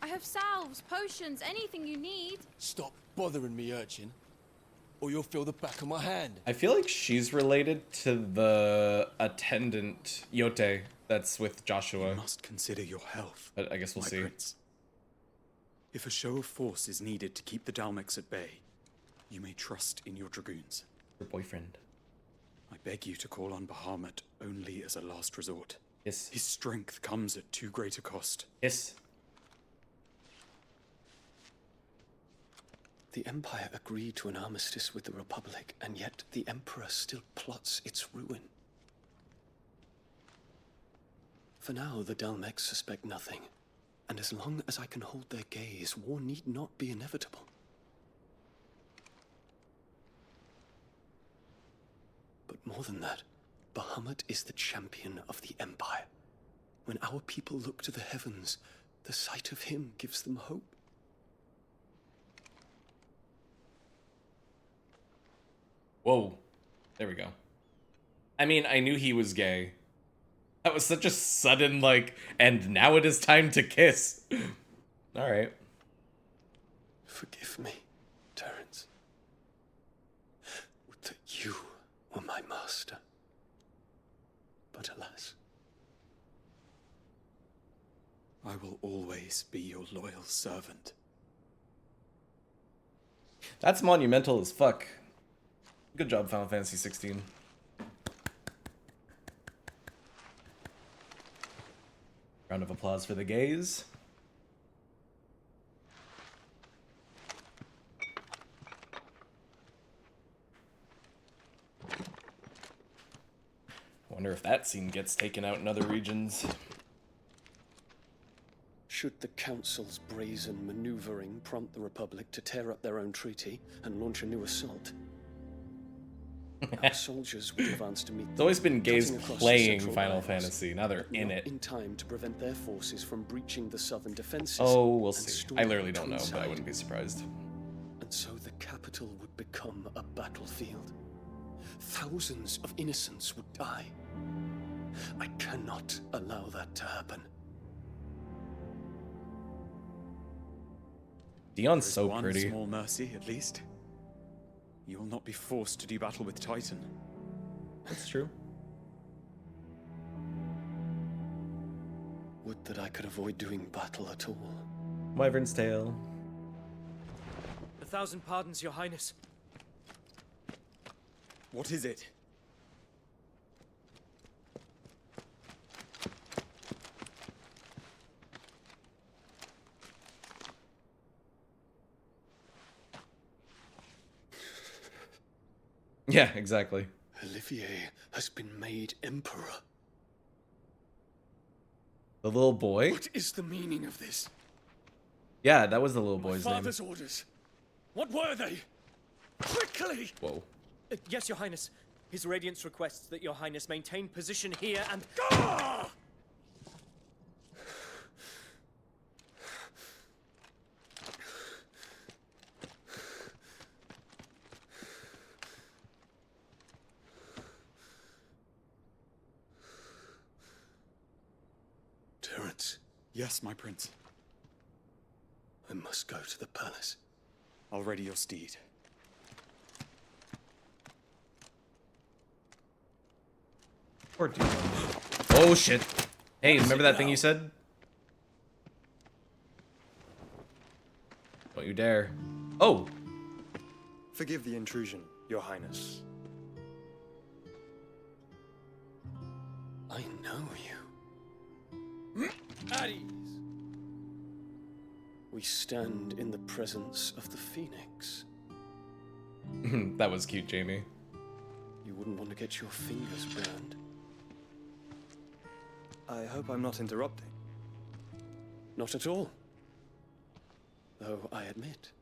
[SPEAKER 14] I have salves, potions, anything you need.
[SPEAKER 23] Stop bothering me, urchin, or you'll feel the back of my hand.
[SPEAKER 1] I feel like she's related to the attendant Yote that's with Joshua.
[SPEAKER 24] You must consider your health.
[SPEAKER 1] But I guess we'll
[SPEAKER 24] my
[SPEAKER 1] see.
[SPEAKER 24] Prince. If a show of force is needed to keep the Dalmex at bay, you may trust in your dragoons.
[SPEAKER 1] Your boyfriend.
[SPEAKER 24] I beg you to call on Bahamut only as a last resort.
[SPEAKER 1] Yes.
[SPEAKER 24] His strength comes at too great a cost.
[SPEAKER 1] Yes.
[SPEAKER 25] The Empire agreed to an armistice with the Republic, and yet the Emperor still plots its ruin. For now, the Dalmex suspect nothing, and as long as I can hold their gaze, war need not be inevitable. But more than that, Bahamut is the champion of the Empire. When our people look to the heavens, the sight of him gives them hope.
[SPEAKER 1] Whoa. There we go. I mean, I knew he was gay. That was such a sudden, like, and now it is time to kiss. Alright.
[SPEAKER 25] Forgive me, Terence. Would that you were my master. But alas.
[SPEAKER 24] I will always be your loyal servant.
[SPEAKER 1] That's monumental as fuck. Good job, Final Fantasy XVI. Round of applause for the gays. Wonder if that scene gets taken out in other regions.
[SPEAKER 25] Should the Council's brazen maneuvering prompt the Republic to tear up their own treaty and launch a new assault, our soldiers would advance to meet them.
[SPEAKER 1] It's always been gays
[SPEAKER 25] cutting across the
[SPEAKER 1] playing
[SPEAKER 25] central
[SPEAKER 1] Final
[SPEAKER 25] lines,
[SPEAKER 1] Fantasy. Now they're
[SPEAKER 25] but
[SPEAKER 1] in
[SPEAKER 25] not
[SPEAKER 1] it.
[SPEAKER 25] in time to prevent their forces from breaching the southern defenses.
[SPEAKER 1] Oh, we'll
[SPEAKER 25] and
[SPEAKER 1] see. I
[SPEAKER 25] storming
[SPEAKER 1] literally don't know, but I
[SPEAKER 25] Twinside.
[SPEAKER 1] wouldn't be surprised.
[SPEAKER 25] And so the capital would become a battlefield. Thousands of innocents would die. I cannot allow that to happen.
[SPEAKER 1] Dion's
[SPEAKER 24] There is
[SPEAKER 1] so
[SPEAKER 24] one
[SPEAKER 1] pretty.
[SPEAKER 24] small mercy, at least. You will not be forced to do battle with Titan.
[SPEAKER 1] That's true.
[SPEAKER 25] Would that I could avoid doing battle at all.
[SPEAKER 1] Wyvern's tail.
[SPEAKER 5] 1,000 pardons, Your Highness.
[SPEAKER 24] What is it?
[SPEAKER 1] Yeah, exactly.
[SPEAKER 25] Olivier has been made emperor.
[SPEAKER 1] The little boy?
[SPEAKER 25] What is the meaning of this?
[SPEAKER 1] Yeah, that was the little boy's name.
[SPEAKER 25] Father's orders. What were they? Quickly!
[SPEAKER 1] Whoa.
[SPEAKER 5] Yes, Your Highness. His Radiance requests that Your Highness maintain position here and...
[SPEAKER 25] Ah! Terence.
[SPEAKER 24] Yes, my prince.
[SPEAKER 25] I must go to the palace.
[SPEAKER 24] I'll ready your steed.
[SPEAKER 1] Poor dude. Oh shit. Hey, remember that thing you said? Don't you dare. Oh!
[SPEAKER 7] Forgive the intrusion, Your Highness.
[SPEAKER 25] I know you.
[SPEAKER 5] At ease.
[SPEAKER 25] We stand in the presence of the Phoenix.
[SPEAKER 1] That was cute, Jamie.
[SPEAKER 25] You wouldn't want to get your fingers burned.
[SPEAKER 7] I hope I'm not interrupting.
[SPEAKER 25] Not at all. Though I admit,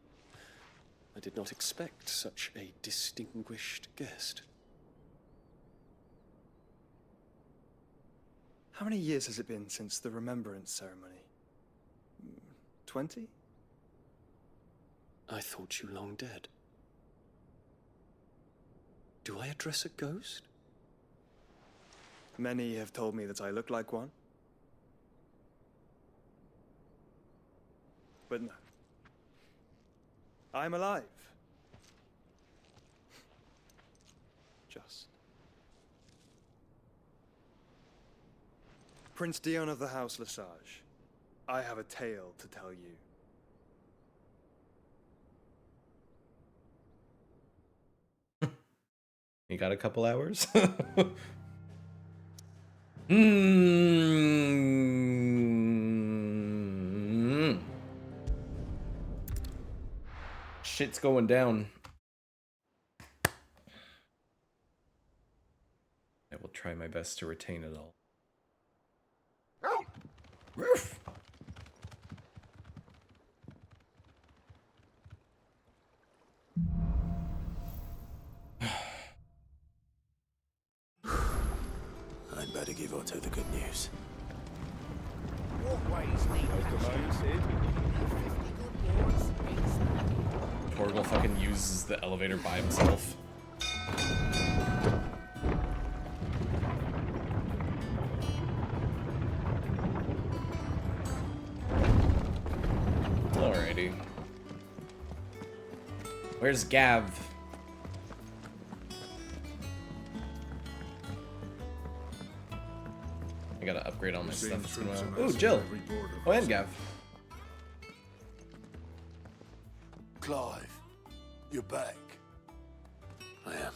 [SPEAKER 25] I did not expect such a distinguished guest.
[SPEAKER 7] How many years has it been since the Remembrance ceremony? 20?
[SPEAKER 25] I thought you long dead. Do I address a ghost?
[SPEAKER 7] Many have told me that I look like one. But no. I'm alive. Just. Prince Dion of the House Lesage, I have a tale to tell you.
[SPEAKER 1] You got a couple hours? Shit's going down. I will try my best to retain it all. Roof.
[SPEAKER 4] I'd better give Otto the good news.
[SPEAKER 1] Torgal fucking uses the elevator by himself. Alrighty. Where's Gav? I gotta upgrade all my stuff. Ooh, Jill. Oh, and Gav.
[SPEAKER 4] Clive, you're back. I am.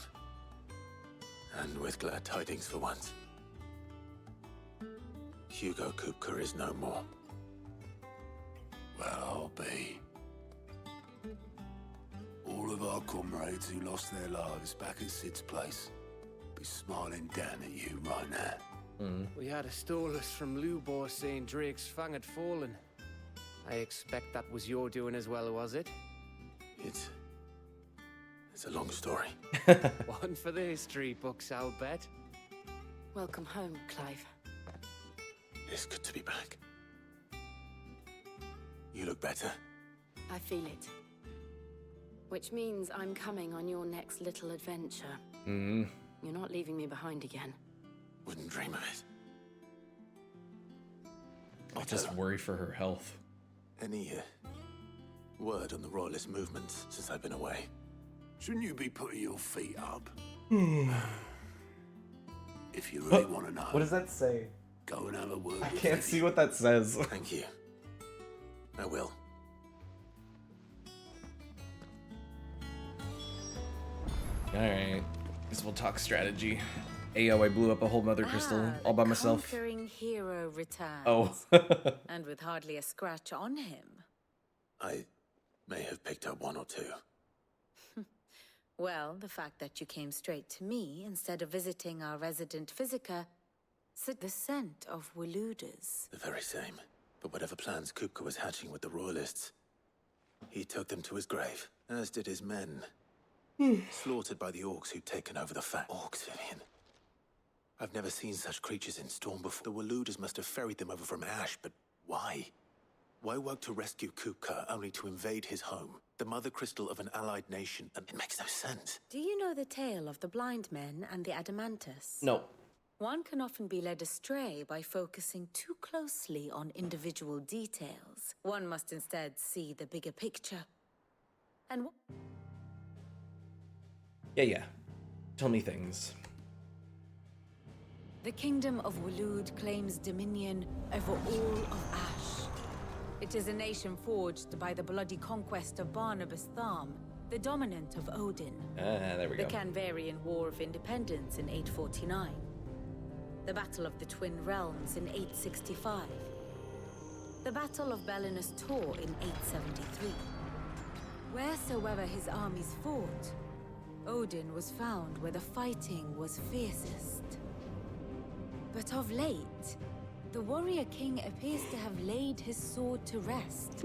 [SPEAKER 4] And with glad tidings for once. Hugo Kupka is no more. Well, I'll be. All of our comrades who lost their lives back at Sid's place be smiling down at you right now.
[SPEAKER 6] We had a stolus from Lubor saying Drake's fang had fallen. I expect that was your doing as well, was it?
[SPEAKER 4] It's a long story.
[SPEAKER 6] One for the history books, I'll bet.
[SPEAKER 9] Welcome home, Clive.
[SPEAKER 4] It's good to be back. You look better.
[SPEAKER 9] I feel it. Which means I'm coming on your next little adventure. You're not leaving me behind again.
[SPEAKER 4] Wouldn't dream of it.
[SPEAKER 1] I just worry for her health.
[SPEAKER 4] Any word on the royalist movements since I've been away? Shouldn't you be putting your feet up? If you really want to know.
[SPEAKER 1] What does that say?
[SPEAKER 4] Go and have a word.
[SPEAKER 1] I can't see what that says.
[SPEAKER 4] Thank you. I will.
[SPEAKER 1] Alright. Guess we'll talk strategy. Ayo, I blew up a whole mother crystal all by myself.
[SPEAKER 9] Conquering hero returns.
[SPEAKER 1] Oh.
[SPEAKER 9] And with hardly a scratch on him.
[SPEAKER 4] I may have picked up one or two.
[SPEAKER 9] Well, the fact that you came straight to me instead of visiting our resident Physica said the scent of Waludas.
[SPEAKER 4] The very same. But whatever plans Kupka was hatching with the Royalists, he took them to his grave, as did his men. Slaughtered by the orcs who'd taken over the fat orcs, Vivian. I've never seen such creatures in storm before. The Waludas must have ferried them over from Ash, but why? Why work to rescue Kupka only to invade his home? The mother crystal of an allied nation, and it makes no sense.
[SPEAKER 9] Do you know the tale of the blind men and the Adamantus?
[SPEAKER 1] No.
[SPEAKER 9] One can often be led astray by focusing too closely on individual details. One must instead see the bigger picture. And
[SPEAKER 1] Yeah. Tell me things.
[SPEAKER 9] the kingdom of Walud claims dominion over all of Ash. It is a nation forged by the bloody conquest of Barnabas Tharm, the dominant of Odin.
[SPEAKER 1] There we
[SPEAKER 9] The
[SPEAKER 1] go.
[SPEAKER 9] Canvarian War of Independence in 849. The Battle of the Twin Realms in 865. The Battle of Belinus Tor in 873. Wheresoever his armies fought, Odin was found where the fighting was fiercest. But of late, the warrior king appears to have laid his sword to rest.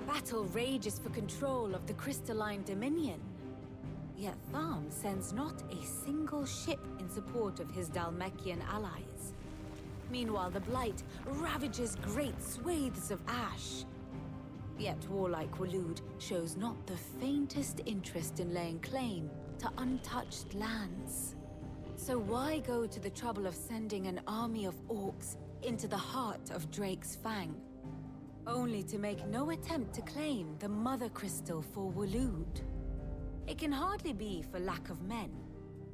[SPEAKER 9] Battle rages for control of the crystalline dominion. Yet Tharm sends not a single ship in support of his Dhalmekian allies. Meanwhile, the Blight ravages great swathes of Ash. Yet warlike Walud shows not the faintest interest in laying claim to untouched lands. So why go to the trouble of sending an army of orcs into the heart of Drake's Fang, only to make no attempt to claim the Mother Crystal for Walud? It can hardly be for lack of men.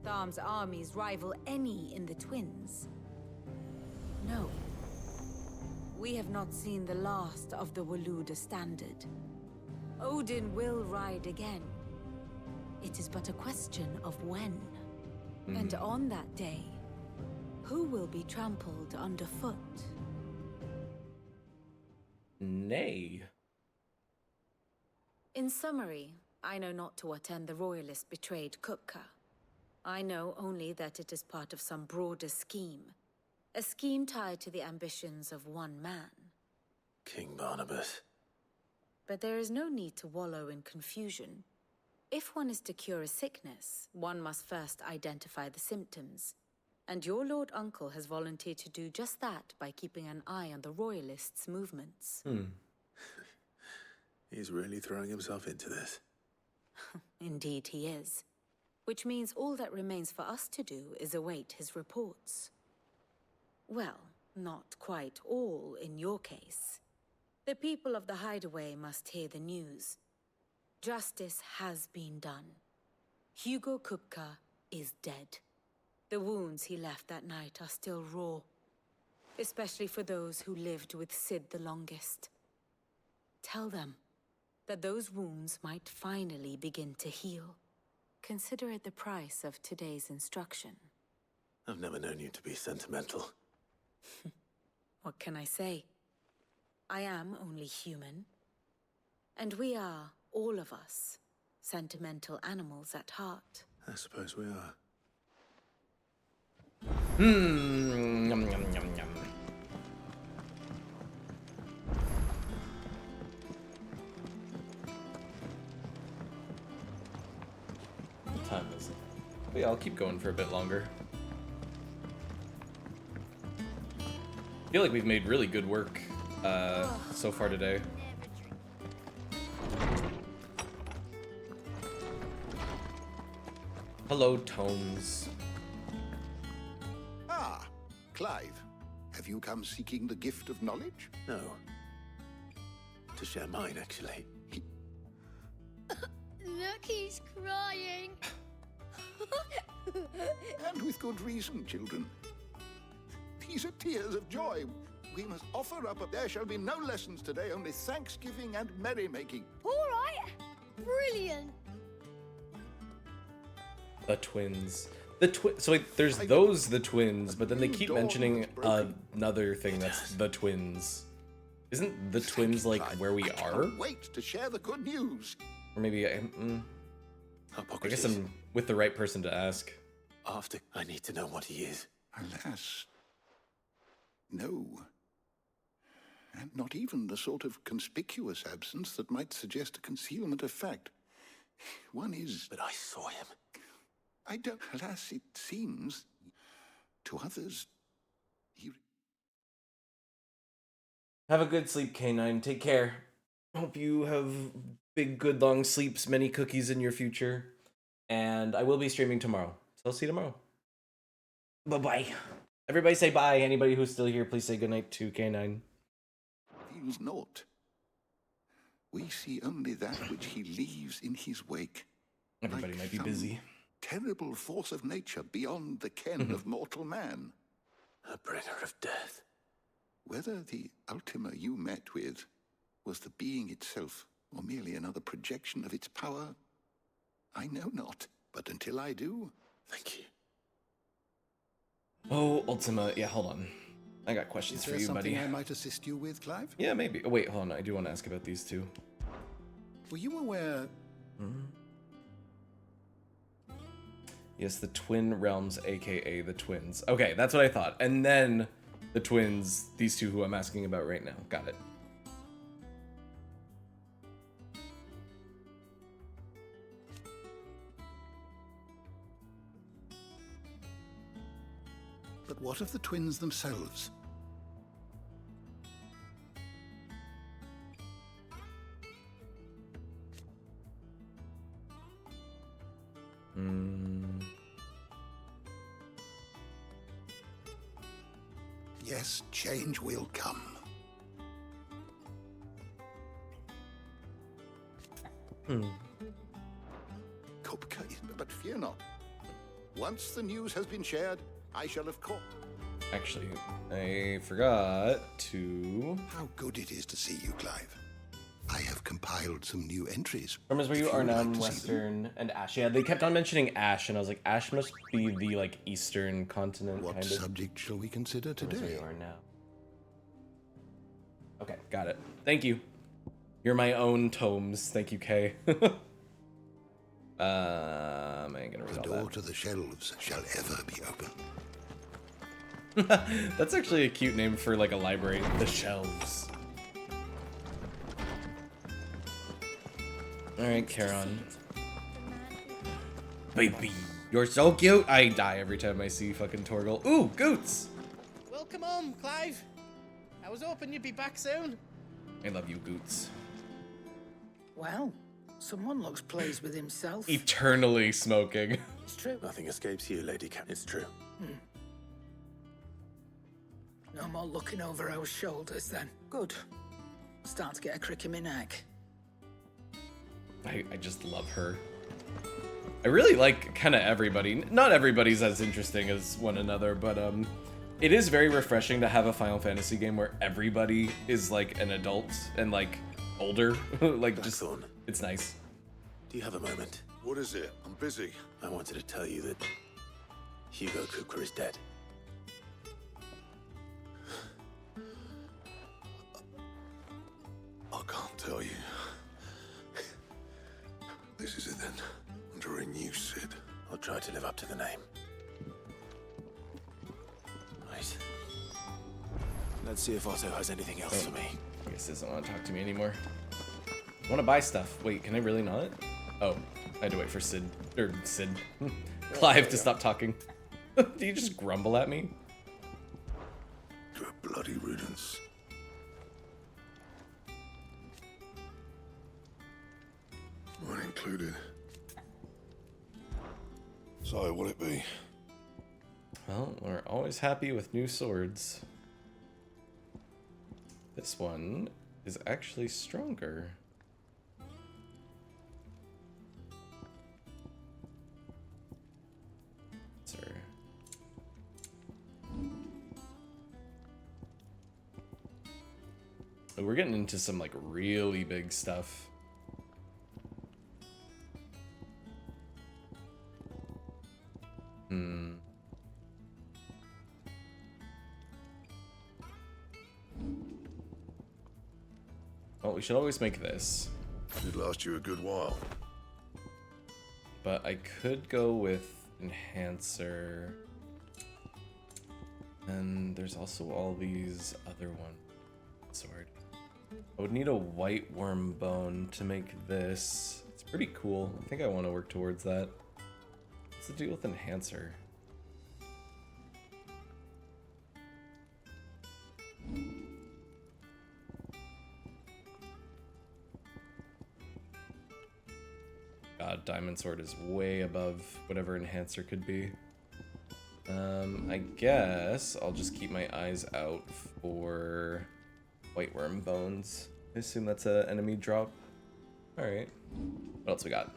[SPEAKER 9] Tharm's armies rival any in the Twins. No. We have not seen the last of the Waluda standard. Odin will ride again. It is but a question of when. And on that day, who will be trampled underfoot?
[SPEAKER 1] Nay.
[SPEAKER 9] In summary, I know not to what end the Royalists betrayed Kupka. I know only that it is part of some broader scheme. A scheme tied to the ambitions of one man.
[SPEAKER 4] King Barnabas.
[SPEAKER 9] But there is no need to wallow in confusion. If one is to cure a sickness, one must first identify the symptoms. And your Lord Uncle has volunteered to do just that by keeping an eye on the Royalists' movements.
[SPEAKER 4] He's really throwing himself into this.
[SPEAKER 9] Indeed he is. Which means all that remains for us to do is await his reports. Well, not quite all in your case. The people of the Hideaway must hear the news. Justice has been done. Hugo Kupka is dead. The wounds he left that night are still raw, especially for those who lived with Sid the longest. Tell them that those wounds might finally begin to heal. Consider it the price of today's instruction.
[SPEAKER 4] I've never known you to be sentimental.
[SPEAKER 9] What can I say? I am only human. And we are, all of us, sentimental animals at heart.
[SPEAKER 4] I suppose we are.
[SPEAKER 1] Yum, yum, yum, yum. What time is it? But yeah, I'll keep going for a bit longer. I feel like we've made really good work so far today. Hello, Tomes.
[SPEAKER 2] Ah, Clive. Have you come seeking the gift of knowledge?
[SPEAKER 4] No. To share mine, actually.
[SPEAKER 8] Look, he's crying.
[SPEAKER 2] And with good reason, children. These are tears of joy. We must offer up there shall be no lessons today, only thanksgiving and merrymaking.
[SPEAKER 8] All right. Brilliant.
[SPEAKER 1] The twins. So wait, there's the twins, but then they keep mentioning another thing that's the twins. Isn't the twins like where we are?
[SPEAKER 2] Wait to share the good news.
[SPEAKER 1] Or maybe I guess I'm with the right person to ask.
[SPEAKER 4] After, I need to know what he is.
[SPEAKER 2] Alas, no. And not even the sort of conspicuous absence that might suggest a concealment of fact. One is...
[SPEAKER 4] But I saw him.
[SPEAKER 2] I don't... Alas, it seems, to others, he...
[SPEAKER 1] Have a good sleep, K9. Take care. Hope you have big, good, long sleeps, many cookies in your future. And I will be streaming tomorrow. So I'll see you tomorrow. Bye-bye. Everybody say bye. Anybody who's still here, please say goodnight to K9.
[SPEAKER 2] feels naught. We see only that which he leaves in his wake.
[SPEAKER 1] Everybody might be busy.
[SPEAKER 2] Terrible force of nature beyond the ken of mortal man.
[SPEAKER 4] A bringer of death.
[SPEAKER 2] Whether the Ultima you met with was the being itself, or merely another projection of its power, I know not. But until I do,
[SPEAKER 4] thank you.
[SPEAKER 1] Oh, Ultima. Yeah, hold on. I got questions for you, buddy.
[SPEAKER 2] Is there something I might assist you with, Clive?
[SPEAKER 1] Yeah, maybe. Oh, wait, hold on. I do want to ask about these two.
[SPEAKER 2] Were you aware...
[SPEAKER 1] Yes, the Twin Realms, aka the Twins. Okay, that's what I thought. And then the twins, these two who I'm asking about right now. Got it.
[SPEAKER 2] But what of the twins themselves? Yes, change will come. Kopka, but fear not. Once the news has been shared, I shall of course...
[SPEAKER 1] Actually, I forgot to...
[SPEAKER 2] How good it is to see you, Clive. I have compiled some new entries.
[SPEAKER 1] From where you are now in Western and Ash. Yeah, they kept on mentioning Ash, and I was like, Ash must be the, like, Eastern continent,
[SPEAKER 2] What
[SPEAKER 1] kind of.
[SPEAKER 2] subject shall we consider today?
[SPEAKER 1] Where you are now. Okay, got it. Thank you. You're my own tomes. Thank you, Kay. I ain't gonna read
[SPEAKER 2] The
[SPEAKER 1] all
[SPEAKER 2] door
[SPEAKER 1] that.
[SPEAKER 2] to the shelves shall ever be open.
[SPEAKER 1] That's actually a cute name for, like, a library. The Shelves. Alright, Charon. Baby, you're so cute! I die every time I see fucking Torgal. Ooh, Goots!
[SPEAKER 3] Welcome home, Clive. I was hoping you'd be back soon.
[SPEAKER 1] I love you, Goots.
[SPEAKER 12] Well, someone looks pleased with himself.
[SPEAKER 1] Eternally smoking.
[SPEAKER 12] It's true.
[SPEAKER 4] Nothing escapes you, Lady Cat. It's true.
[SPEAKER 12] No more looking over our shoulders, then. Good. Start to get a crick in my neck.
[SPEAKER 1] I just love her. I really like kind of everybody. Not everybody's as interesting as one another, but it is very refreshing to have a Final Fantasy game where everybody is like an adult and like older. Like just, it's nice.
[SPEAKER 4] Do you have a moment?
[SPEAKER 2] What is it? I'm busy.
[SPEAKER 4] I wanted to tell you that Hugo Kukra is dead.
[SPEAKER 2] I can't tell you. This is it then. Under a new Sid.
[SPEAKER 4] I'll try to live up to the name. Right. Let's see if Otto has anything else for me.
[SPEAKER 1] I guess he doesn't want to talk to me anymore. I want to buy stuff. Wait, can I really not? Oh, I had to wait for Sid. Or Sid. Clive to stop talking. Do you just grumble at me?
[SPEAKER 2] To a bloody riddance. Mine included. So, what'll it be?
[SPEAKER 1] Well, we're always happy with new swords. This one is actually stronger. Sir. We're getting into some like really big stuff. Well, we should always make this.
[SPEAKER 15] Should last you a good while.
[SPEAKER 1] But I could go with Enhancer. And there's also all these other ones. Sword. I would need a white worm bone to make this. It's pretty cool. I think I want to work towards that. What's the deal with Enhancer? God, Diamond Sword is way above whatever Enhancer could be. I guess I'll just keep my eyes out for white worm bones. I assume that's an enemy drop. Alright. What else we got?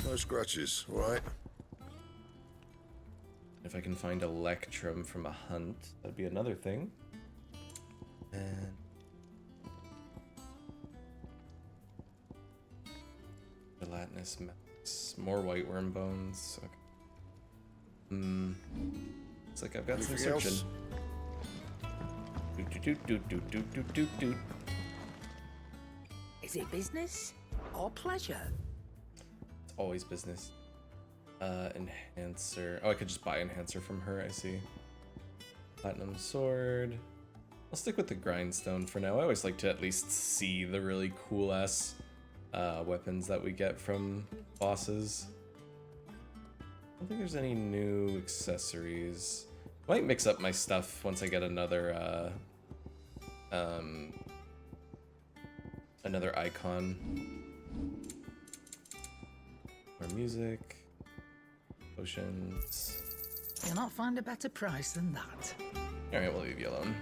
[SPEAKER 15] No scratches, right?
[SPEAKER 1] If I can find Electrum from a hunt, that'd be another thing. And gelatinous mass, more white worm bones. Okay. It's like I've got some searching.
[SPEAKER 12] Is it business or pleasure?
[SPEAKER 1] It's always business. Enhancer. Oh, I could just buy Enhancer from her, I see. Platinum sword. I'll stick with the grindstone for now. I always like to at least see the really cool ass weapons that we get from bosses. I don't think there's any new accessories. I might mix up my stuff once I get another icon. More music. Potions.
[SPEAKER 12] You'll not find a better price than that.
[SPEAKER 1] Alright, we'll leave you alone.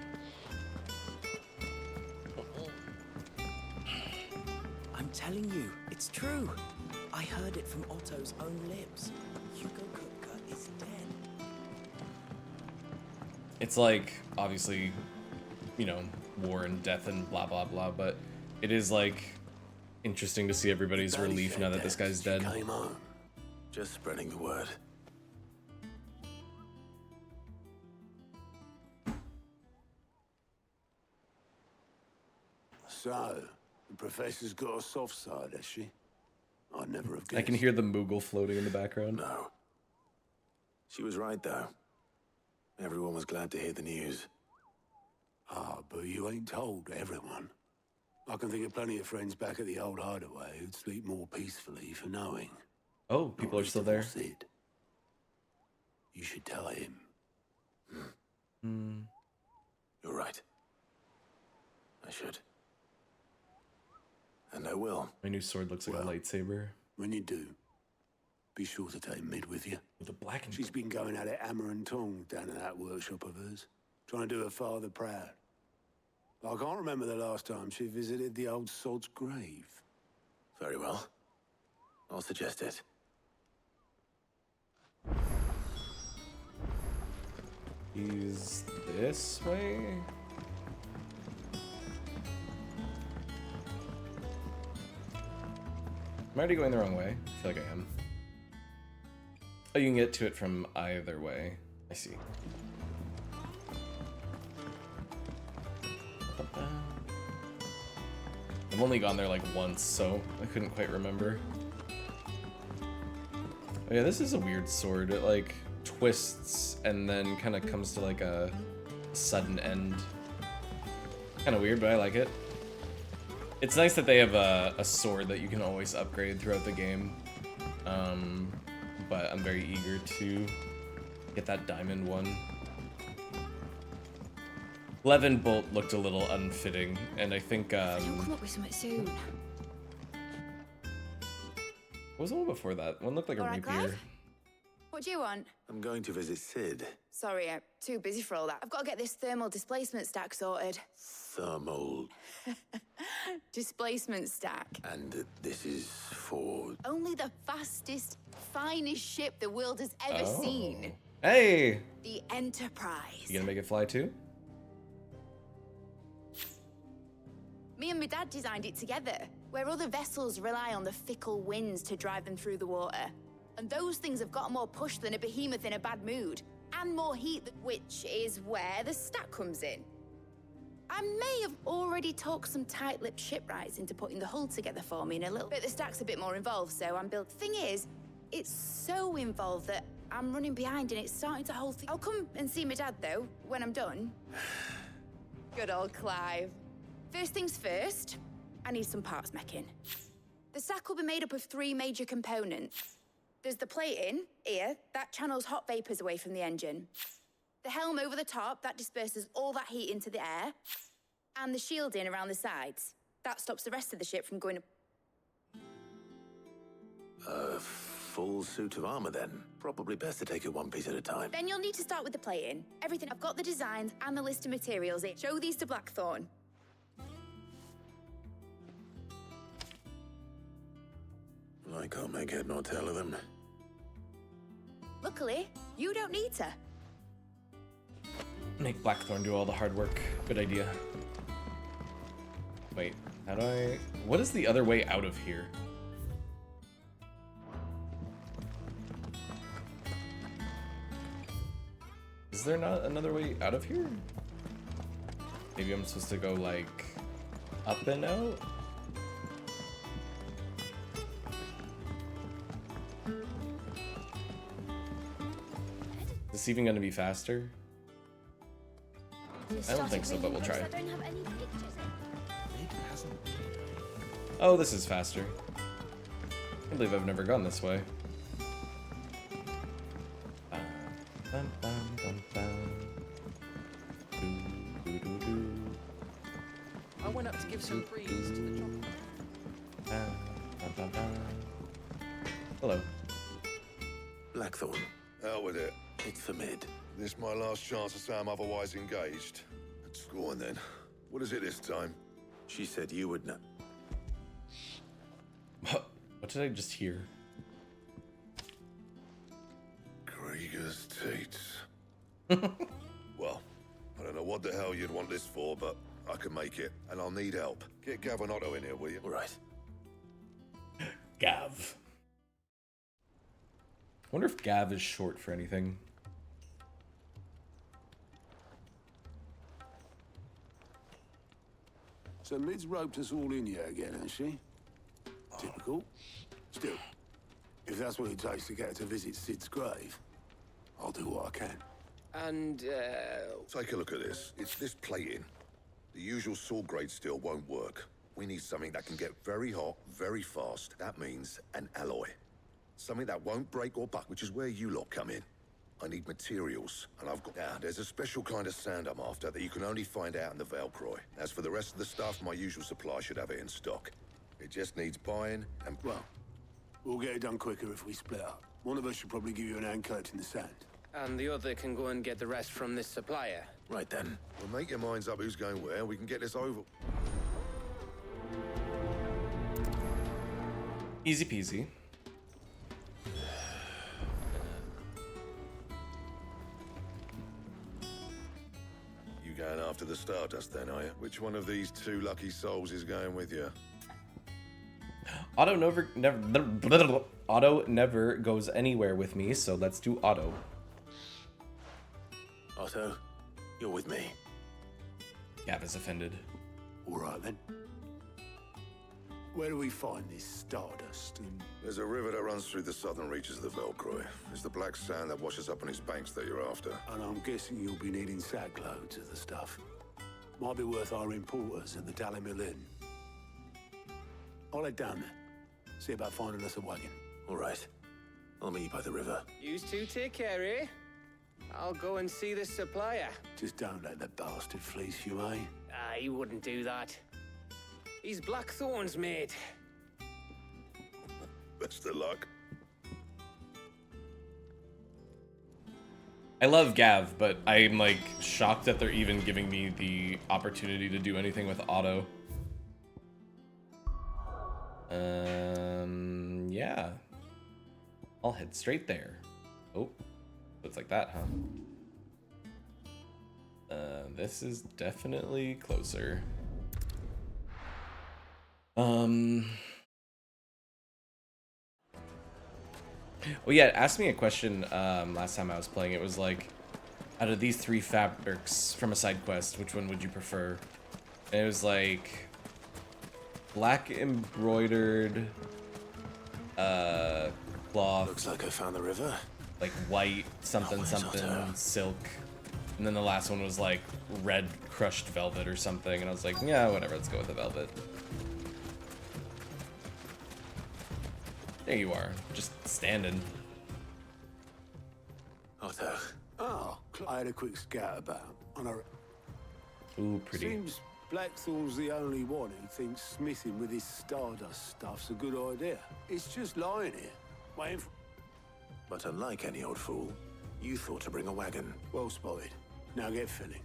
[SPEAKER 11] I'm telling you, it's true. I heard it from Otto's own lips. Hugo Kupka is dead.
[SPEAKER 1] It's like, obviously, you know, war and death and blah blah blah, but it is like interesting to see everybody's relief now that this guy's dead.
[SPEAKER 4] Came home. Just spreading the word.
[SPEAKER 16] So, the professor's got a soft side, has she? I'd never have guessed.
[SPEAKER 1] I can hear the Moogle floating in the background.
[SPEAKER 4] No. She was right, though. Everyone was glad to hear the news.
[SPEAKER 16] Ah, but you ain't told everyone. I can think of plenty of friends back at the old hideaway who'd sleep more peacefully for knowing.
[SPEAKER 1] Oh, people are still there.
[SPEAKER 16] Sid. You should tell him.
[SPEAKER 4] You're right. I should. And I will.
[SPEAKER 1] My new sword looks like a lightsaber.
[SPEAKER 16] When you do, be sure to take Mid with you.
[SPEAKER 1] With a black and
[SPEAKER 16] She's been going at it hammer and tongs down in that workshop of hers, trying to do her father proud. I can't remember the last time she visited the old sod's grave.
[SPEAKER 4] Very well. I'll suggest it.
[SPEAKER 1] He's this way? Am I already going the wrong way? I feel like I am. Oh, you can get to it from either way. I see. I've only gone there like once, so I couldn't quite remember. Oh yeah, this is a weird sword. It like twists and then kind of comes to like a sudden end. Kind of weird, but I like it. It's nice that they have a sword that you can always upgrade throughout the game. But I'm very eager to get that diamond one. Levin Bolt looked a little unfitting, and I think
[SPEAKER 8] You'll come up with something soon.
[SPEAKER 1] what was the one before that? One looked like a
[SPEAKER 8] All right,
[SPEAKER 1] rapier.
[SPEAKER 8] Clive? What do you want?
[SPEAKER 4] I'm going to visit Sid.
[SPEAKER 8] Sorry, I'm too busy for all that. I've got to get this thermal displacement stack sorted.
[SPEAKER 4] Thermal.
[SPEAKER 8] Displacement stack.
[SPEAKER 4] And this is for...
[SPEAKER 8] Only the fastest, finest ship the world has ever
[SPEAKER 1] Oh.
[SPEAKER 8] seen.
[SPEAKER 1] Hey!
[SPEAKER 8] The Enterprise.
[SPEAKER 1] You gonna make it fly too?
[SPEAKER 8] Me and my dad designed it together, where other vessels rely on the fickle winds to drive them through the water. And those things have got more push than a behemoth in a bad mood. and more heat, which is where the stack comes in. I may have already talked some tight-lipped shipwrights into putting the hull together for me in a little bit. The stack's a bit more involved, so I'm built. Thing is, it's so involved that I'm running behind and it's starting to hold things. I'll come and see my dad, though, when I'm done. Good old Clive. First things first, I need some parts meching. The stack will be made up of 3 major components. There's the plating, here, that channels hot vapors away from the engine. The helm over the top, that disperses all that heat into the air. And the shielding around the sides. That stops the rest of the ship from going...
[SPEAKER 4] Full suit of armor then. Probably best to take it one piece at a time.
[SPEAKER 8] Then you'll need to start with the plating. Everything. I've got the designs and the list of materials. Show these to Blackthorn.
[SPEAKER 4] I can't make head nor tail of them.
[SPEAKER 8] Luckily, you don't need to.
[SPEAKER 1] Make Blackthorn do all the hard work. Good idea. Wait, how do I... What is the other way out of here? Is there not another way out of here? Maybe I'm supposed to go, like, up and out? Is this even gonna be faster? I don't think so, but we'll try. Oh, this is faster. I can't believe I've never gone this way.
[SPEAKER 3] I went up to give some breeze to the
[SPEAKER 1] Hello.
[SPEAKER 4] Blackthorn.
[SPEAKER 15] Out with it.
[SPEAKER 4] It's for mid.
[SPEAKER 15] This my last chance to say I'm otherwise engaged. Go on then. What is it this time?
[SPEAKER 4] She said you would know.
[SPEAKER 1] What did I just hear?
[SPEAKER 15] Krieger's teats. Well, I don't know what the hell you'd want this for, but I can make it, and I'll need help. Get Gav and Otto in here, will you?
[SPEAKER 4] All right.
[SPEAKER 1] Gav. I wonder if Gav is short for anything.
[SPEAKER 16] So Mid's roped us all in here again, hasn't she? Typical. Still, if that's what it takes to get her to visit Sid's grave, I'll do what I can.
[SPEAKER 3] And,
[SPEAKER 15] Take a look at this. It's this plating. The usual sword grade steel won't work. We need something that can get very hot, very fast. That means an alloy. Something that won't break or buck, which is where you lot come in. I need materials, and I've got... Now, there's a special kind of sand I'm after that you can only find out in the Valcroy. As for the rest of the stuff, my usual supply should have it in stock. It just needs buying and...
[SPEAKER 16] Well, we'll get it done quicker if we split up. One of us should probably give you an hand collecting the sand.
[SPEAKER 6] And the other can go and get the rest from this supplier.
[SPEAKER 4] Right then.
[SPEAKER 15] Well, make your minds up who's going where, and we can get this over.
[SPEAKER 1] Easy peasy.
[SPEAKER 15] You going after the Stardust then, are you? Which one of these 2 lucky souls is going with you?
[SPEAKER 1] Otto never goes anywhere with me, so let's do Otto.
[SPEAKER 4] Otto, you're with me.
[SPEAKER 1] Gav is offended.
[SPEAKER 16] All right then. Where do we find this Stardust?
[SPEAKER 15] There's a river that runs through the southern reaches of the Valcroy. It's the black sand that washes up on its banks that you're after.
[SPEAKER 16] And I'm guessing you'll be needing sack loads of the stuff. Might be worth our importers at the Dalimil Inn. I'll head down there. See about finding us a wagon.
[SPEAKER 4] All right. I'll meet you by the river.
[SPEAKER 6] You two take care, eh? I'll go and see the supplier.
[SPEAKER 16] Just don't let the bastard fleece you, eh?
[SPEAKER 6] He wouldn't do that. He's Blackthorn's mate.
[SPEAKER 15] Best of luck.
[SPEAKER 1] I love Gav, but I'm like shocked that they're even giving me the opportunity to do anything with Otto. Yeah. I'll head straight there. Oh, looks like that, huh? This is definitely closer. Well, yeah, it asked me a question last time I was playing. It was like, out of these 3 fabrics from a side quest, which one would you prefer? And it was like black embroidered cloth.
[SPEAKER 4] Looks like I found the river.
[SPEAKER 1] Like white something silk. And then the last one was like red crushed velvet or something. And I was like, yeah, whatever, let's go with the velvet. There you are, just standing.
[SPEAKER 4] Otto.
[SPEAKER 16] Oh, I had a quick scout about. And
[SPEAKER 1] Ooh, pretty.
[SPEAKER 16] Seems Blackthorn's the only one who thinks smithing with his Stardust stuff's a good idea. It's just lying here, waiting for...
[SPEAKER 4] But unlike any old fool, you thought to bring a wagon.
[SPEAKER 16] Well spotted. Now get filling.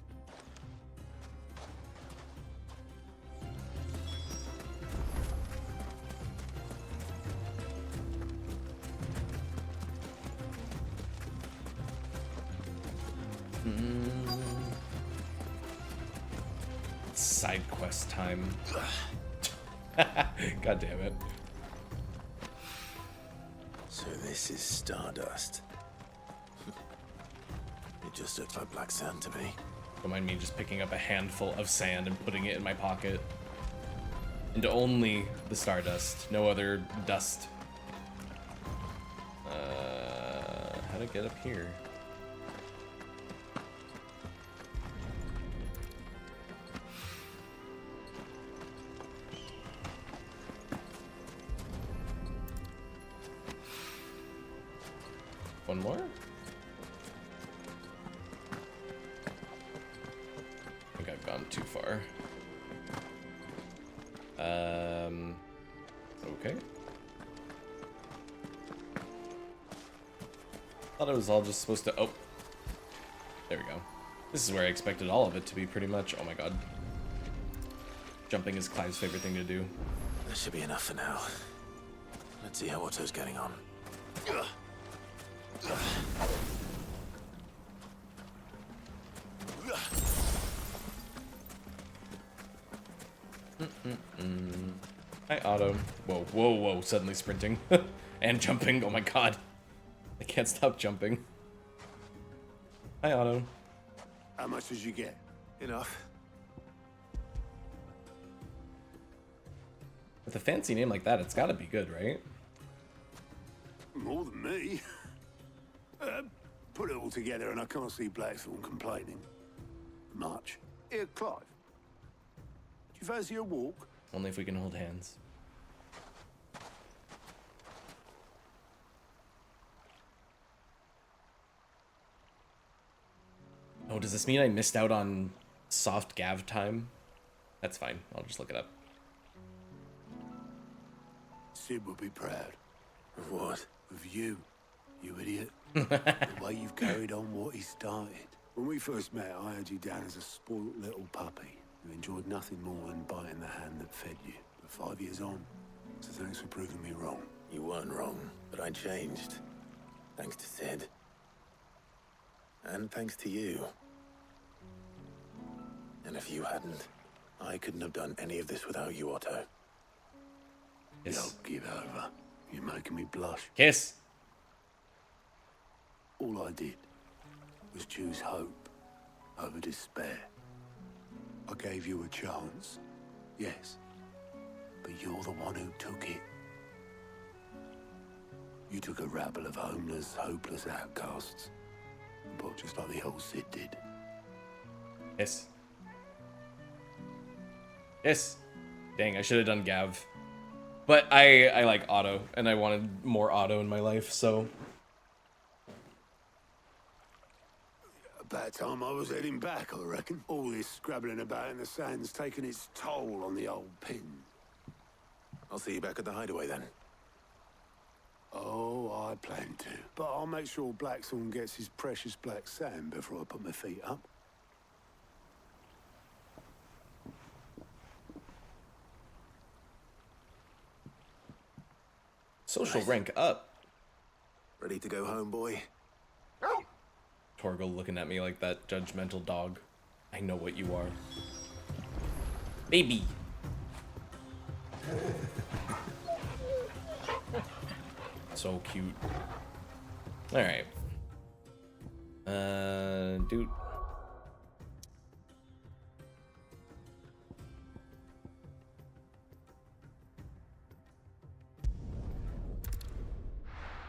[SPEAKER 1] Side quest time. God damn it.
[SPEAKER 4] So this is Stardust. It just looks like black sand to me.
[SPEAKER 1] Don't mind me just picking up a handful of sand and putting it in my pocket. And only the Stardust, no other dust. How to get up here? One more? I think I've gone too far. Okay. Thought it was all just supposed to, oh. There we go. This is where I expected all of it to be pretty much. Oh my god. Jumping is Clive's favorite thing to do.
[SPEAKER 4] That should be enough for now. Let's see how Otto's getting on.
[SPEAKER 1] Hi, Otto. Whoa, whoa, whoa, suddenly sprinting. And jumping, oh my god. I can't stop jumping. Hi, Otto.
[SPEAKER 16] How much did you get?
[SPEAKER 4] Enough.
[SPEAKER 1] With a fancy name like that, it's gotta be good, right?
[SPEAKER 16] More than me. Put it all together and I can't see Blackthorn complaining. Much. Here, Clive. Do you fancy a walk?
[SPEAKER 1] Only if we can hold hands. Oh, does this mean I missed out on soft Gav time? That's fine. I'll just look it up.
[SPEAKER 16] Sid would be proud.
[SPEAKER 4] Of what?
[SPEAKER 16] Of you, you idiot. The way you've carried on what he started. When we first met, I had you down as a spoilt little puppy who enjoyed nothing more than biting the hand that fed you. But 5 years on, so thanks for proving me wrong.
[SPEAKER 4] You weren't wrong, but I changed. Thanks to Sid. And thanks to you. And if you hadn't, I couldn't have done any of this without you, Otto.
[SPEAKER 1] Yes.
[SPEAKER 16] Don't give over. You're making me blush.
[SPEAKER 1] Kiss.
[SPEAKER 16] All I did was choose hope over despair. I gave you a chance, yes, but you're the one who took it. You took a rabble of homeless, hopeless outcasts, but just like the old Sid did.
[SPEAKER 1] Yes. Yes. Dang, I should have done Gav. But I like Otto, and I wanted more Otto in my life, so...
[SPEAKER 16] About time I was heading back, I reckon. All this scrabbling about in the sand's taken its toll on the old pin.
[SPEAKER 4] I'll see you back at the hideaway then.
[SPEAKER 16] Oh, I plan to. But I'll make sure Blackthorn gets his precious black sand before I put my feet up.
[SPEAKER 1] Social rank up.
[SPEAKER 4] Ready to go home, boy?
[SPEAKER 1] Torgal looking at me like that judgmental dog. I know what you are. Baby. So cute. Alright. Dude.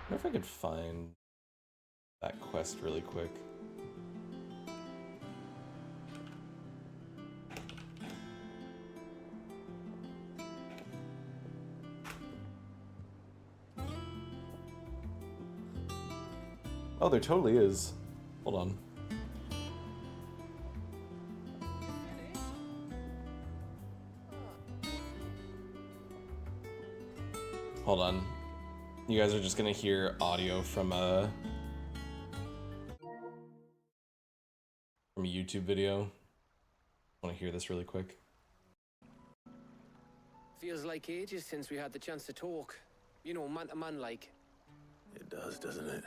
[SPEAKER 1] I wonder if I could find that quest really quick. Oh, there totally is. Hold on. Hold on. You guys are just gonna hear audio from a YouTube video. I want to hear this really quick.
[SPEAKER 6] Feels like ages since we had the chance to talk. You know, man to man like.
[SPEAKER 4] It does, doesn't it?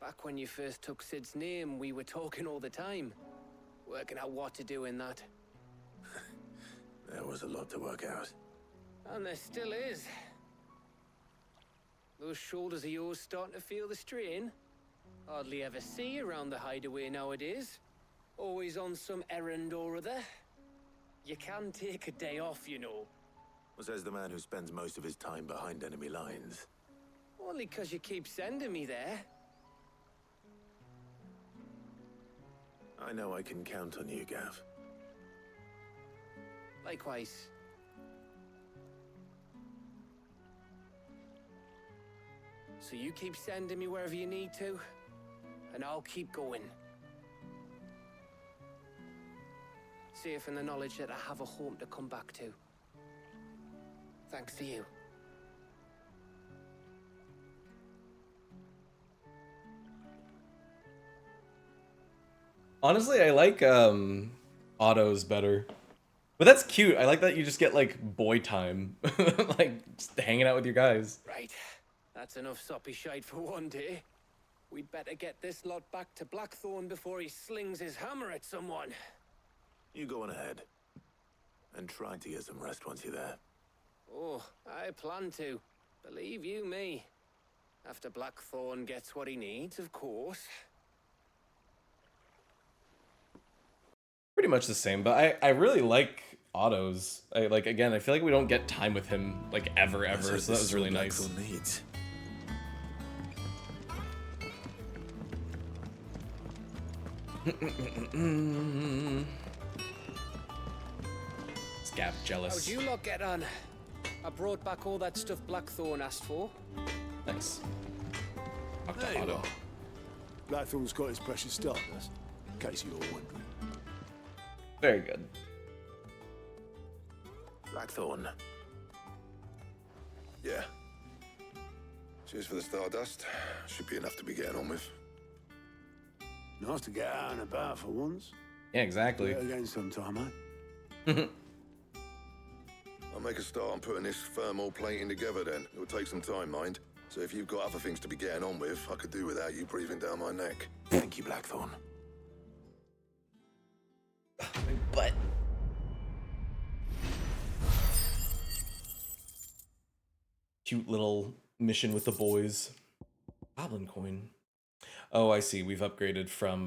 [SPEAKER 6] Back when you first took Sid's name, we were talking all the time. Working out what to do in that.
[SPEAKER 4] There was a lot to work out.
[SPEAKER 6] And there still is. Those shoulders of yours starting to feel the strain? Hardly ever see you around the hideaway nowadays. Always on some errand or other. You can take a day off, you know.
[SPEAKER 4] Well, says the man who spends most of his time behind enemy lines.
[SPEAKER 6] Only 'cause you keep sending me there.
[SPEAKER 4] I know I can count on you, Gav.
[SPEAKER 6] Likewise. So you keep sending me wherever you need to, and I'll keep going. Safe in the knowledge that I have a home to come back to. Thanks to you.
[SPEAKER 1] Honestly, I like Otto's better. But that's cute. I like that you just get like boy time. Like just hanging out with your guys.
[SPEAKER 6] Right. That's enough soppy shite for one day. We'd better get this lot back to Blackthorn before he slings his hammer at someone.
[SPEAKER 4] You go on ahead. And try to get some rest once you're there.
[SPEAKER 6] Oh, I plan to. Believe you me. After Blackthorn gets what he needs, of course.
[SPEAKER 1] Pretty much the same, but I really like Otto's. I feel like we don't get time with him like ever, so that was really nice.
[SPEAKER 4] Needs.
[SPEAKER 1] Scab jealous.
[SPEAKER 6] How'd you lot get on? I brought back all that stuff Blackthorn asked for.
[SPEAKER 1] Thanks. Talk to
[SPEAKER 16] Hey,
[SPEAKER 1] Otto.
[SPEAKER 16] Blackthorn's got his precious stardust, in case you're wondering.
[SPEAKER 1] Very good.
[SPEAKER 4] Blackthorn.
[SPEAKER 15] Yeah. Cheers for the stardust. Should be enough to be getting on with.
[SPEAKER 16] Nice to get out and about for once.
[SPEAKER 1] Yeah, exactly.
[SPEAKER 16] Do it again sometime, eh?
[SPEAKER 15] I'll make a start on putting this thermal plating together then. It'll take some time, mind. So if you've got other things to be getting on with, I could do without you breathing down my neck.
[SPEAKER 4] Thank you, Blackthorn.
[SPEAKER 1] But cute little mission with the boys. Goblin coin. Oh, I see. We've upgraded from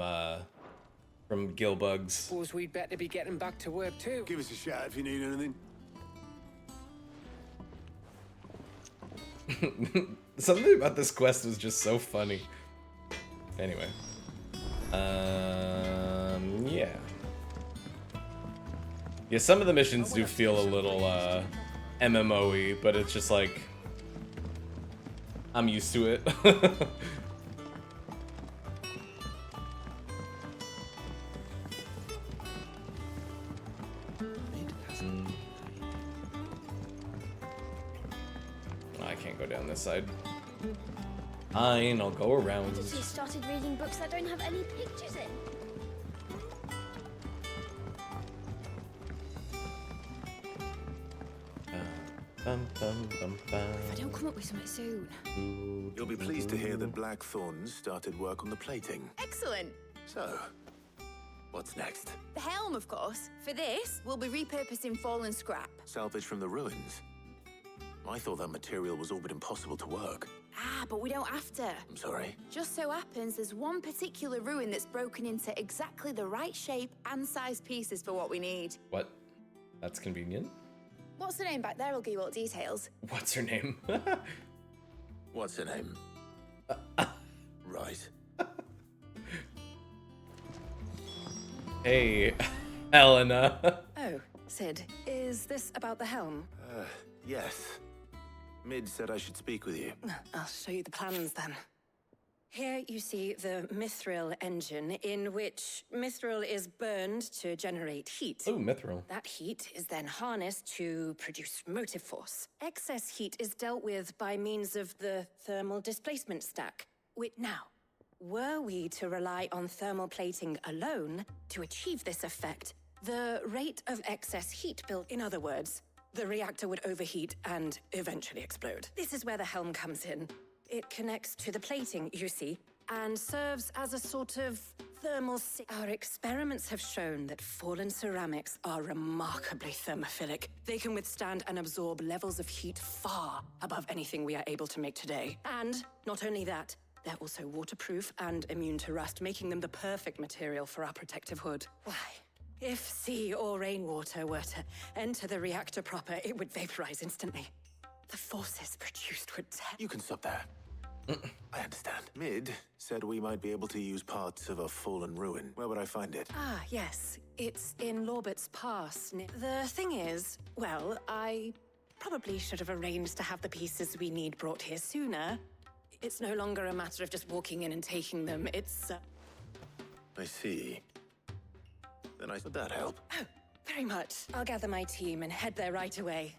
[SPEAKER 1] Gilbugs.
[SPEAKER 6] Suppose we'd better be getting back to work too.
[SPEAKER 16] Give us a shout if you need anything.
[SPEAKER 1] Something about this quest was just so funny. Anyway. Yeah. Yeah, some of the missions do feel a little, MMO-y, but it's just like... I'm used to it. I can't go down this side. Fine, I'll go around.
[SPEAKER 17] Just he started reading books that don't have any pictures in.
[SPEAKER 8] If I don't come up with something soon.
[SPEAKER 4] You'll be pleased to hear that Blackthorn started work on the plating.
[SPEAKER 8] Excellent.
[SPEAKER 4] So, what's next?
[SPEAKER 8] The helm, of course. For this, we'll be repurposing fallen scrap.
[SPEAKER 4] Salvage from the ruins? I thought that material was all but impossible to work.
[SPEAKER 8] Ah, but we don't have to.
[SPEAKER 4] I'm sorry.
[SPEAKER 8] Just so happens there's one particular ruin that's broken into exactly the right shape and size pieces for what we need.
[SPEAKER 1] What? That's convenient.
[SPEAKER 8] What's the name back there? I'll give you all the details.
[SPEAKER 1] What's her name?
[SPEAKER 4] What's her name? Right.
[SPEAKER 1] Hey, Helena.
[SPEAKER 10] Oh, Sid, is this about the helm?
[SPEAKER 4] Yes. Mid said I should speak with you.
[SPEAKER 10] I'll show you the plans then. Here you see the mithril engine, in which mithril is burned to generate heat.
[SPEAKER 1] Oh, mithril.
[SPEAKER 10] That heat is then harnessed to produce motive force. Excess heat is dealt with by means of the thermal displacement stack. Now, were we to rely on thermal plating alone to achieve this effect, the rate of excess heat built, in other words, the reactor would overheat and eventually explode. This is where the helm comes in. It connects to the plating, you see, and serves as a sort of thermal Our experiments have shown that fallen ceramics are remarkably thermophilic. They can withstand and absorb levels of heat far above anything we are able to make today. And not only that, they're also waterproof and immune to rust, making them the perfect material for our protective hood. Why? If sea or rainwater were to enter the reactor proper, it would vaporize instantly. The forces produced would tear.
[SPEAKER 4] You can stop there. I understand. Mid said we might be able to use parts of a fallen ruin. Where would I find it?
[SPEAKER 10] Ah, yes. It's in Lorbert's Pass. The thing is, well, I probably should have arranged to have the pieces we need brought here sooner. It's no longer a matter of just walking in and taking them. It's,
[SPEAKER 4] I see. Then would that help?
[SPEAKER 10] Oh, very much. I'll gather my team and head there right away.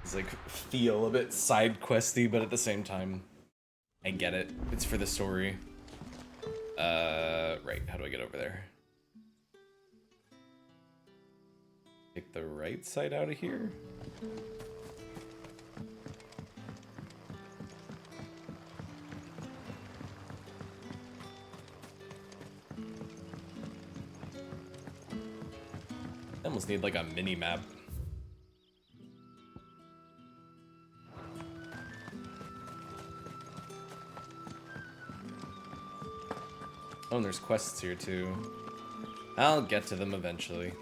[SPEAKER 1] It's like feel a bit side questy, but at the same time, I get it. It's for the story. Right, how do I get over there? Take the right side out of here? I almost need like a mini map. Oh, and there's quests here too. I'll get to them eventually.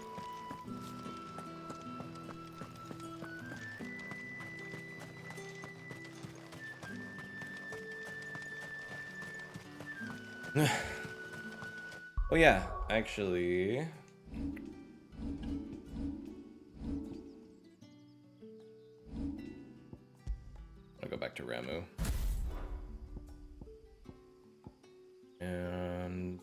[SPEAKER 1] Oh yeah, actually... I'll go back to Ramu. And...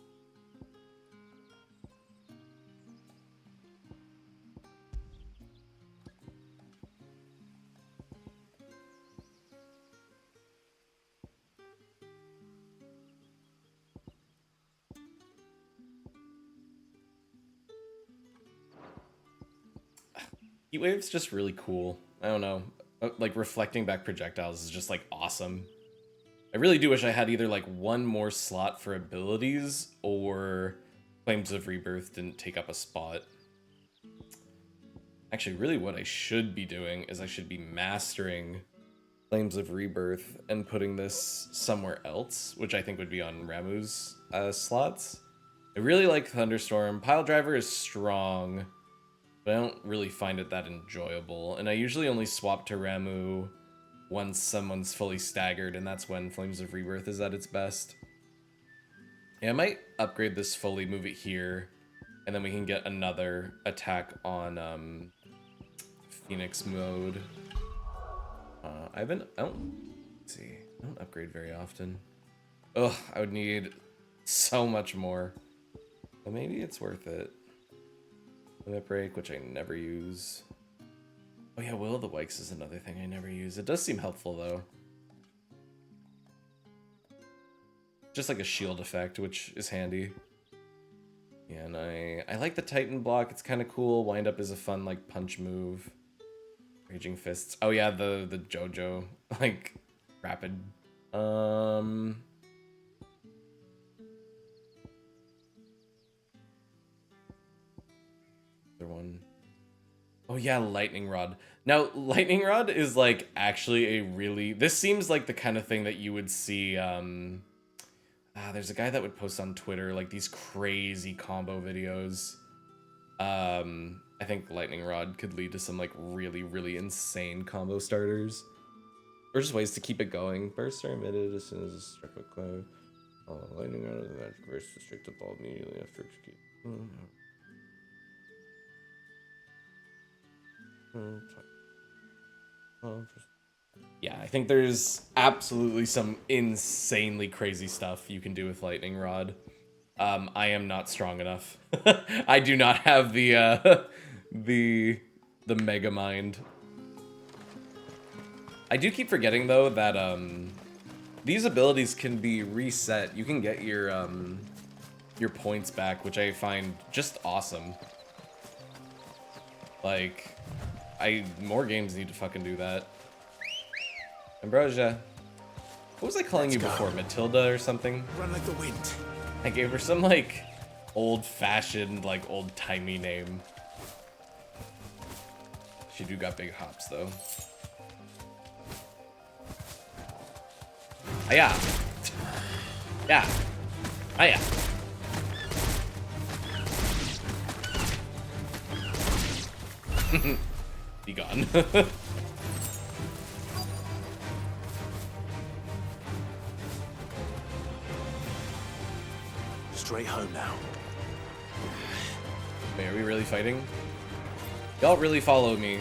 [SPEAKER 1] Heatwave's just really cool. I don't know. Like, reflecting back projectiles is just, like, awesome. I really do wish I had either, like, one more slot for abilities, or Flames of Rebirth didn't take up a spot. Actually, really what I should be doing is I should be mastering Flames of Rebirth and putting this somewhere else, which I think would be on Ramu's slots. I really like Thunderstorm. Piledriver is strong, but I don't really find it that enjoyable. And I usually only swap to Ramu once someone's fully staggered, and that's when Flames of Rebirth is at its best. Yeah, I might upgrade this fully, move it here, and then we can get another attack on Phoenix mode. I don't upgrade very often. Ugh, I would need so much more. But maybe it's worth it. Limit Break, which I never use. Oh yeah, Will of the Wisps is another thing I never use. It does seem helpful though. Just like a shield effect, which is handy. Yeah, and I like the Titan block. It's kind of cool. Wind up is a fun like punch move. Raging Fists. Oh yeah, the JoJo like rapid. Other one. Oh yeah, Lightning Rod. Now, Lightning Rod is like actually a really... This seems like the kind of thing that you would see... there's a guy that would post on Twitter like these crazy combo videos. I think Lightning Rod could lead to some like really, really insane combo starters. Or just ways to keep it going. Bursts are emitted as soon as it's struck with cloud. Lightning Rod is a magic burst to strike the ball immediately after execution. Yeah, I think there's absolutely some insanely crazy stuff you can do with Lightning Rod. I am not strong enough. I do not have the mega mind. I do keep forgetting though that these abilities can be reset. You can get your points back, which I find just awesome. Like, more games need to fucking do that. Ambrosia. What was I calling you before? Matilda or something?
[SPEAKER 4] Run like the wind.
[SPEAKER 1] I gave her some like old-fashioned, like old-timey name. She do got big hops though. Hiya. Yeah. Hiya. Be gone.
[SPEAKER 4] Straight home now.
[SPEAKER 1] Wait, are we really fighting? Y'all really follow me.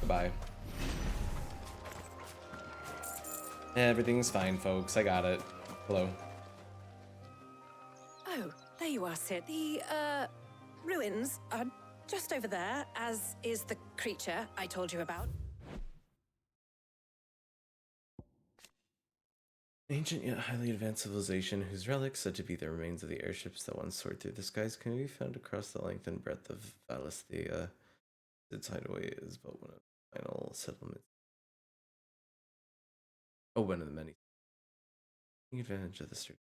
[SPEAKER 1] Goodbye. Everything's fine, folks. I got it. Hello.
[SPEAKER 10] Oh, there you are, Sid. The, ruins are just over there, as is the creature I told you about.
[SPEAKER 1] Ancient yet highly advanced civilization whose relics, said to be the remains of the airships that once soared through the skies, can be found across the length and breadth of Valisthea. Its hideaway is but one of the final settlements. Oh, one of the many. Taking advantage of the ceramics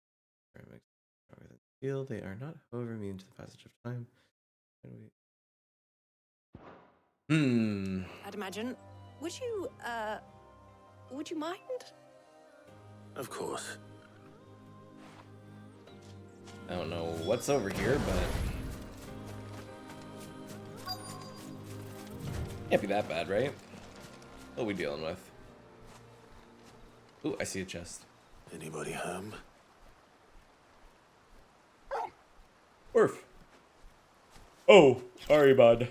[SPEAKER 1] stronger than steel, they are not, however, immune to the passage of time.
[SPEAKER 10] I'd imagine. Would you mind?
[SPEAKER 4] Of course.
[SPEAKER 1] I don't know what's over here, but can't be that bad, right? What are we dealing with? Ooh, I see a chest.
[SPEAKER 4] Anybody home?
[SPEAKER 1] Orf. Oh, sorry, bud.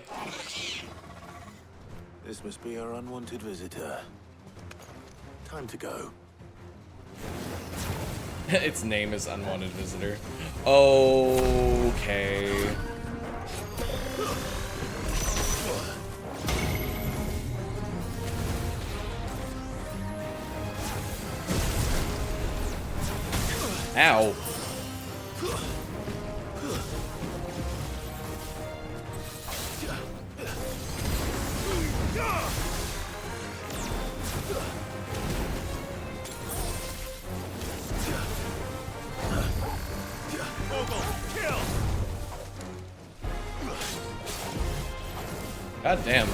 [SPEAKER 4] This must be our unwanted visitor. Time to go.
[SPEAKER 1] Its name is Unwanted Visitor. Okay. Ow. God damn.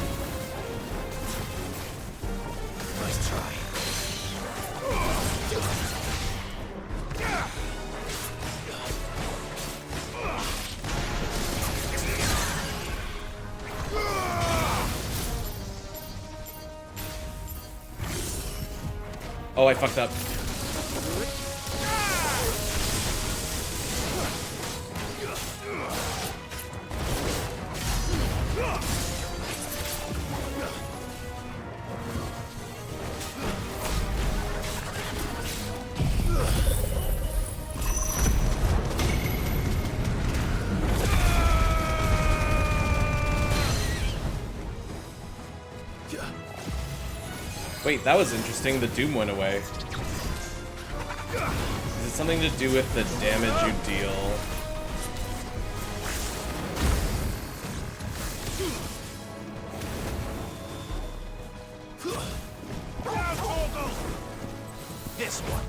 [SPEAKER 4] Nice try.
[SPEAKER 1] Oh, I fucked up. Wait, that was interesting. The doom went away. Is it something to do with the damage you deal?
[SPEAKER 11] This one.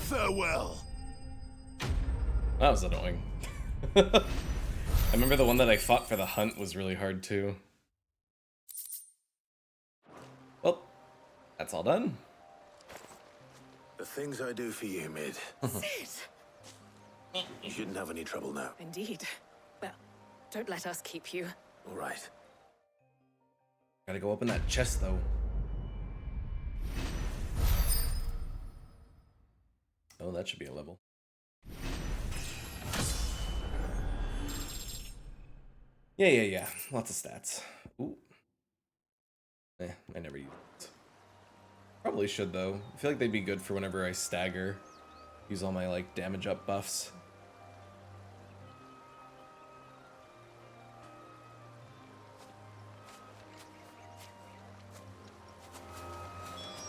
[SPEAKER 15] Farewell.
[SPEAKER 1] That was annoying. I remember the one that I fought for the hunt was really hard too. Well, that's all done.
[SPEAKER 4] The things I do for you, Mid. You shouldn't have any trouble now.
[SPEAKER 10] Indeed. Well, don't let us keep you.
[SPEAKER 4] All right.
[SPEAKER 1] Gotta go open that chest though. Oh, that should be a level. Yeah. Lots of stats. Ooh. I never use it. Probably should though. I feel like they'd be good for whenever I stagger. Use all my like damage up buffs.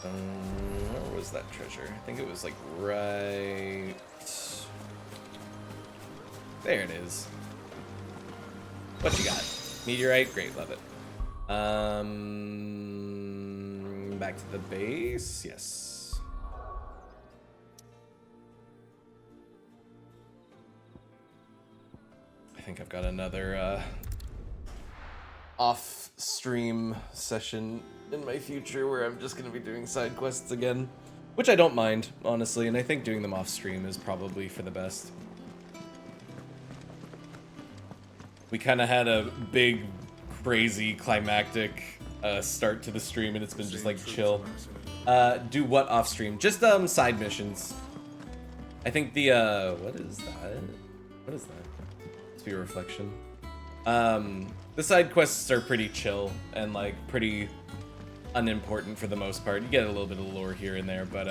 [SPEAKER 1] Where was that treasure? I think it was like right there. It is. What you got? Meteorite, great, love it. Back to the base, yes. I think I've got another off-stream session in my future where I'm just gonna be doing side quests again, which I don't mind, honestly, and I think doing them off-stream is probably for the best. We kind of had a big, crazy, climactic start to the stream, and it's been just like chill. Do what off-stream? Just side missions. I think the what is that? What is that? Must be a reflection. The side quests are pretty chill and like pretty unimportant for the most part. You get a little bit of lore here and there, but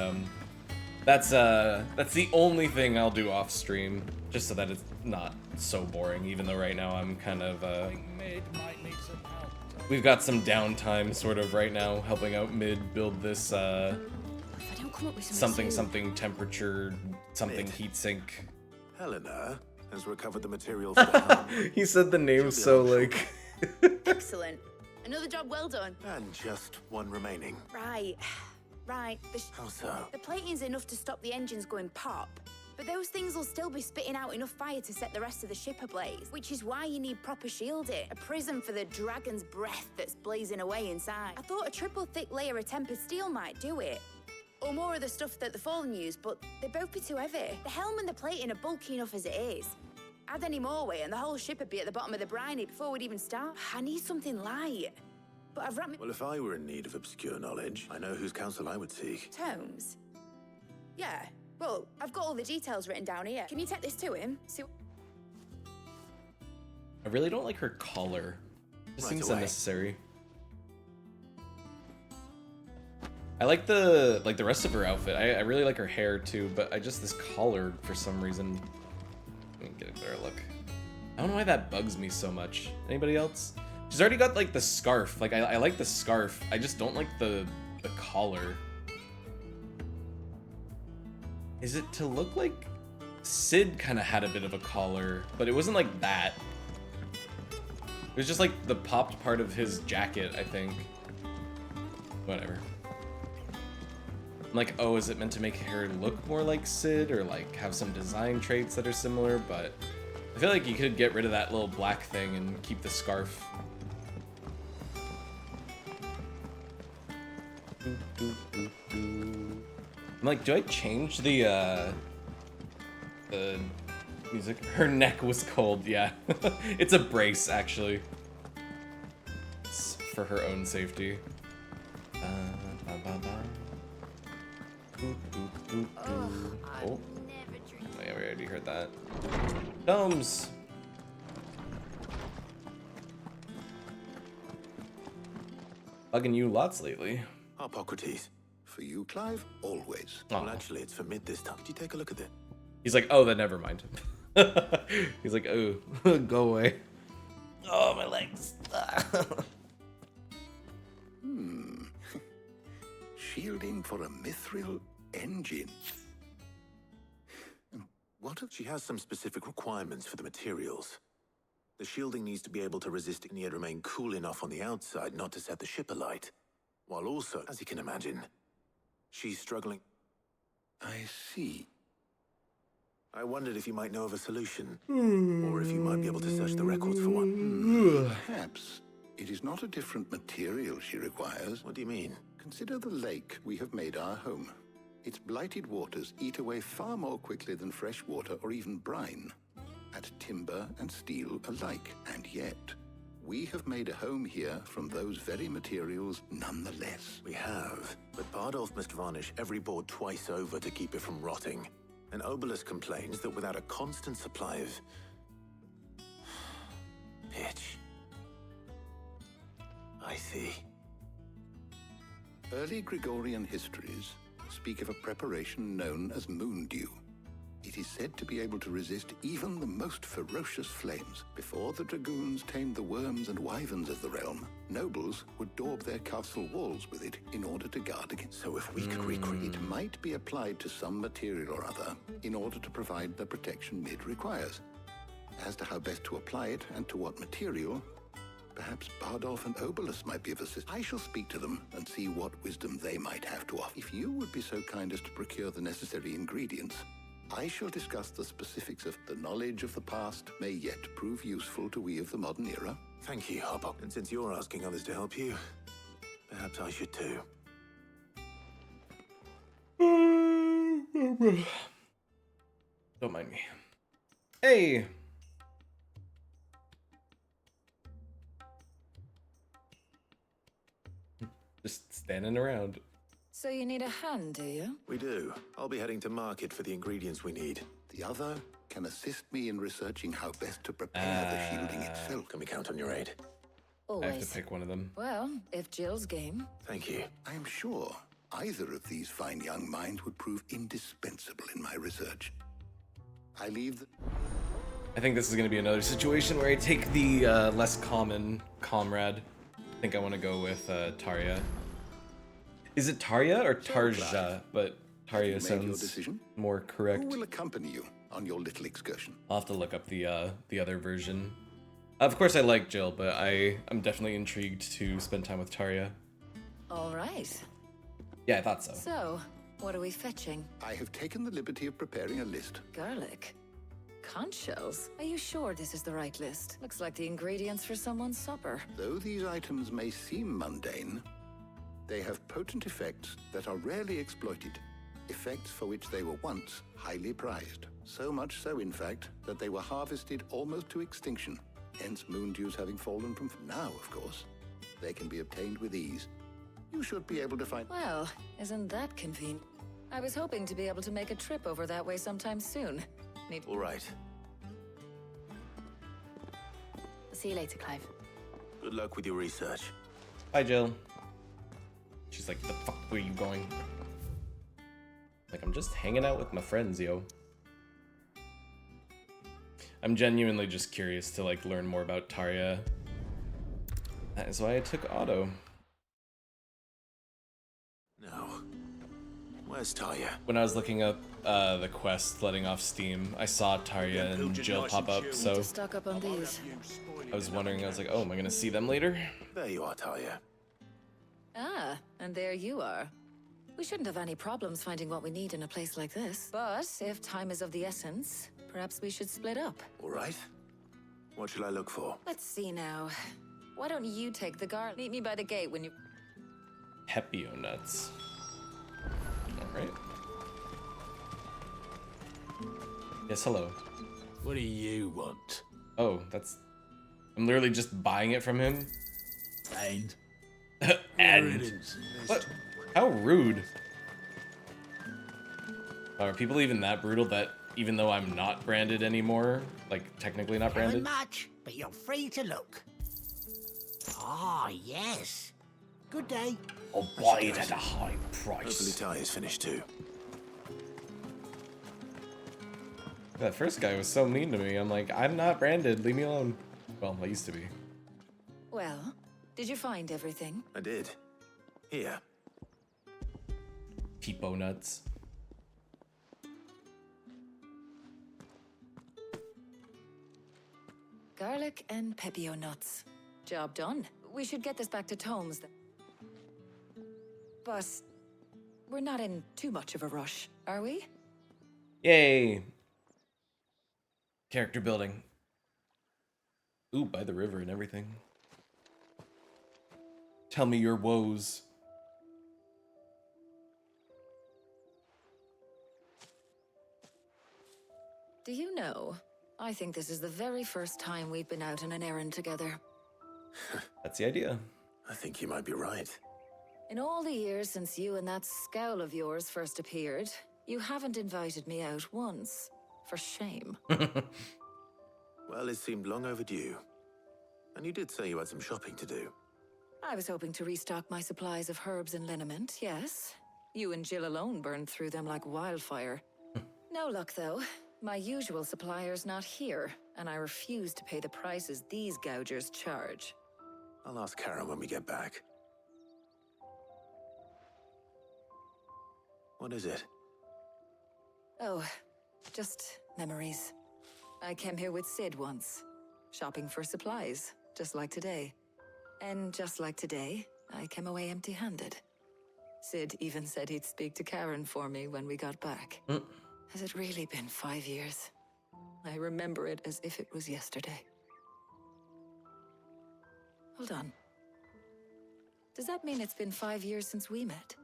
[SPEAKER 1] that's the only thing I'll do off stream, just so that it's not so boring. Even though right now I'm kind of we've got some downtime sort of right now, helping out Mid build this something temperature something heat sink.
[SPEAKER 4] Helena has recovered the material for the helm.
[SPEAKER 1] He said the name so like.
[SPEAKER 8] Excellent. Another job well done.
[SPEAKER 4] And just one remaining.
[SPEAKER 8] Right.
[SPEAKER 4] How so?
[SPEAKER 8] The plating's enough to stop the engines going pop, but those things will still be spitting out enough fire to set the rest of the ship ablaze, which is why you need proper shielding. A prism for the dragon's breath that's blazing away inside. I thought a triple thick layer of tempered steel might do it. Or more of the stuff that the Fallen use, but they'd both be too heavy. The helm and the plating are bulky enough as it is. Add any more weight and the whole ship would be at the bottom of the briny before we'd even start. I need something light. But I've wrapped me—
[SPEAKER 4] Well, if I were in need of obscure knowledge, I know whose counsel I would seek.
[SPEAKER 8] Tomes? Yeah. Well, I've got all the details written down here. Can you take this to him? See.
[SPEAKER 1] I really don't like her collar. It seems unnecessary. I like the rest of her outfit. I really like her hair too, but this collar for some reason. Let me get a better look. I don't know why that bugs me so much. Anybody else? She's already got like the scarf. Like I like the scarf. I just don't like the collar. Is it to look like Sid kind of had a bit of a collar, but it wasn't like that. It was just like the popped part of his jacket, I think. Whatever. I'm like, oh, is it meant to make her look more like Sid or like have some design traits that are similar? But I feel like you could get rid of that little black thing and keep the scarf. I'm like, do I change the music. Her neck was cold, yeah. It's a brace, actually. It's for her own safety. Oh, yeah, we already heard that. Domes! Bugging you lots lately.
[SPEAKER 4] Hippocrates.
[SPEAKER 2] For you, Clive, always.
[SPEAKER 1] Aw.
[SPEAKER 4] Well, actually, it's for mid this time. Could you take a look at it?
[SPEAKER 1] He's like, oh, then never mind. He's like, oh, go away. Oh, my legs.
[SPEAKER 2] Shielding for a mithril engine.
[SPEAKER 4] What if she has some specific requirements for the materials? The shielding needs to be able to resist and yet remain cool enough on the outside not to set the ship alight. While also, as you can imagine, she's struggling.
[SPEAKER 2] I see.
[SPEAKER 4] I wondered if you might know of a solution, or if you might be able to search the records for one.
[SPEAKER 2] Perhaps. It is not a different material she requires.
[SPEAKER 4] What do you mean?
[SPEAKER 2] Consider the lake we have made our home. Its blighted waters eat away far more quickly than fresh water or even brine, at timber and steel alike. And yet, we have made a home here from those very materials nonetheless.
[SPEAKER 4] We have, but Bardolph must varnish every board twice over to keep it from rotting. And Obelus complains that without a constant supply of pitch. I see.
[SPEAKER 2] Early Gregorian histories speak of a preparation known as moon dew. It is said to be able to resist even the most ferocious flames. Before the dragoons tamed the worms and wyverns of the realm, nobles would daub their castle walls with it in order to guard against.
[SPEAKER 4] So if we could recreate
[SPEAKER 2] It might be applied to some material or other in order to provide the protection Mid requires. As to how best to apply it and to what material, perhaps Bardolph and Obelus might be of assistance. I shall speak to them and see what wisdom they might have to offer. If you would be so kind as to procure the necessary ingredients, I shall discuss the specifics of the knowledge of the past may yet prove useful to we of the modern era.
[SPEAKER 4] Thank you, Hobok. And since you're asking others to help you, perhaps I should too.
[SPEAKER 1] Don't mind me. Hey! Just standing around.
[SPEAKER 18] So you need a hand, do you?
[SPEAKER 4] We do. I'll be heading to market for the ingredients we need.
[SPEAKER 2] The other can assist me in researching how best to prepare the shielding itself.
[SPEAKER 4] Can we count on your aid?
[SPEAKER 18] Always.
[SPEAKER 1] I have to pick one of them.
[SPEAKER 18] Well, if Jill's game.
[SPEAKER 4] Thank you.
[SPEAKER 2] I am sure either of these fine young minds would prove indispensable in my research. I leave the...
[SPEAKER 1] I think this is going to be another situation where I take the less common comrade. I think I want to go with Tarja. Is it Tarja or Tarja? But Tarja sounds more correct.
[SPEAKER 2] Who will accompany you on your little excursion?
[SPEAKER 1] I'll have to look up the other version. Of course I like Jill, but I'm definitely intrigued to spend time with Tarja.
[SPEAKER 18] All right.
[SPEAKER 1] Yeah, I thought so.
[SPEAKER 18] So, what are we fetching?
[SPEAKER 2] I have taken the liberty of preparing a list.
[SPEAKER 18] Garlic. Conch shells. Are you sure this is the right list? Looks like the ingredients for someone's supper.
[SPEAKER 2] Though these items may seem mundane, they have potent effects that are rarely exploited. Effects for which they were once highly prized. So much so, in fact, that they were harvested almost to extinction. Hence moon dews having fallen from now, of course. They can be obtained with ease. You should be able to find...
[SPEAKER 18] Well, isn't that convenient? I was hoping to be able to make a trip over that way sometime soon.
[SPEAKER 4] All right.
[SPEAKER 18] See you later, Clive.
[SPEAKER 4] Good luck with your research.
[SPEAKER 1] Bye, Jill. She's like, the fuck were you going? Like, I'm just hanging out with my friends, yo. I'm genuinely just curious to, like, learn more about Tarja. That is why I took auto.
[SPEAKER 4] No. Where's Tarja?
[SPEAKER 1] When I was looking up the quest letting off steam, I saw Tarja and Jill pop up, so
[SPEAKER 18] To stock up on these.
[SPEAKER 1] I was wondering, I was like, oh, am I gonna see them later?
[SPEAKER 4] There you are, Tarja.
[SPEAKER 18] Ah, and there you are. We shouldn't have any problems finding what we need in a place like this. But if time is of the essence, perhaps we should split up.
[SPEAKER 4] All right. What should I look for?
[SPEAKER 18] Let's see now. Why don't you take the guard? Meet me by the gate when you...
[SPEAKER 1] Pepio nuts. Alright. Yes, hello.
[SPEAKER 16] What do you want?
[SPEAKER 1] Oh, that's... I'm literally just buying it from him.
[SPEAKER 16] And?
[SPEAKER 1] And... What? How rude. Are people even that brutal that even though I'm not branded anymore, like technically not branded?
[SPEAKER 13] Haven't much, but you're free to look. Ah, yes. Good day.
[SPEAKER 1] I'll buy it at a high price.
[SPEAKER 4] Hopefully Ty is finished too.
[SPEAKER 1] That first guy was so mean to me. I'm like, I'm not branded. Leave me alone. Well, I used to be.
[SPEAKER 18] Well, did you find everything?
[SPEAKER 4] I did. Here.
[SPEAKER 1] Peepo nuts.
[SPEAKER 18] Garlic and pepio nuts. Job done. We should get this back to Tomes then. But we're not in too much of a rush, are we?
[SPEAKER 1] Yay. Character building. Ooh, by the river and everything. Tell me your woes.
[SPEAKER 18] Do you know, I think this is the very first time we've been out on an errand together.
[SPEAKER 1] That's the idea.
[SPEAKER 4] I think you might be right.
[SPEAKER 18] In all the years since you and that scowl of yours first appeared, you haven't invited me out once. For shame.
[SPEAKER 4] Well, it seemed long overdue. And you did say you had some shopping to do.
[SPEAKER 18] I was hoping to restock my supplies of herbs and liniment, yes. You and Jill alone burned through them like wildfire. No luck, though. My usual supplier's not here, and I refuse to pay the prices these gougers charge.
[SPEAKER 4] I'll ask Karen when we get back. What is it?
[SPEAKER 18] Oh, just memories. I came here with Sid once, shopping for supplies, just like today. And just like today, I came away empty-handed. Sid even said he'd speak to Karen for me when we got back. Has it really been 5 years? I remember it as if it was yesterday. Hold on. Does that mean it's been 5 years since we met?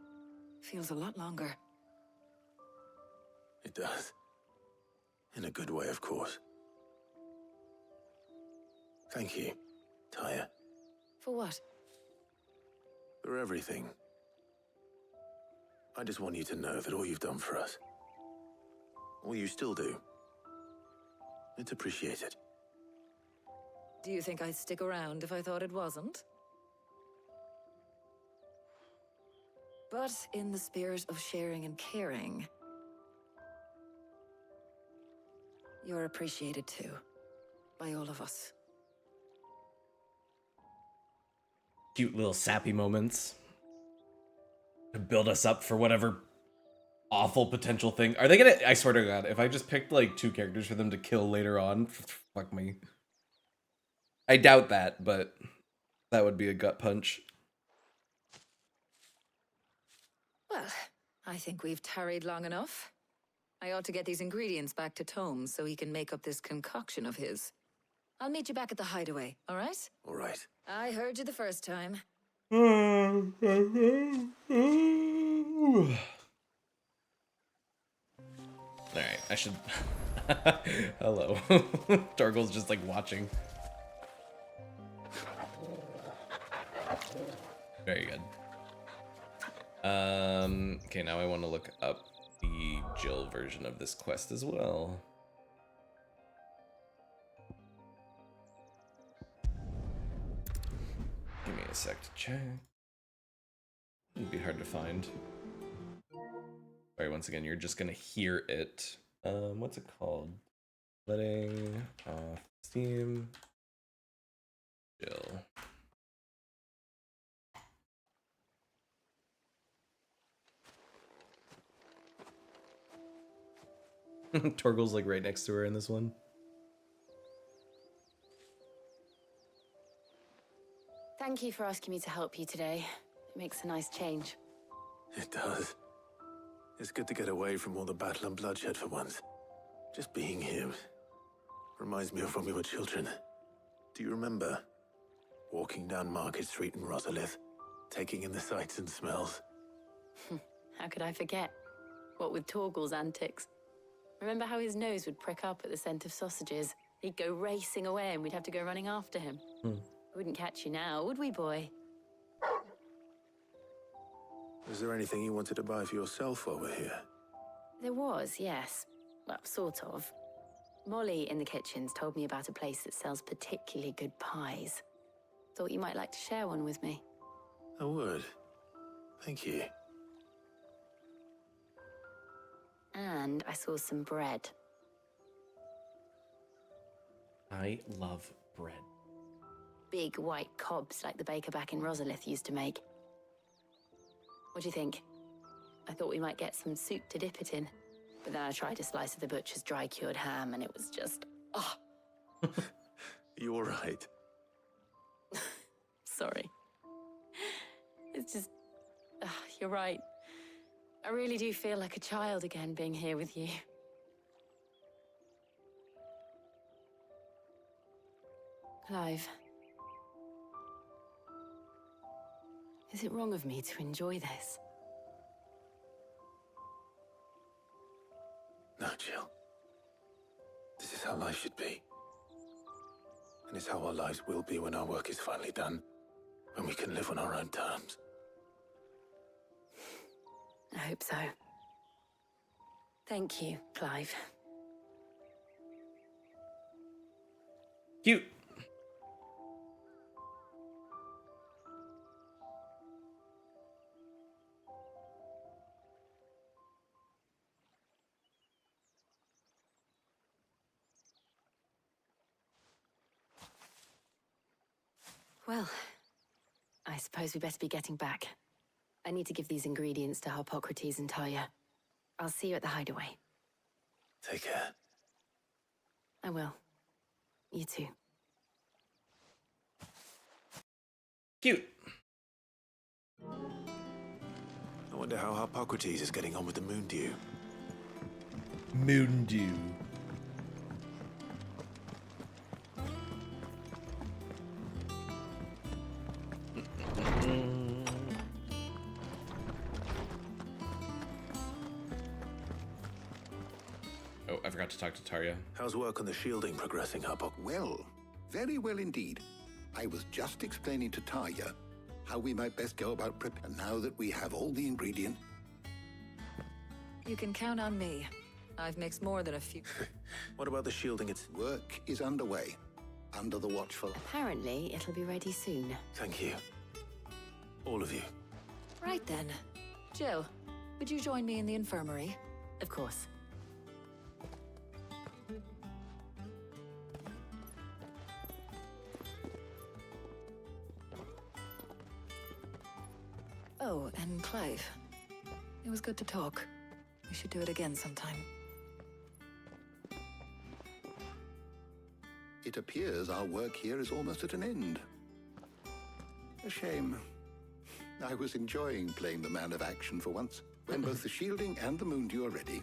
[SPEAKER 18] Feels a lot longer.
[SPEAKER 4] It does. In a good way, of course. Thank you, Taya.
[SPEAKER 18] For what?
[SPEAKER 4] For everything. I just want you to know that all you've done for us, all you still do, it's appreciated.
[SPEAKER 18] Do you think I'd stick around if I thought it wasn't? But in the spirit of sharing and caring, you're appreciated too, by all of us.
[SPEAKER 1] Cute little sappy moments to build us up for whatever awful potential thing. Are they gonna, I swear to God, if I just picked like 2 characters for them to kill later on, fuck me. I doubt that, but that would be a gut punch.
[SPEAKER 18] Well, I think we've tarried long enough. I ought to get these ingredients back to Tomes so he can make up this concoction of his. I'll meet you back at the hideaway, all right?
[SPEAKER 4] All right.
[SPEAKER 18] I heard you the first time.
[SPEAKER 1] Alright, I should... Hello. Torgal's just like watching. Very good. Okay, now I want to look up the Jill version of this quest as well. Give me a sec to check. It'd be hard to find. Sorry, once again, you're just gonna hear it. What's it called? Letting off steam. Jill. Torgal's like right next to her in this one.
[SPEAKER 19] Thank you for asking me to help you today. It makes a nice change.
[SPEAKER 4] It does. It's good to get away from all the battle and bloodshed for once. Just being here reminds me of when we were children. Do you remember walking down Market Street in Rosalith, taking in the sights and smells?
[SPEAKER 19] How could I forget? What with Torgal's antics? Remember how his nose would prick up at the scent of sausages? He'd go racing away and we'd have to go running after him. We wouldn't catch you now, would we, boy?
[SPEAKER 4] Is there anything you wanted to buy for yourself while we're here?
[SPEAKER 19] There was, yes. Well, sort of. Molly in the kitchens told me about a place that sells particularly good pies. Thought you might like to share one with me.
[SPEAKER 4] I would. Thank you.
[SPEAKER 19] And I saw some bread.
[SPEAKER 1] I love bread.
[SPEAKER 19] Big white cobs like the baker back in Rosalith used to make. What do you think? I thought we might get some soup to dip it in. But then I tried a slice of the butcher's dry-cured ham and it was just... oh.
[SPEAKER 4] You all right?
[SPEAKER 19] Sorry. It's just... you're right. I really do feel like a child again being here with you. Clive. Is it wrong of me to enjoy this?
[SPEAKER 4] No, Jill. This is how life should be. And it's how our lives will be when our work is finally done. When we can live on our own terms.
[SPEAKER 19] I hope so. Thank you, Clive.
[SPEAKER 1] Cute.
[SPEAKER 19] Well, I suppose we best be getting back. I need to give these ingredients to Harpocrates and Tarja. I'll see you at the hideaway.
[SPEAKER 4] Take care.
[SPEAKER 19] I will. You too.
[SPEAKER 1] Cute.
[SPEAKER 4] I wonder how Harpocrates is getting on with the moon dew.
[SPEAKER 1] Moon dew. Oh, I forgot to talk to Tarja.
[SPEAKER 4] How's work on the shielding progressing, Harpoc?
[SPEAKER 2] Well, very well indeed. I was just explaining to Tarja how we might best go about prep. And now that we have all the ingredients...
[SPEAKER 18] You can count on me. I've mixed more than a few.
[SPEAKER 4] What about the shielding?
[SPEAKER 2] Work is underway, under the watchful...
[SPEAKER 19] Apparently, it'll be ready soon.
[SPEAKER 4] Thank you. All of you.
[SPEAKER 18] Right then. Jill, would you join me in the infirmary?
[SPEAKER 19] Of course.
[SPEAKER 18] Oh, and Clive. It was good to talk. We should do it again sometime.
[SPEAKER 2] It appears our work here is almost at an end. A shame. I was enjoying playing the man of action for once. When both the shielding and the moon dew are ready,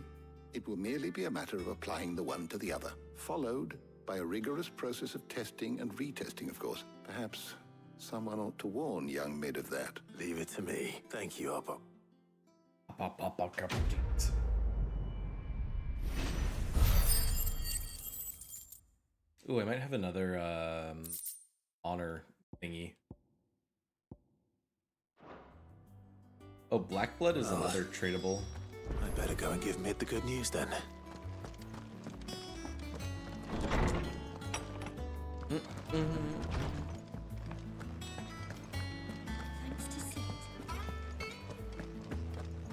[SPEAKER 2] it will merely be a matter of applying the one to the other, followed by a rigorous process of testing and retesting, of course. Perhaps someone ought to warn young Mid of that.
[SPEAKER 4] Leave it to me. Thank you, Harpoc.
[SPEAKER 1] Ooh, I might have another honor thingy. Oh, Black Blood is another tradable.
[SPEAKER 4] I better go and give Mid the good news then.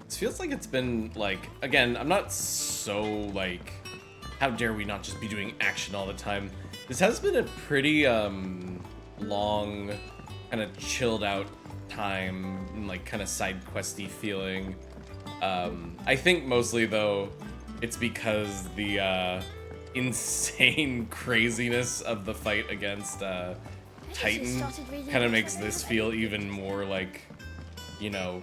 [SPEAKER 1] This feels like it's been, like, again, I'm not so, like, how dare we not just be doing action all the time. This has been a pretty, long, kind of chilled out time, and, like, kind of side questy feeling. I think mostly, though, it's because the, insane craziness of the fight against, Titan kind of makes this feel even more, like, you know,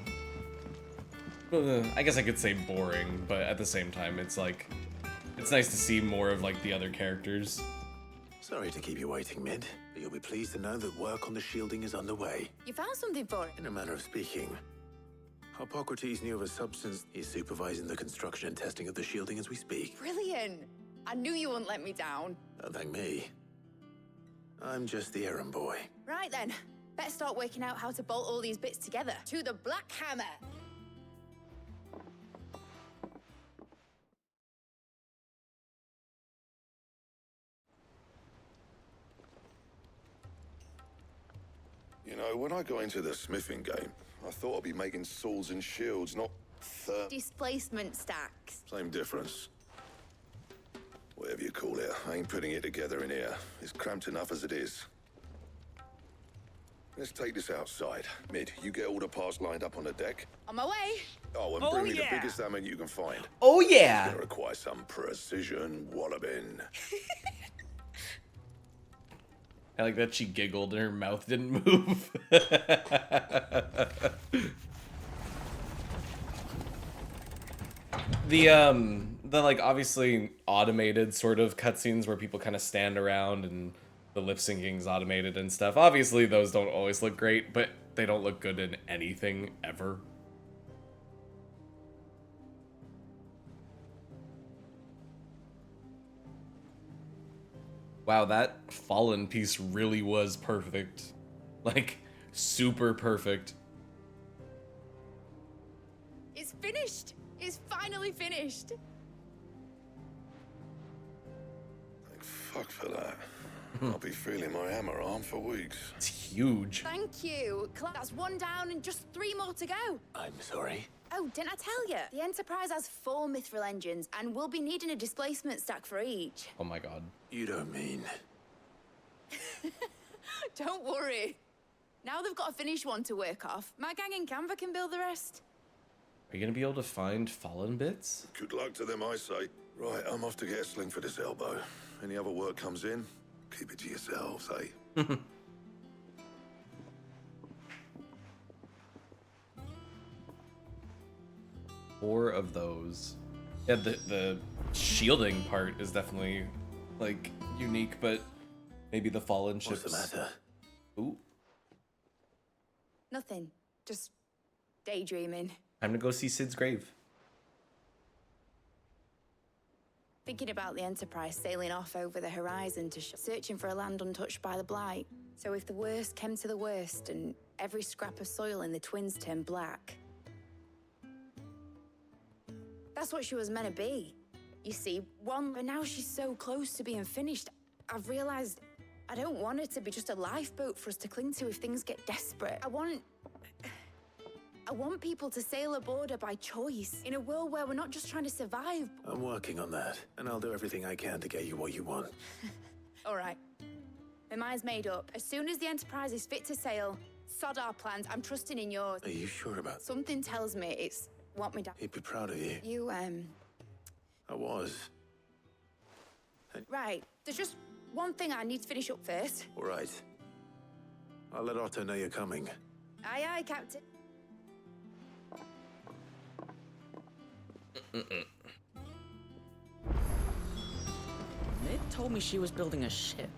[SPEAKER 1] I guess I could say boring, but at the same time, it's like, it's nice to see more of, like, the other characters.
[SPEAKER 4] Sorry to keep you waiting, Mid, but you'll be pleased to know that work on the shielding is underway.
[SPEAKER 8] You found something for it?
[SPEAKER 4] In a manner of speaking, Hippocrates knew of a substance. He's supervising the construction and testing of the shielding as we speak.
[SPEAKER 8] Brilliant. I knew you wouldn't let me down.
[SPEAKER 4] Don't thank me. I'm just the errand boy.
[SPEAKER 8] Right then. Better start working out how to bolt all these bits together. To the Black Hammer.
[SPEAKER 15] You know, when I got into the smithing game, I thought I'd be making swords and shields, not
[SPEAKER 8] Displacement stacks.
[SPEAKER 15] Same difference. Whatever you call it, I ain't putting it together in here. It's cramped enough as it is. Let's take this outside. Mid, you get all the parts lined up on the deck.
[SPEAKER 8] On my way.
[SPEAKER 15] Oh, and bring me the biggest hammer you can find.
[SPEAKER 1] Oh, yeah.
[SPEAKER 15] It's gonna require some precision walloping.
[SPEAKER 1] I like that she giggled and her mouth didn't move. The like obviously automated sort of cutscenes where people kind of stand around and the lip syncing's automated and stuff. Obviously those don't always look great, but they don't look good in anything ever. Wow, that Fallen piece really was perfect. Like, super perfect.
[SPEAKER 8] It's finished. It's finally finished.
[SPEAKER 15] Thank fuck for that. I'll be feeling my hammer arm for weeks.
[SPEAKER 1] It's huge.
[SPEAKER 8] Thank you. That's one down and just 3 more to go.
[SPEAKER 4] I'm sorry.
[SPEAKER 8] Oh, didn't I tell you? The Enterprise has 4 mithril engines, and we'll be needing a displacement stack for each.
[SPEAKER 1] Oh my god.
[SPEAKER 4] You don't mean...
[SPEAKER 8] Don't worry. Now they've got a finished one to work off. My gang in Canva can build the rest.
[SPEAKER 1] Are you gonna be able to find Fallen bits?
[SPEAKER 15] Good luck to them, I say. Right, I'm off to get a sling for this elbow. Any other work comes in, keep it to yourselves, eh?
[SPEAKER 1] 4 of those. Yeah, the shielding part is definitely like unique, but maybe the Fallen ships.
[SPEAKER 4] What's the matter?
[SPEAKER 1] Ooh.
[SPEAKER 8] Nothing. Just daydreaming.
[SPEAKER 1] Time to go see Sid's grave.
[SPEAKER 8] Thinking about the Enterprise sailing off over the horizon to searching for a land untouched by the Blight. So if the worst came to the worst and every scrap of soil in the Twins turned black, that's what she was meant to be. You see, but now she's so close to being finished, I've realized I don't want her to be just a lifeboat for us to cling to if things get desperate. I want people to sail aboard her by choice, in a world where we're not just trying to survive.
[SPEAKER 4] I'm working on that, and I'll do everything I can to get you what you want.
[SPEAKER 8] All right. My mind's made up. As soon as the Enterprise is fit to sail, sod our plans. I'm trusting in yours.
[SPEAKER 4] Are you sure about that?
[SPEAKER 8] Something tells me it's what me down.
[SPEAKER 4] He'd be proud of you.
[SPEAKER 8] You,
[SPEAKER 4] I was.
[SPEAKER 8] Right. There's just one thing I need to finish up first.
[SPEAKER 4] All right. I'll let Otto know you're coming.
[SPEAKER 8] Aye, aye, Captain.
[SPEAKER 3] Mid told me she was building a ship.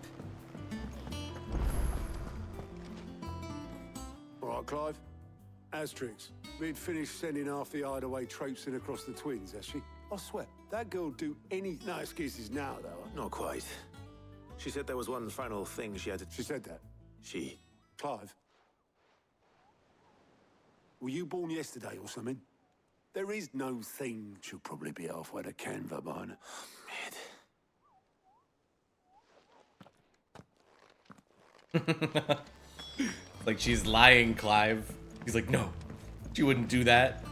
[SPEAKER 16] All right, Clive. Asterix, Mid finished sending half the hideaway traipsing across the Twins, has she? I swear, that girl'd do any... No excuses now, though.
[SPEAKER 4] Not quite. She said there was one final thing she had to...
[SPEAKER 16] She said that?
[SPEAKER 4] She.
[SPEAKER 16] Clive? Were you born yesterday or something? There is no thing. She'll probably be halfway to Canva by now.
[SPEAKER 1] Like she's lying, Clive. He's like, no, she wouldn't do that.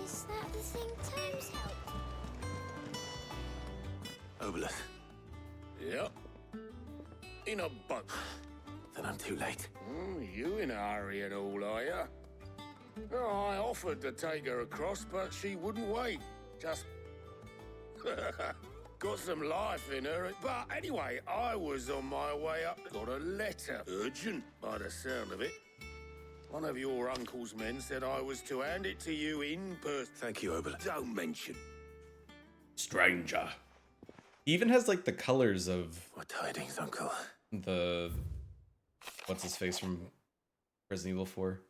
[SPEAKER 17] Is that the thing Time's help?
[SPEAKER 4] Obolus.
[SPEAKER 14] Yep. In a boat.
[SPEAKER 4] Then I'm too late.
[SPEAKER 14] You in a hurry and all, are ya? No, I offered to take her across, but she wouldn't wait. Just got some life in her. But anyway, I was on my way up. Got a letter. Urgent, by the sound of it. One of your uncle's men said I was to hand it to you in person.
[SPEAKER 4] Thank you, Obolus.
[SPEAKER 14] Don't mention.
[SPEAKER 1] Stranger. He even has like the colors of...
[SPEAKER 4] What tidings, Uncle?
[SPEAKER 1] The... What's his face from Resident Evil 4?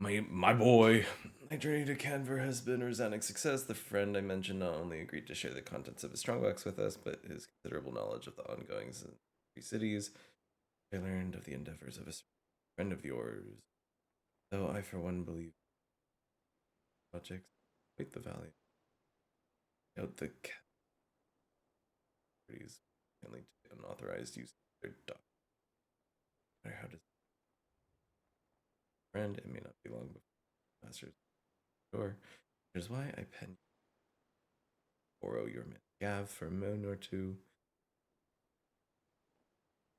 [SPEAKER 1] My boy. My journey to Canver has been a resounding success. The friend I mentioned not only agreed to share the contents of his strongbox with us, but his considerable knowledge of the ongoings in three cities. I learned of the endeavors of a friend of yours, though I for one believe projects quite the valley. Out the parties can lead to unauthorized use of their dock. No matter how does friend, it may not be long before masters door. Which is why I pen borrow your man Gav for a moon or two.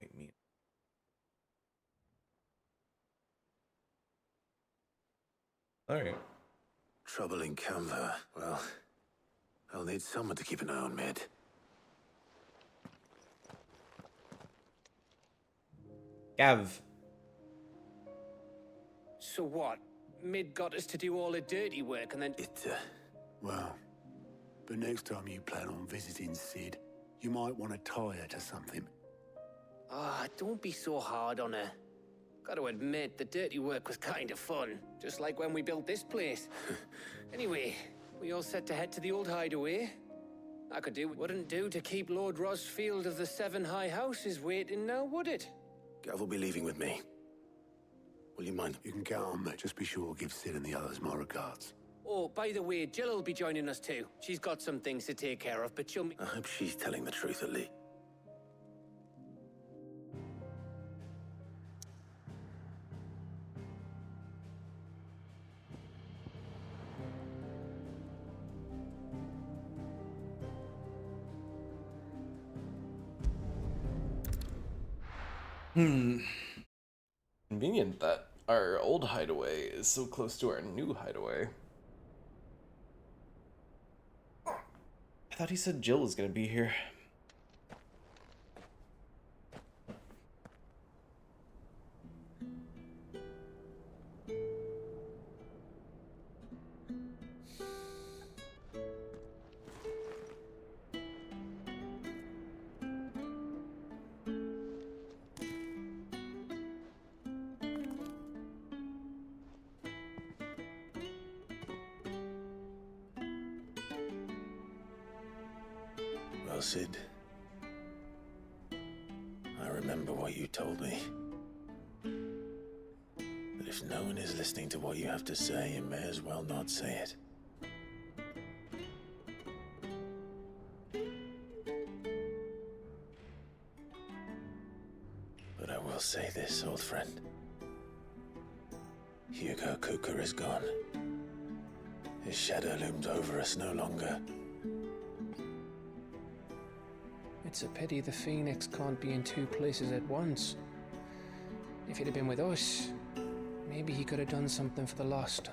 [SPEAKER 1] Make me. Alright.
[SPEAKER 4] Trouble in Canva. Well, I'll need someone to keep an eye on Mid.
[SPEAKER 1] Gav.
[SPEAKER 6] So what? Mid got us to do all the dirty work and then...
[SPEAKER 16] Well, but next time you plan on visiting Sid, you might want to tie her to something.
[SPEAKER 6] Ah, don't be so hard on her. Gotta admit, the dirty work was kind of fun. Just like when we built this place. Anyway, we all set to head to the old hideaway. I could do what wouldn't do to keep Lord Rosfield of the Seven High Houses waiting now, would it?
[SPEAKER 4] Gav will be leaving with me. Will you mind?
[SPEAKER 16] You can count on that. Just be sure to give Sid and the others my regards.
[SPEAKER 6] Oh, by the way, Jill will be joining us too. She's got some things to take care of, but she'll...
[SPEAKER 4] I hope she's telling the truth, at least.
[SPEAKER 1] Convenient that our old hideaway is so close to our new hideaway. I thought he said Jill was gonna be here.
[SPEAKER 4] Well, Sid, I remember what you told me. But if no one is listening to what you have to say, you may as well not say it. But I will say this, old friend. Hugo Cooker is gone. His shadow looms over us no longer.
[SPEAKER 5] It's a pity the Phoenix can't be in two places at once. If he'd have been with us, maybe he could have done something for the lost.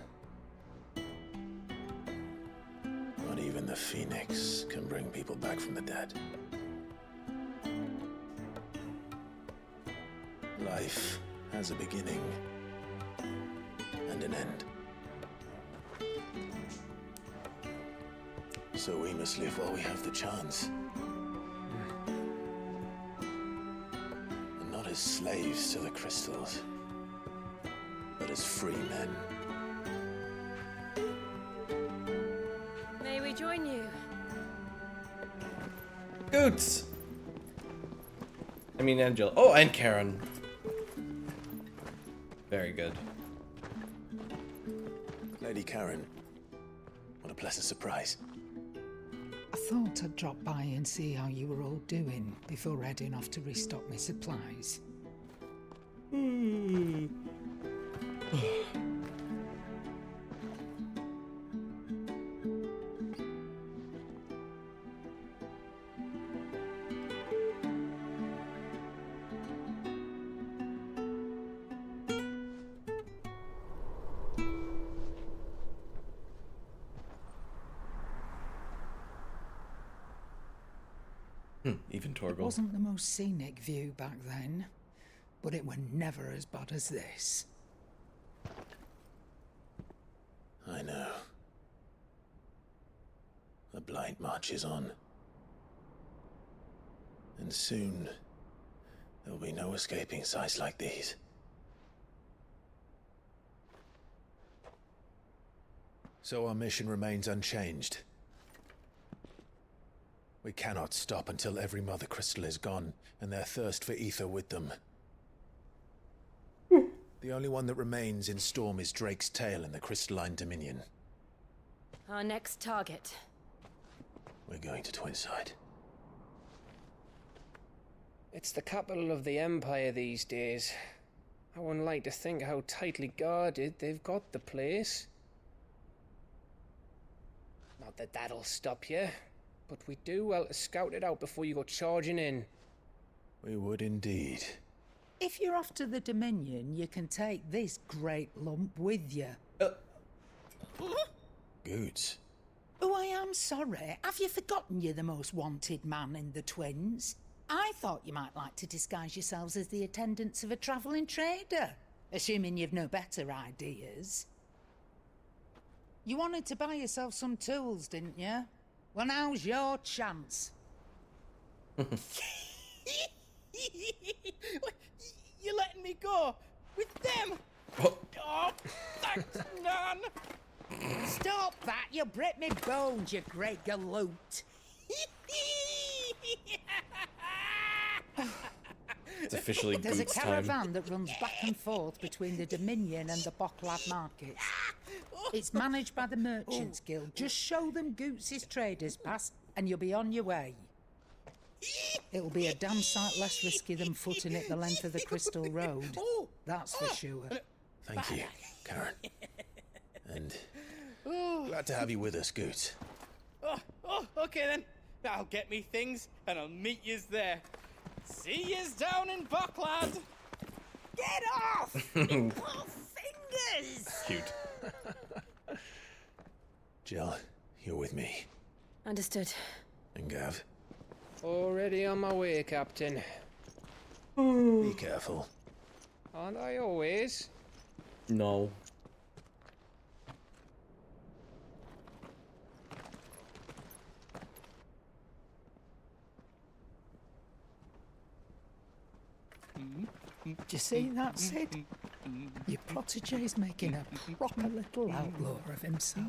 [SPEAKER 4] Not even the Phoenix can bring people back from the dead. Life has a beginning and an end. So we must live while we have the chance. And not as slaves to the crystals, but as free men.
[SPEAKER 10] May we join you?
[SPEAKER 1] Goots! I mean, Angela. Oh, and Karen. Very good.
[SPEAKER 4] Lady Karen, what a pleasant surprise.
[SPEAKER 12] I thought I'd drop by and see how you were all doing before heading off to restock my supplies.
[SPEAKER 1] Even
[SPEAKER 12] It
[SPEAKER 1] Torgal.
[SPEAKER 12] wasn't the most scenic view back then, but it were never as bad as this.
[SPEAKER 4] I know. The Blight marches on. And soon, there'll be no escaping sights like these. So our mission remains unchanged. We cannot stop until every Mother Crystal is gone, and their thirst for ether with them. The only one that remains in Storm is Drake's Tail in the Crystalline Dominion.
[SPEAKER 10] Our next target.
[SPEAKER 4] We're going to Twinside.
[SPEAKER 5] It's the capital of the Empire these days. I wouldn't like to think how tightly guarded they've got the place. Not that that'll stop you, but we do well to scout it out before you go charging in.
[SPEAKER 4] We would indeed.
[SPEAKER 12] If you're off to the Dominion, you can take this great lump with you.
[SPEAKER 4] Goods.
[SPEAKER 12] Oh, I am sorry. Have you forgotten you're the most wanted man in the Twins? I thought you might like to disguise yourselves as the attendants of a travelling trader, assuming you've no better ideas. You wanted to buy yourself some tools, didn't you? Well, now's your chance.
[SPEAKER 3] You're letting me go with them? Oh, thanks, Nan.
[SPEAKER 12] Stop that! You'll break me bones, you great galoot.
[SPEAKER 1] It's officially
[SPEAKER 12] There's a
[SPEAKER 1] Boots time.
[SPEAKER 12] caravan that runs back and forth between the Dominion and the Bocklad markets. It's managed by the Merchants Guild. Just show them Goots' traders pass and you'll be on your way. It'll be a damn sight less risky than footing it the length of the Crystal Road. That's for sure.
[SPEAKER 4] Thank you, Karen. And glad to have you with us, Goots.
[SPEAKER 3] Okay then. I'll get me things and I'll meet yous there. See yous down in Bocklad.
[SPEAKER 13] Get off! Me poor fingers!
[SPEAKER 1] Cute.
[SPEAKER 4] Jill, you're with me.
[SPEAKER 10] Understood.
[SPEAKER 4] And Gav.
[SPEAKER 5] Already on my way, Captain.
[SPEAKER 4] Be careful.
[SPEAKER 5] Aren't I always?
[SPEAKER 1] No.
[SPEAKER 12] Do you see that, Sid? Your protege's making a proper little outlaw of himself.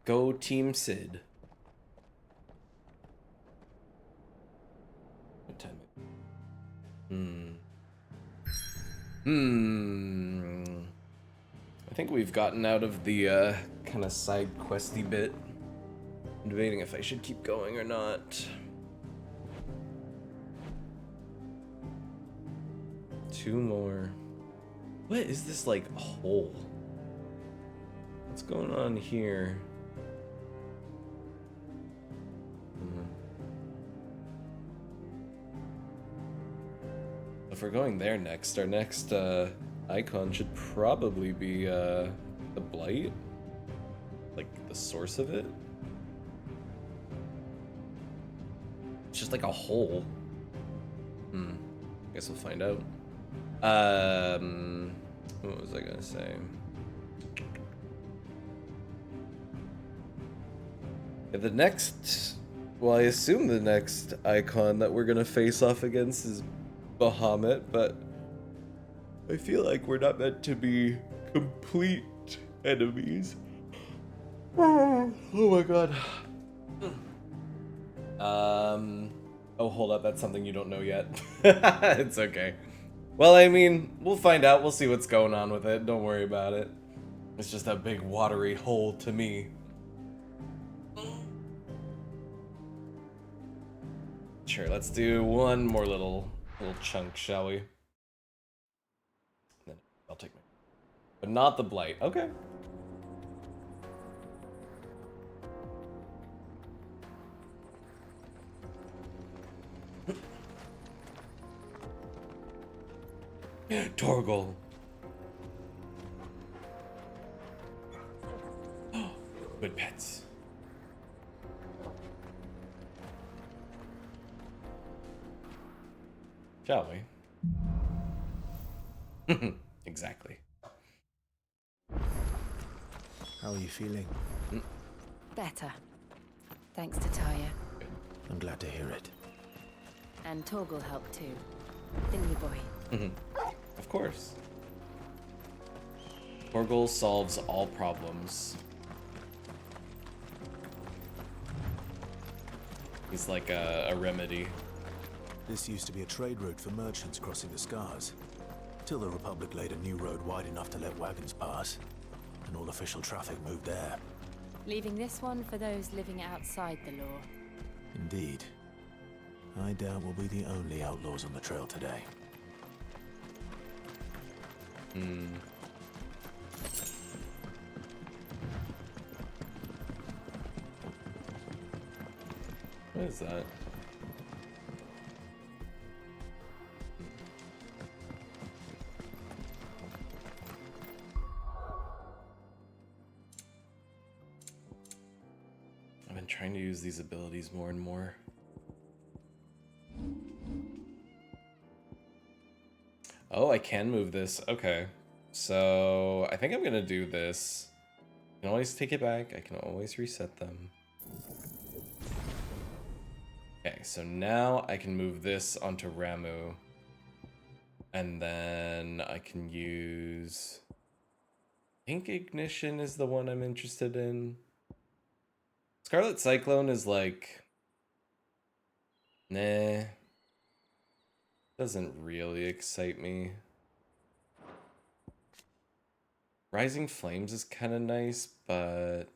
[SPEAKER 1] Go Team Sid. What time I think we've gotten out of the kind of side questy bit. I'm debating if I should keep going or not. Two more. What is this like hole? What's going on here? If we're going there next, our next icon should probably be the Blight. Like the source of it. It's just like a hole. Guess we'll find out. What was I gonna say? Yeah, the next, well, I assume the next icon that we're gonna face off against is Bahamut, but I feel like we're not meant to be complete enemies. Oh my god. Oh, hold up, that's something you don't know yet. It's okay. Well, I mean, we'll find out. We'll see what's going on with it. Don't worry about it. It's just a big watery hole to me. Sure, let's do one more little chunk, shall we? Then I'll take my... But not the Blight. Okay. Torgal. Good pets. Shall we? Exactly.
[SPEAKER 4] How are you feeling?
[SPEAKER 10] Better. Thanks to Taya.
[SPEAKER 4] I'm glad to hear it.
[SPEAKER 9] And Torgal helped too. Didn't he, boy?
[SPEAKER 1] Of course. Torgal solves all problems. He's like a remedy.
[SPEAKER 4] This used to be a trade route for merchants crossing the Scars, till the Republic laid a new road wide enough to let wagons pass, and all official traffic moved there.
[SPEAKER 9] Leaving this one for those living outside the law.
[SPEAKER 4] Indeed. I doubt we'll be the only outlaws on the trail today.
[SPEAKER 1] What is that? I've been trying to use these abilities more and more. Oh, I can move this. Okay. So I think I'm gonna do this. I can always take it back. I can always reset them. Okay, so now I can move this onto Ramu. And then I can use... I think Ignition is the one I'm interested in. Scarlet Cyclone is like... Nah. Doesn't really excite me. Rising Flames is kind of nice, but...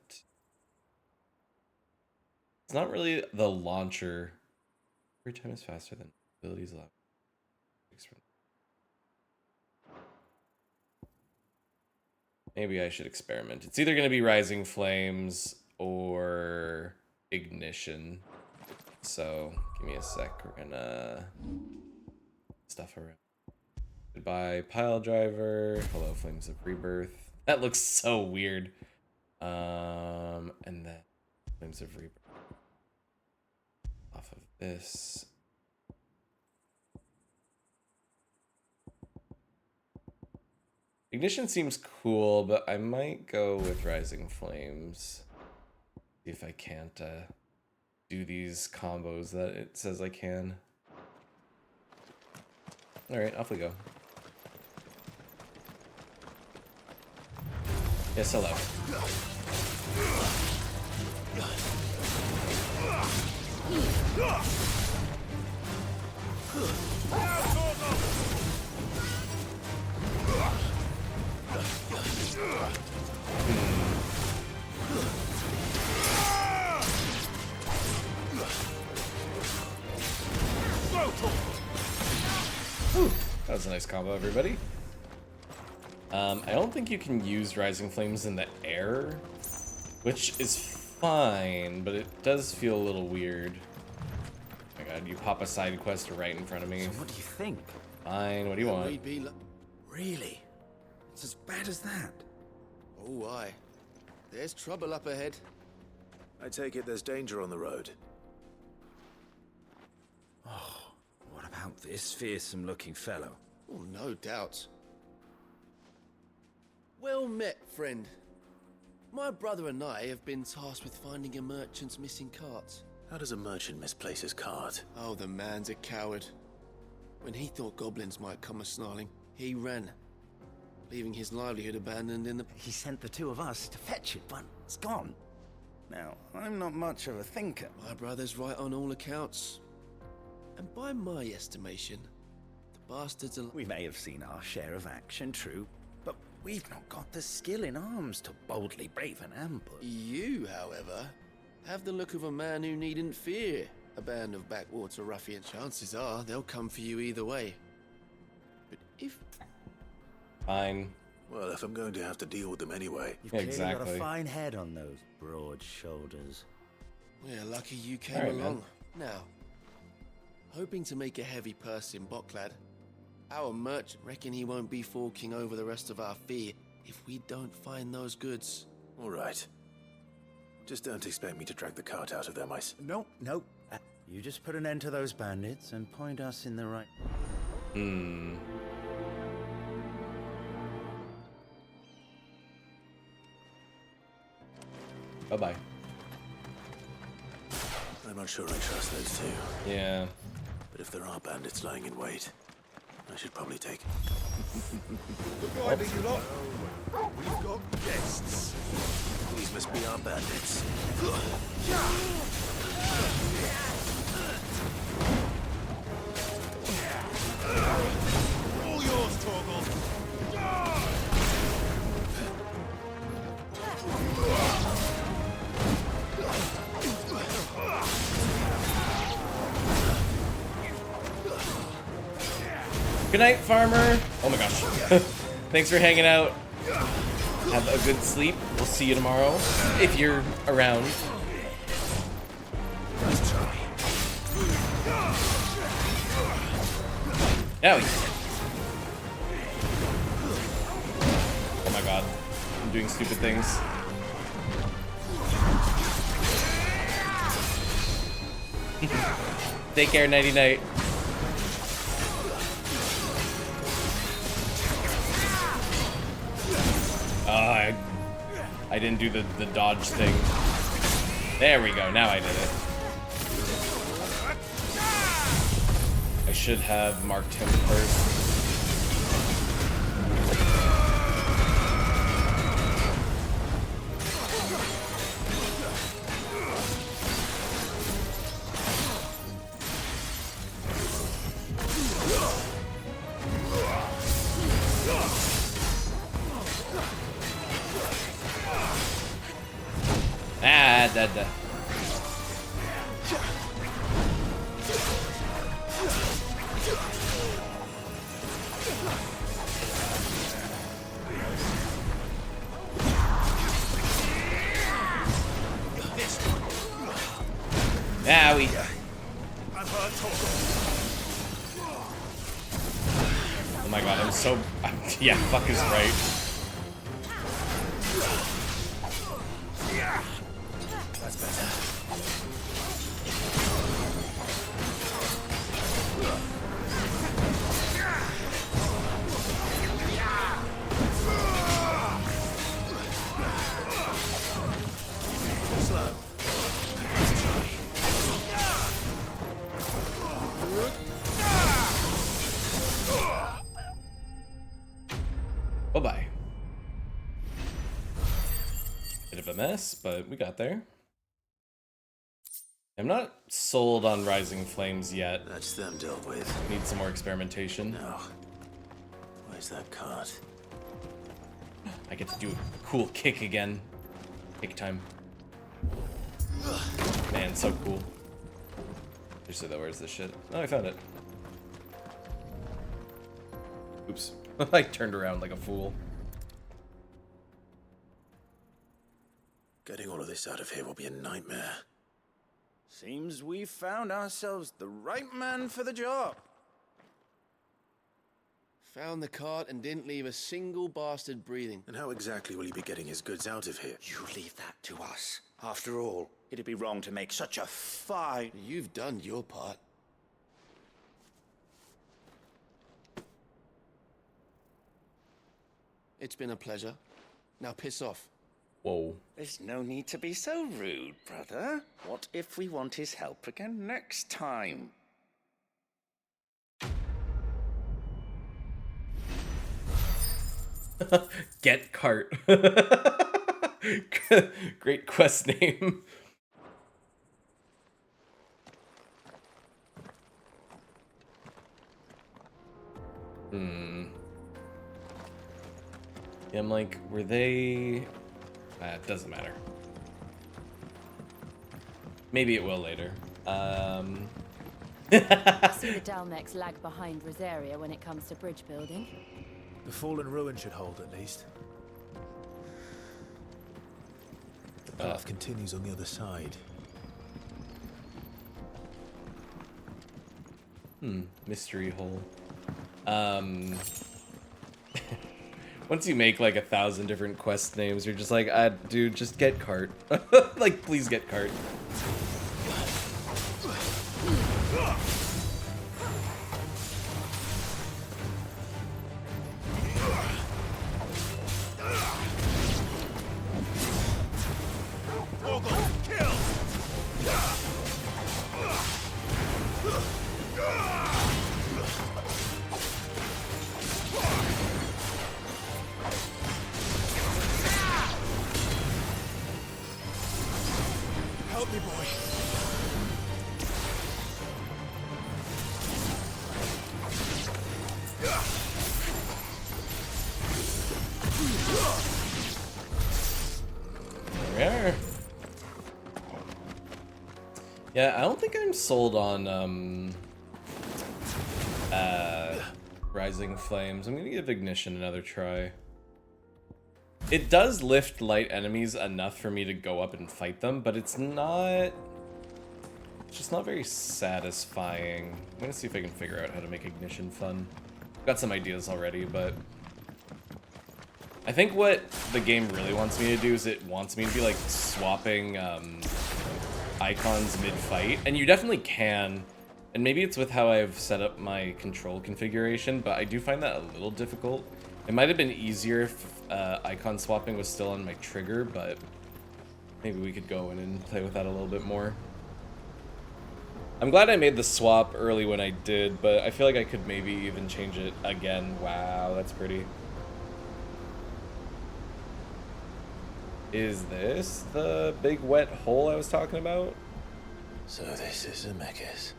[SPEAKER 1] It's not really the launcher. Every time is faster than abilities allow. Maybe I should experiment. It's either going to be Rising Flames or Ignition. So, give me a sec. We're gonna stuff around. Goodbye, Pile Driver. Hello, Flames of Rebirth. That looks so weird. And then Flames of Rebirth. Off of this. Ignition seems cool, but I might go with Rising Flames. See if I can't do these combos that it says I can. Alright, off we go. Yes, hello. That was a nice combo, everybody. I don't think you can use Rising Flames in the air, which is fine, but it does feel a little weird. Oh my god, you pop a side quest right in front of me.
[SPEAKER 11] So what do you think?
[SPEAKER 1] Fine, what do you want?
[SPEAKER 11] Really? It's as bad as that?
[SPEAKER 20] Oh, aye. There's trouble up ahead.
[SPEAKER 4] I take it there's danger on the road.
[SPEAKER 11] Oh, what about this fearsome-looking fellow?
[SPEAKER 20] Oh, no doubt. Well met, friend. My brother and I have been tasked with finding a merchant's missing cart.
[SPEAKER 4] How does a merchant misplace his cart?
[SPEAKER 20] Oh, the man's a coward. When he thought goblins might come a-snarling, he ran, leaving his livelihood abandoned in the...
[SPEAKER 11] He sent the two of us to fetch it, but it's gone. Now, I'm not much of a thinker.
[SPEAKER 20] My brother's right on all accounts. And by my estimation, the bastards are...
[SPEAKER 11] We may have seen our share of action, true, but we've not got the skill in arms to boldly brave an ambush.
[SPEAKER 20] You, however, have the look of a man who needn't fear a band of backwater ruffians. Chances are they'll come for you either way. But if...
[SPEAKER 1] Fine.
[SPEAKER 4] Well, if I'm going to have to deal with them anyway.
[SPEAKER 11] You've clearly got a fine head on those broad shoulders.
[SPEAKER 20] We're lucky you came along. Now, hoping to make a heavy purse in Boklad, our merchant reckon he won't be forking over the rest of our fee if we don't find those goods.
[SPEAKER 4] All right. Just don't expect me to drag the cart out of their mice.
[SPEAKER 11] Nope. You just put an end to those bandits and point us in the right...
[SPEAKER 1] Bye-bye.
[SPEAKER 4] I'm not sure I trust those two.
[SPEAKER 1] Yeah.
[SPEAKER 4] But if there are bandits lying in wait, I should probably take...
[SPEAKER 14] Good idea, you lot. We've got guests.
[SPEAKER 4] These must be our bandits.
[SPEAKER 14] All yours, Torgal.
[SPEAKER 1] Good night, farmer. Oh my gosh. Thanks for hanging out. Have a good sleep. We'll see you tomorrow if you're around. Owie. Oh my god. I'm doing stupid things. Take care, nighty night. I didn't do the dodge thing. There we go, now I did it. I should have marked him first. Da. Owie. Oh my god, I'm so... yeah, fuck is right.
[SPEAKER 4] That's better. Slow.
[SPEAKER 1] Bye-bye. Bit of a mess, but we got there. I'm not sold on Rising Flames yet.
[SPEAKER 4] That's them dealt with.
[SPEAKER 1] Need some more experimentation.
[SPEAKER 4] No. Where's that cart?
[SPEAKER 1] I get to do a cool kick again. Kick time. Man, so cool. Seriously though, where's this shit? Oh, I found it. Oops. I turned around like a fool.
[SPEAKER 4] Getting all of this out of here will be a nightmare.
[SPEAKER 11] Seems we've found ourselves the right man for the job.
[SPEAKER 20] Found the cart and didn't leave a single bastard breathing.
[SPEAKER 4] And how exactly will he be getting his goods out of here?
[SPEAKER 11] You leave that to us. After all, it'd be wrong to make such a fine...
[SPEAKER 20] You've done your part. It's been a pleasure. Now piss off.
[SPEAKER 1] Whoa.
[SPEAKER 11] There's no need to be so rude, brother. What if we want his help again next time?
[SPEAKER 1] Get cart. Great quest name. Yeah, I'm like, were they... it doesn't matter. Maybe it will later.
[SPEAKER 19] I see the Dalmex lag behind Rosaria when it comes to bridge building.
[SPEAKER 16] The fallen ruin should hold at least. The path continues on the other side.
[SPEAKER 1] Mystery hole. Once you make like 1,000 different quest names, you're just like, dude, just get cart. Like, please get cart. Yeah, I don't think I'm sold on Rising Flames. I'm gonna give Ignition another try. It does lift light enemies enough for me to go up and fight them, but it's just not very satisfying. I'm gonna see if I can figure out how to make Ignition fun. Got some ideas already, but I think what the game really wants me to do is it wants me to be like swapping icons mid-fight, and you definitely can. And maybe it's with how I've set up my control configuration, but I do find that a little difficult. It might have been easier if icon swapping was still on my trigger, but maybe we could go in and play with that a little bit more. I'm glad I made the swap early when I did, but I feel like I could maybe even change it again. Wow, that's pretty. Is this the big wet hole I was talking about?
[SPEAKER 4] So this is Zemeckis.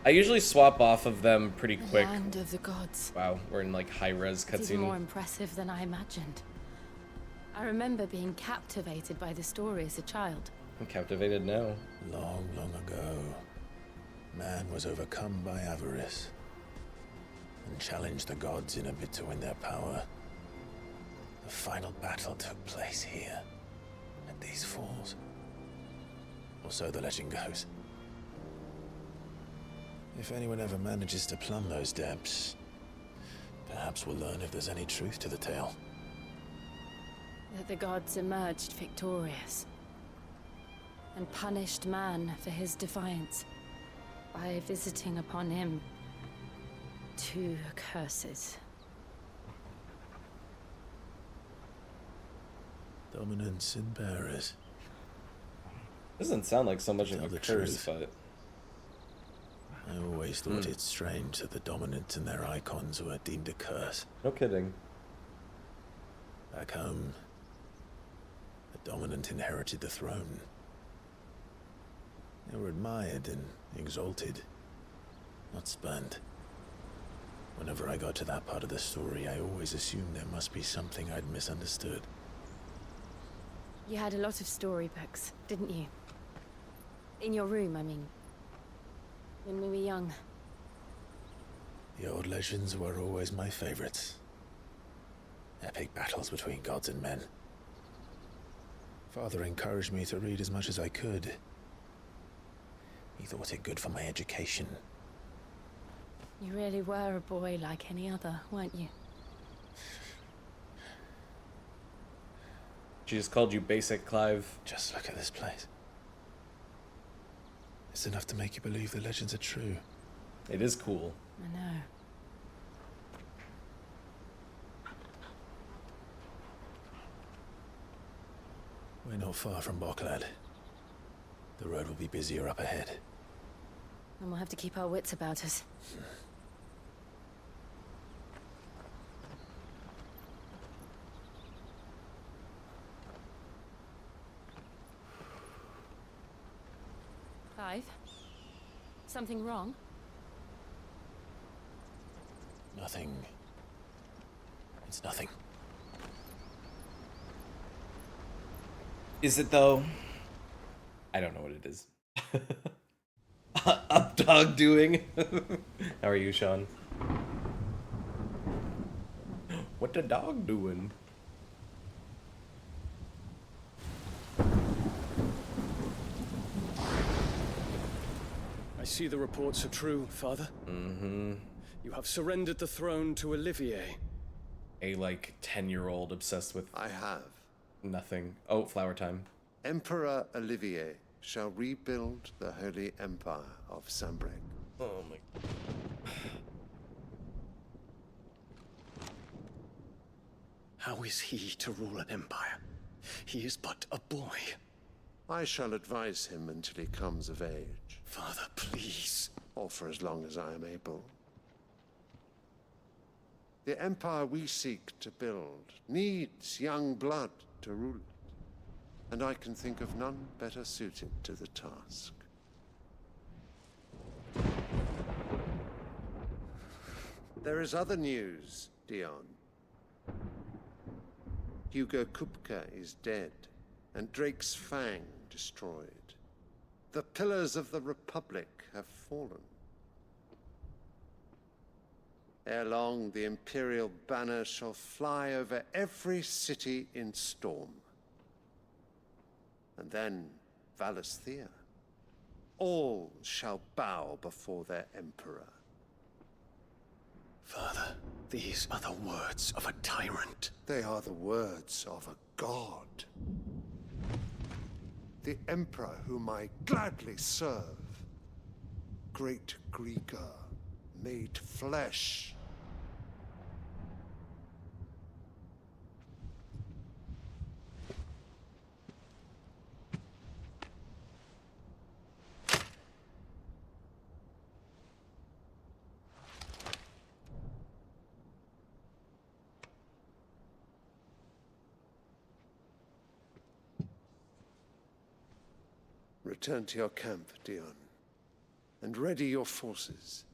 [SPEAKER 1] I usually swap off of them pretty quick.
[SPEAKER 9] Land of the gods.
[SPEAKER 1] Wow, we're in like high-res
[SPEAKER 9] It's even more
[SPEAKER 1] cutscene.
[SPEAKER 9] impressive than I imagined. I remember being captivated by the story as a child.
[SPEAKER 1] I'm captivated now.
[SPEAKER 4] Long, long ago, man was overcome by avarice and challenged the gods in a bid to win their power. The final battle took place here, at these falls. Or so the legend goes. If anyone ever manages to plumb those depths, perhaps we'll learn if there's any truth to the tale.
[SPEAKER 9] That the gods emerged victorious and punished man for his defiance by visiting upon him 2 curses.
[SPEAKER 4] Dominance and bearers.
[SPEAKER 1] Doesn't sound like so much of a
[SPEAKER 4] the
[SPEAKER 1] curse,
[SPEAKER 4] truth.
[SPEAKER 1] but
[SPEAKER 4] I always thought it strange that the dominant and their icons were deemed a curse.
[SPEAKER 1] no kidding.
[SPEAKER 4] Back home, the dominant inherited the throne. They were admired and exalted, not spurned. Whenever I got to that part of the story, I always assumed there must be something I'd misunderstood.
[SPEAKER 9] You had a lot of storybooks, didn't you? In your room, I mean. When we were young.
[SPEAKER 4] The old legends were always my favorites. Epic battles between gods and men. Father encouraged me to read as much as I could. He thought it good for my education.
[SPEAKER 9] You really were a boy like any other, weren't you?
[SPEAKER 1] She just called you basic, Clive.
[SPEAKER 4] Just look at this place. It's enough to make you believe the legends are true.
[SPEAKER 1] It is cool.
[SPEAKER 9] I know.
[SPEAKER 4] We're not far from Boklad. The road will be busier up ahead.
[SPEAKER 9] And we'll have to keep our wits about us. Clive? Something wrong?
[SPEAKER 4] Nothing. It's nothing.
[SPEAKER 1] Is it though? I don't know what it is. Up dog doing? How are you, Sean? What the dog doing?
[SPEAKER 21] I see the reports are true, Father.
[SPEAKER 1] Mm-hmm.
[SPEAKER 21] You have surrendered the throne to Olivier.
[SPEAKER 1] A, like, 10-year-old obsessed with...
[SPEAKER 22] I have.
[SPEAKER 1] Nothing. Oh, flower time.
[SPEAKER 22] Emperor Olivier shall rebuild the Holy Empire of Sanbreque.
[SPEAKER 1] Oh my...
[SPEAKER 21] How is he to rule an empire? He is but a boy.
[SPEAKER 22] I shall advise him until he comes of age.
[SPEAKER 21] Father, please.
[SPEAKER 22] Or for as long as I am able. The empire we seek to build needs young blood to rule it, and I can think of none better suited to the task. There is other news, Dion. Hugo Kupka is dead, and Drake's Fang destroyed. The pillars of the Republic have fallen. Ere long, the Imperial banner shall fly over every city in Storm. And then Valisthea. All shall bow before their Emperor.
[SPEAKER 21] Father, these are the words of a tyrant.
[SPEAKER 22] They are the words of a god. The Emperor whom I gladly serve. Great Greeker, made flesh. Return to your camp, Dion, and ready your forces.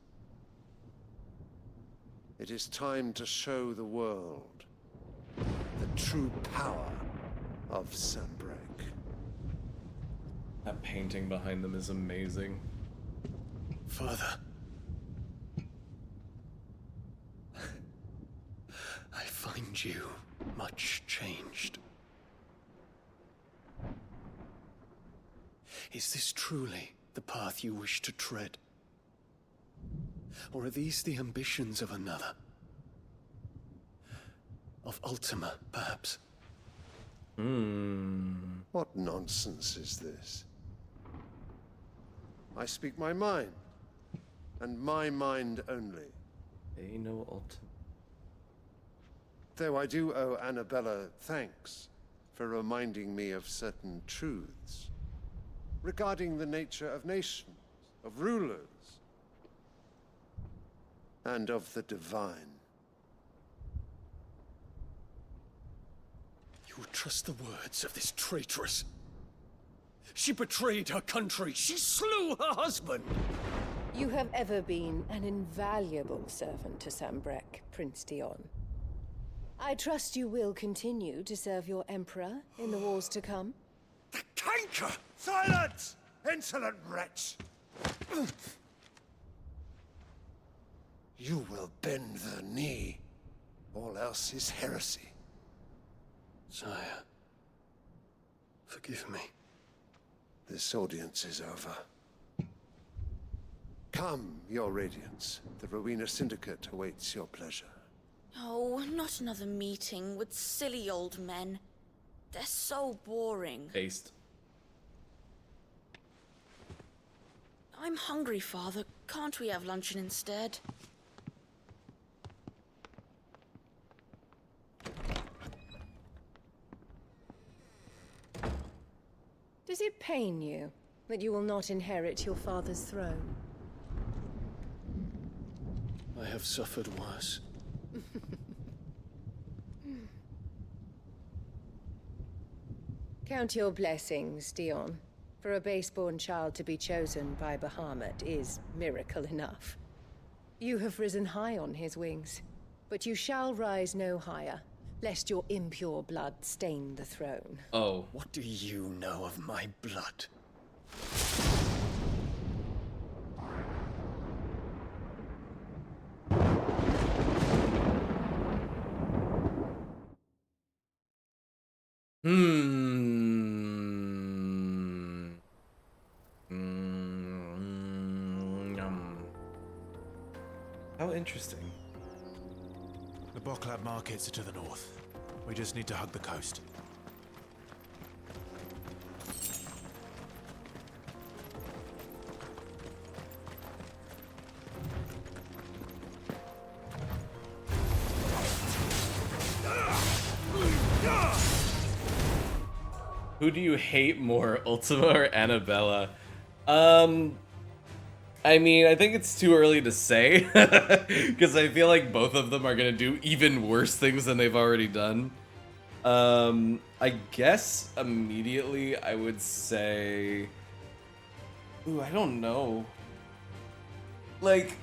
[SPEAKER 22] It is time to show the world the true power of Sanbreque.
[SPEAKER 1] That painting behind them is amazing.
[SPEAKER 21] Father. I find you much changed. Is this truly the path you wish to tread? Or are these the ambitions of another? Of Ultima, perhaps?
[SPEAKER 22] What nonsense is this? I speak my mind, and my mind only.
[SPEAKER 1] They know Ultima.
[SPEAKER 22] Though I do owe Annabella thanks for reminding me of certain truths regarding the nature of nations, of rulers, and of the divine.
[SPEAKER 21] You would trust the words of this traitress? She betrayed her country. She slew her husband.
[SPEAKER 7] You have ever been an invaluable servant to Sanbreque, Prince Dion. I trust you will continue to serve your Emperor in the wars to come.
[SPEAKER 22] The canker! Silence! Insolent wretch! You will bend the knee. All else is heresy.
[SPEAKER 21] Sire, forgive me.
[SPEAKER 22] This audience is over. Come, your Radiance. The Rowena Syndicate awaits your pleasure.
[SPEAKER 18] Oh, not another meeting with silly old men. They're so boring.
[SPEAKER 1] Based.
[SPEAKER 18] I'm hungry, Father. Can't we have luncheon instead?
[SPEAKER 7] Does it pain you that you will not inherit your father's throne?
[SPEAKER 21] I have suffered worse.
[SPEAKER 7] Count your blessings, Dion. For a base-born child to be chosen by Bahamut is miracle enough. You have risen high on his wings, but you shall rise no higher, lest your impure blood stain the throne.
[SPEAKER 1] Oh.
[SPEAKER 21] What do you know of my blood?
[SPEAKER 1] How interesting.
[SPEAKER 23] The Boklab markets are to the north. We just need to hug the coast.
[SPEAKER 1] Who do you hate more, Ultima or Annabella? I mean, I think it's too early to say, because I feel like both of them are going to do even worse things than they've already done. I guess immediately I would say... Ooh, I don't know. Like,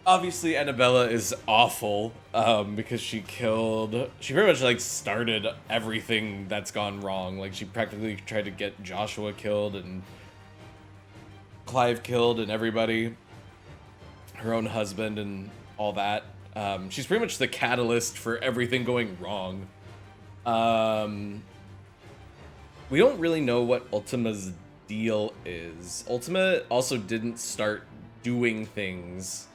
[SPEAKER 1] obviously Annabella is awful, because she pretty much, like, started everything that's gone wrong. Like, she practically tried to get Joshua killed, and Clive killed and everybody, her own husband and all that. She's pretty much the catalyst for everything going wrong. We don't really know what Ultima's deal is. Ultima also didn't start doing things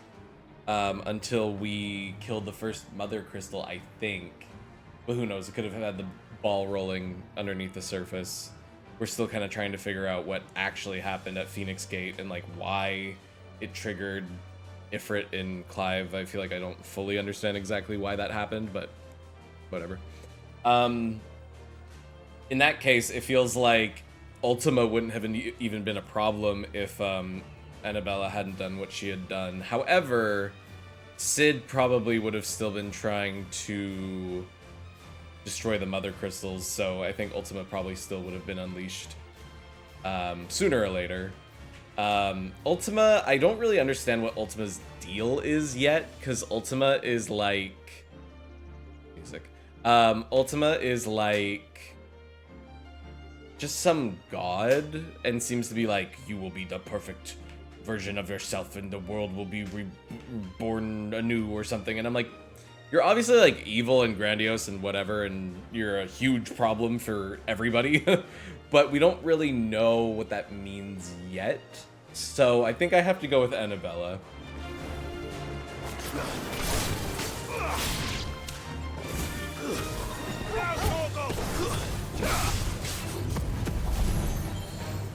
[SPEAKER 1] until we killed the first Mother Crystal, I think. But who knows? It could have had the ball rolling underneath the surface. We're still kind of trying to figure out what actually happened at Phoenix Gate and like why it triggered Ifrit and Clive. I feel like I don't fully understand exactly why that happened, but whatever. In that case, it feels like Ultima wouldn't have even been a problem if Annabella hadn't done what she had done. However, Sid probably would have still been trying to destroy the Mother Crystals, so I think Ultima probably still would have been unleashed sooner or later. Ultima, I don't really understand what Ultima's deal is yet, because Ultima is like... music. Ultima is like... just some god, and seems to be like, you will be the perfect version of yourself and the world will be reborn anew or something. And I'm like, you're obviously like evil and grandiose and whatever, and you're a huge problem for everybody, but we don't really know what that means yet. So I think I have to go with Annabella.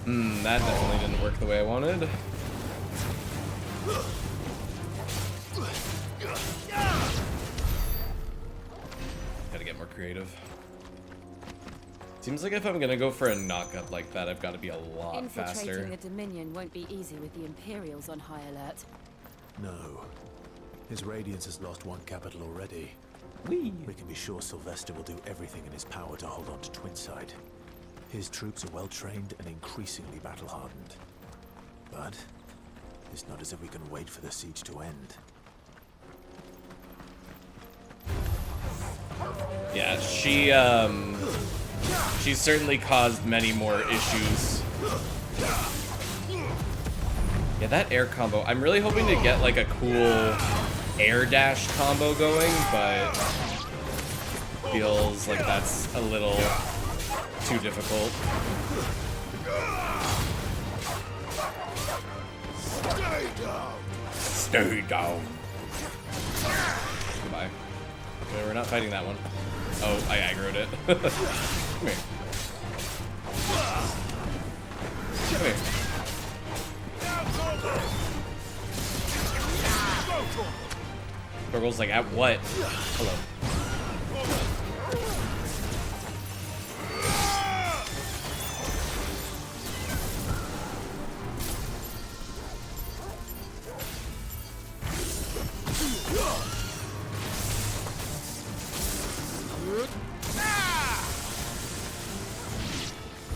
[SPEAKER 1] That definitely didn't work the way I wanted. Gotta get more creative. Seems like if I'm gonna go for a knock-up like that, I've got to be a lot faster.
[SPEAKER 19] Infiltrating the Dominion won't be easy with the Imperials on high alert.
[SPEAKER 23] No. His Radiance has lost one capital already.
[SPEAKER 1] We
[SPEAKER 23] can be sure Sylvester will do everything in his power to hold on to Twinside. His troops are well-trained and increasingly battle-hardened. But it's not as if we can wait for the siege to end.
[SPEAKER 1] Yeah, she's certainly caused many more issues. Yeah, that air combo. I'm really hoping to get like a cool air dash combo going, but feels like that's a little too difficult.
[SPEAKER 14] Stay down.
[SPEAKER 1] Stay down. Goodbye. Okay, we're not fighting that one. Oh, I aggroed it. Come here. Come here. Torgal's like, at what? Hello.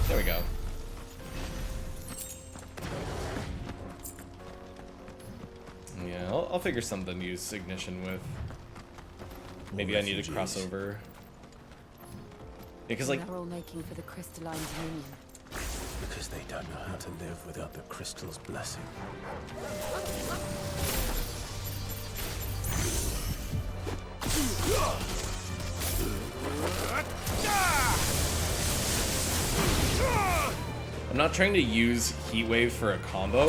[SPEAKER 1] There we go. Yeah, I'll figure something to use Ignition with. Maybe I need to cross over. Yeah, because like...
[SPEAKER 19] They're all making for the crystalline dominion.
[SPEAKER 23] Because they don't know how to live without the crystal's blessing.
[SPEAKER 1] I'm not trying to use Heat Wave for a combo.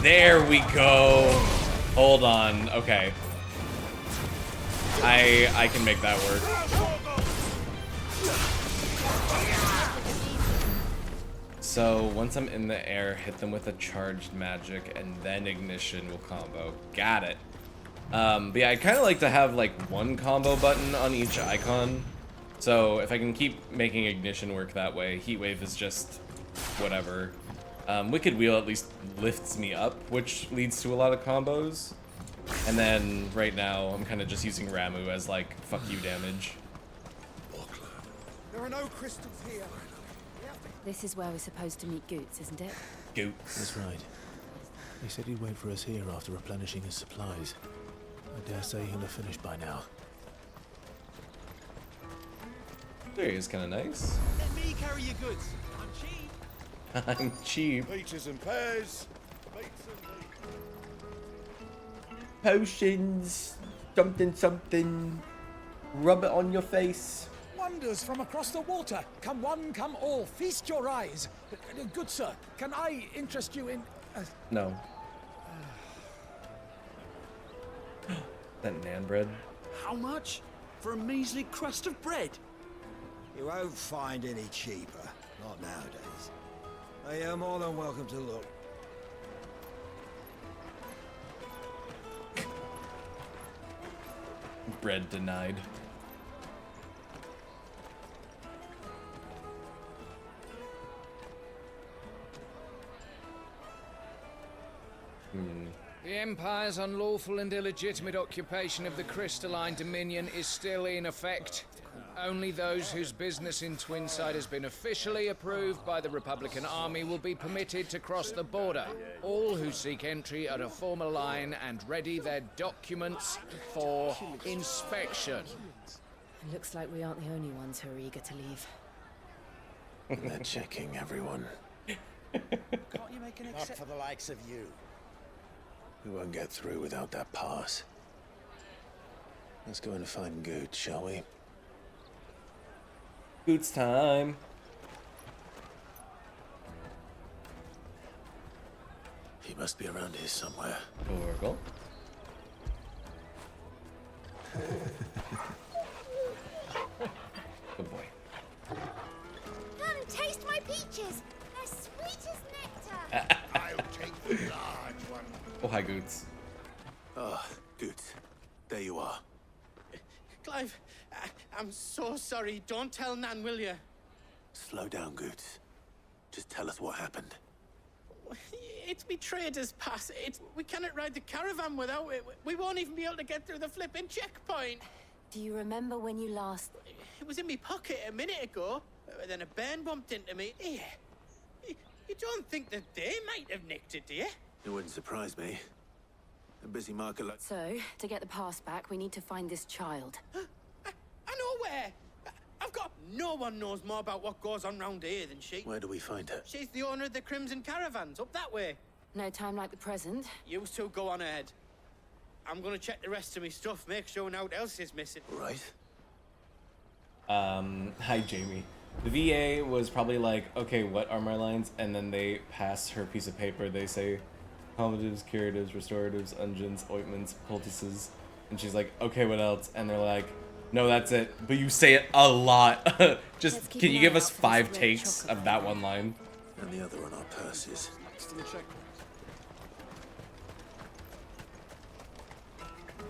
[SPEAKER 1] There we go. Hold on. Okay. I can make that work. So once I'm in the air, hit them with a charged magic, and then Ignition will combo. Got it. But yeah, I'd kind of like to have like one combo button on each icon. So if I can keep making Ignition work that way, Heat Wave is just whatever. Wicked Wheel at least lifts me up, which leads to a lot of combos. And then right now, I'm kind of just using Ramu as like fuck you damage.
[SPEAKER 14] There are no crystals here.
[SPEAKER 19] This is where we're supposed to meet Goots, isn't it?
[SPEAKER 1] Goots.
[SPEAKER 23] That's right. He said he'd wait for us here after replenishing his supplies. I dare say he'll have finished by now.
[SPEAKER 1] There is kind of nice.
[SPEAKER 21] Let me carry your goods. I'm cheap.
[SPEAKER 1] I'm cheap.
[SPEAKER 14] Peaches and pears.
[SPEAKER 1] Potions. Something. Rub it on your face.
[SPEAKER 2] Wonders from across the water. Come one, come all. Feast your eyes. Good sir, can I interest you in...
[SPEAKER 1] No. That nan bread.
[SPEAKER 21] How much? For a measly crust of bread?
[SPEAKER 8] You won't find any cheaper. Not nowadays. You're more than welcome to look.
[SPEAKER 1] Bread denied.
[SPEAKER 5] The Empire's unlawful and illegitimate occupation of the Crystalline Dominion is still in effect. Only those whose business in Twinside has been officially approved by the Republican Army will be permitted to cross the border. All who seek entry are to form a line and ready their documents for inspection.
[SPEAKER 7] Looks like we aren't the only ones who are eager to leave.
[SPEAKER 23] They're checking everyone.
[SPEAKER 21] Can't you make an
[SPEAKER 8] Not for the likes of you.
[SPEAKER 23] We won't get through without that pass. Let's go and find Good, shall we?
[SPEAKER 1] Boots time.
[SPEAKER 4] He must be around here somewhere.
[SPEAKER 1] Oracle. Good boy.
[SPEAKER 17] Come taste my peaches. They're sweet as nectar.
[SPEAKER 14] I'll take the large one.
[SPEAKER 1] Oh, hi, Goots.
[SPEAKER 4] Ah, good. There you are.
[SPEAKER 3] Clive, I'm so sorry. Don't tell Nan, will you?
[SPEAKER 4] Slow down, Goots. Just tell us what happened.
[SPEAKER 3] It's me trader's pass. We cannot ride the caravan without it. We won't even be able to get through the flipping checkpoint.
[SPEAKER 19] Do you remember when you last...
[SPEAKER 3] It was in my pocket a minute ago. Then a bairn bumped into me. Here. You don't think that they might have nicked it, do you?
[SPEAKER 4] It wouldn't surprise me. A busy market like...
[SPEAKER 19] So, to get the pass back, we need to find this child.
[SPEAKER 3] I know where. I've got... No one knows more about what goes on round here than she.
[SPEAKER 4] Where do we find her?
[SPEAKER 3] She's the owner of the Crimson Caravans, up that way.
[SPEAKER 19] No time like the present.
[SPEAKER 3] You two go on ahead. I'm gonna check the rest of my stuff, make sure no one else is missing.
[SPEAKER 4] Right.
[SPEAKER 1] Hi, Jamie. The VA was probably like, okay, what are my lines? And then they pass her piece of paper. They say, palliatives, curatives, restoratives, unguents, ointments, poultices. And she's like, okay, what else? And they're like, no, that's it. But you say it a lot. Just, can you give us 5 takes of that one line?
[SPEAKER 4] And the other on our purses.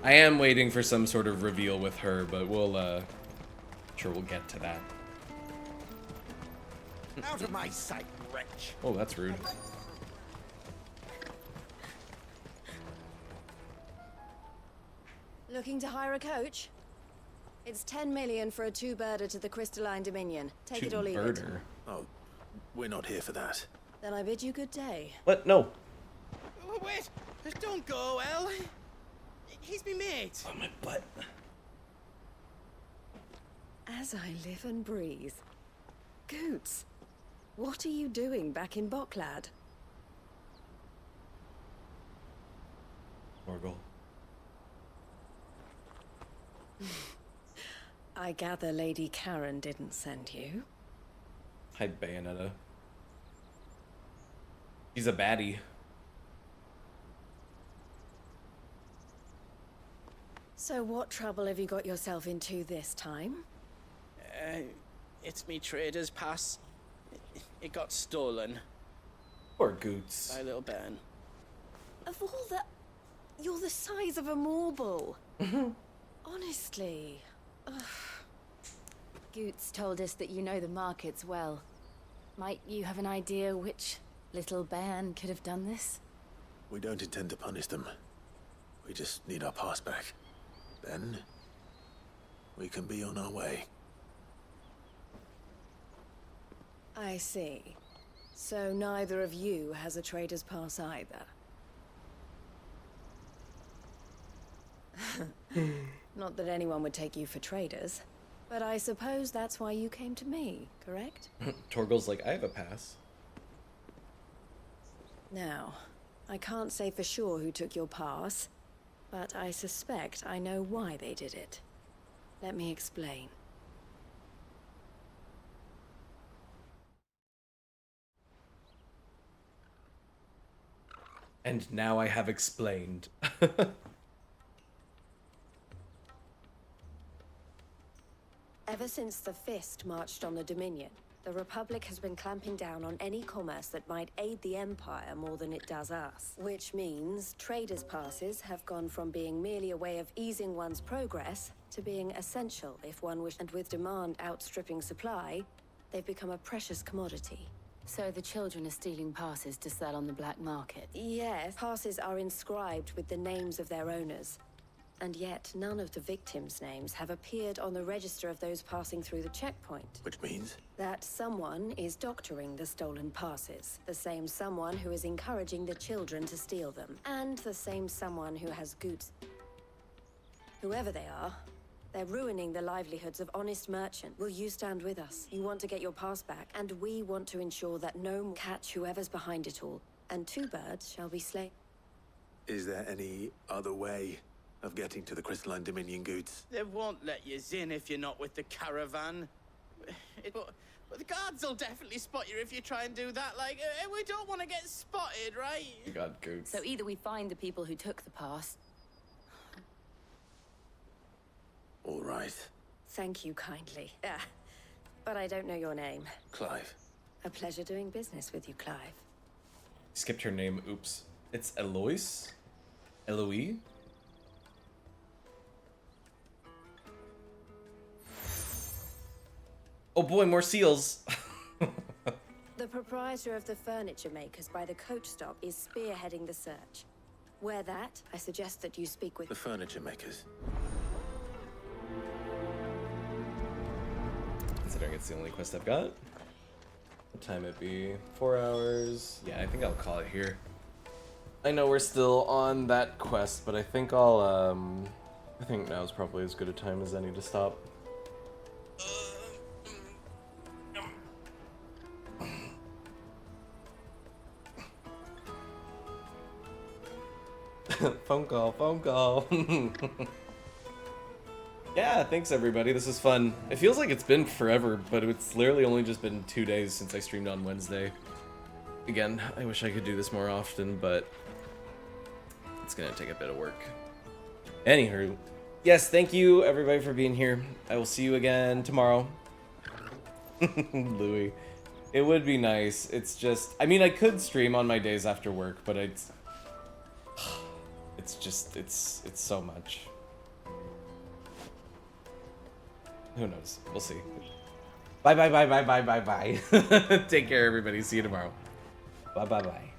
[SPEAKER 1] I am waiting for some sort of reveal with her, but we'll, sure we'll get to that.
[SPEAKER 8] Out of my sight, wretch.
[SPEAKER 1] Oh, that's rude.
[SPEAKER 7] Looking to hire a coach? It's 10 million for a 2-birder to the Crystalline Dominion. Take it or leave it.
[SPEAKER 4] Oh, we're not here for that.
[SPEAKER 7] Then I bid you good day.
[SPEAKER 1] What? No.
[SPEAKER 3] Oh, wait! Don't go, El. He's me mate.
[SPEAKER 1] Oh, my butt.
[SPEAKER 7] As I live and breathe. Goots, what are you doing back in Boklad?
[SPEAKER 1] Orgle.
[SPEAKER 7] I gather Lady Karen didn't send you.
[SPEAKER 1] Hi, Bayonetta. He's a baddie.
[SPEAKER 7] So what trouble have you got yourself into this time?
[SPEAKER 3] It's me trader's pass. It got stolen.
[SPEAKER 1] Poor Goots.
[SPEAKER 3] By little Ben.
[SPEAKER 7] Of all the... You're the size of a marble. Honestly. Ugh.
[SPEAKER 19] Goots told us that you know the markets well. Might you have an idea which little bairn could have done this?
[SPEAKER 4] We don't intend to punish them. We just need our pass back. Then, we can be on our way.
[SPEAKER 7] I see. So neither of you has a trader's pass either. Not that anyone would take you for traders. But I suppose that's why you came to me, correct?
[SPEAKER 1] Torgal's like, I have a pass.
[SPEAKER 7] Now, I can't say for sure who took your pass, but I suspect I know why they did it. Let me explain.
[SPEAKER 1] And now I have explained.
[SPEAKER 10] Ever since the Fist marched on the Dominion, the Republic has been clamping down on any commerce that might aid the Empire more than it does us. Which means traders' passes have gone from being merely a way of easing one's progress to being essential if one wishes. And with demand outstripping supply, they've become a precious commodity.
[SPEAKER 19] So the children are stealing passes to sell on the black market?
[SPEAKER 10] Yes, passes are inscribed with the names of their owners. And yet, none of the victims' names have appeared on the register of those passing through the checkpoint.
[SPEAKER 4] Which means?
[SPEAKER 10] That someone is doctoring the stolen passes. The same someone who is encouraging the children to steal them. And the same someone who has goods. Whoever they are, they're ruining the livelihoods of honest merchants. Will you stand with us? You want to get your pass back, and we want to ensure that no more catch whoever's behind it all. And 2 birds shall be slain.
[SPEAKER 4] Is there any other way of getting to the Crystalline Dominion goods?
[SPEAKER 3] They won't let you in if you're not with the caravan. But the guards will definitely spot you if you try and do that. Like, we don't want to get spotted, right?
[SPEAKER 1] You got goods.
[SPEAKER 19] So either we find the people who took the pass.
[SPEAKER 4] All right.
[SPEAKER 10] Thank you kindly. But I don't know your name.
[SPEAKER 4] Clive.
[SPEAKER 10] A pleasure doing business with you, Clive.
[SPEAKER 1] Skipped her name. Oops. It's Eloise? Eloise? Oh boy, more seals.
[SPEAKER 10] The proprietor of the furniture makers by the coach stop is spearheading the search. Where that, I suggest that you speak with
[SPEAKER 4] the furniture makers.
[SPEAKER 1] Considering it's the only quest I've got. What time it be? 4 hours. Yeah, I think I'll call it here. I know we're still on that quest, but I think I think now's probably as good a time as any to stop. Phone call. Yeah, thanks everybody. This is fun. It feels like it's been forever, but it's literally only just been 2 days since I streamed on Wednesday. Again, I wish I could do this more often, but it's gonna take a bit of work. Anywho, yes, thank you everybody for being here. I will see you again tomorrow. Louis. It would be nice. It's just, I mean, I could stream on my days after work, but it's just, it's so much. Who knows? We'll see. Bye. Take care, everybody. See you tomorrow. Bye.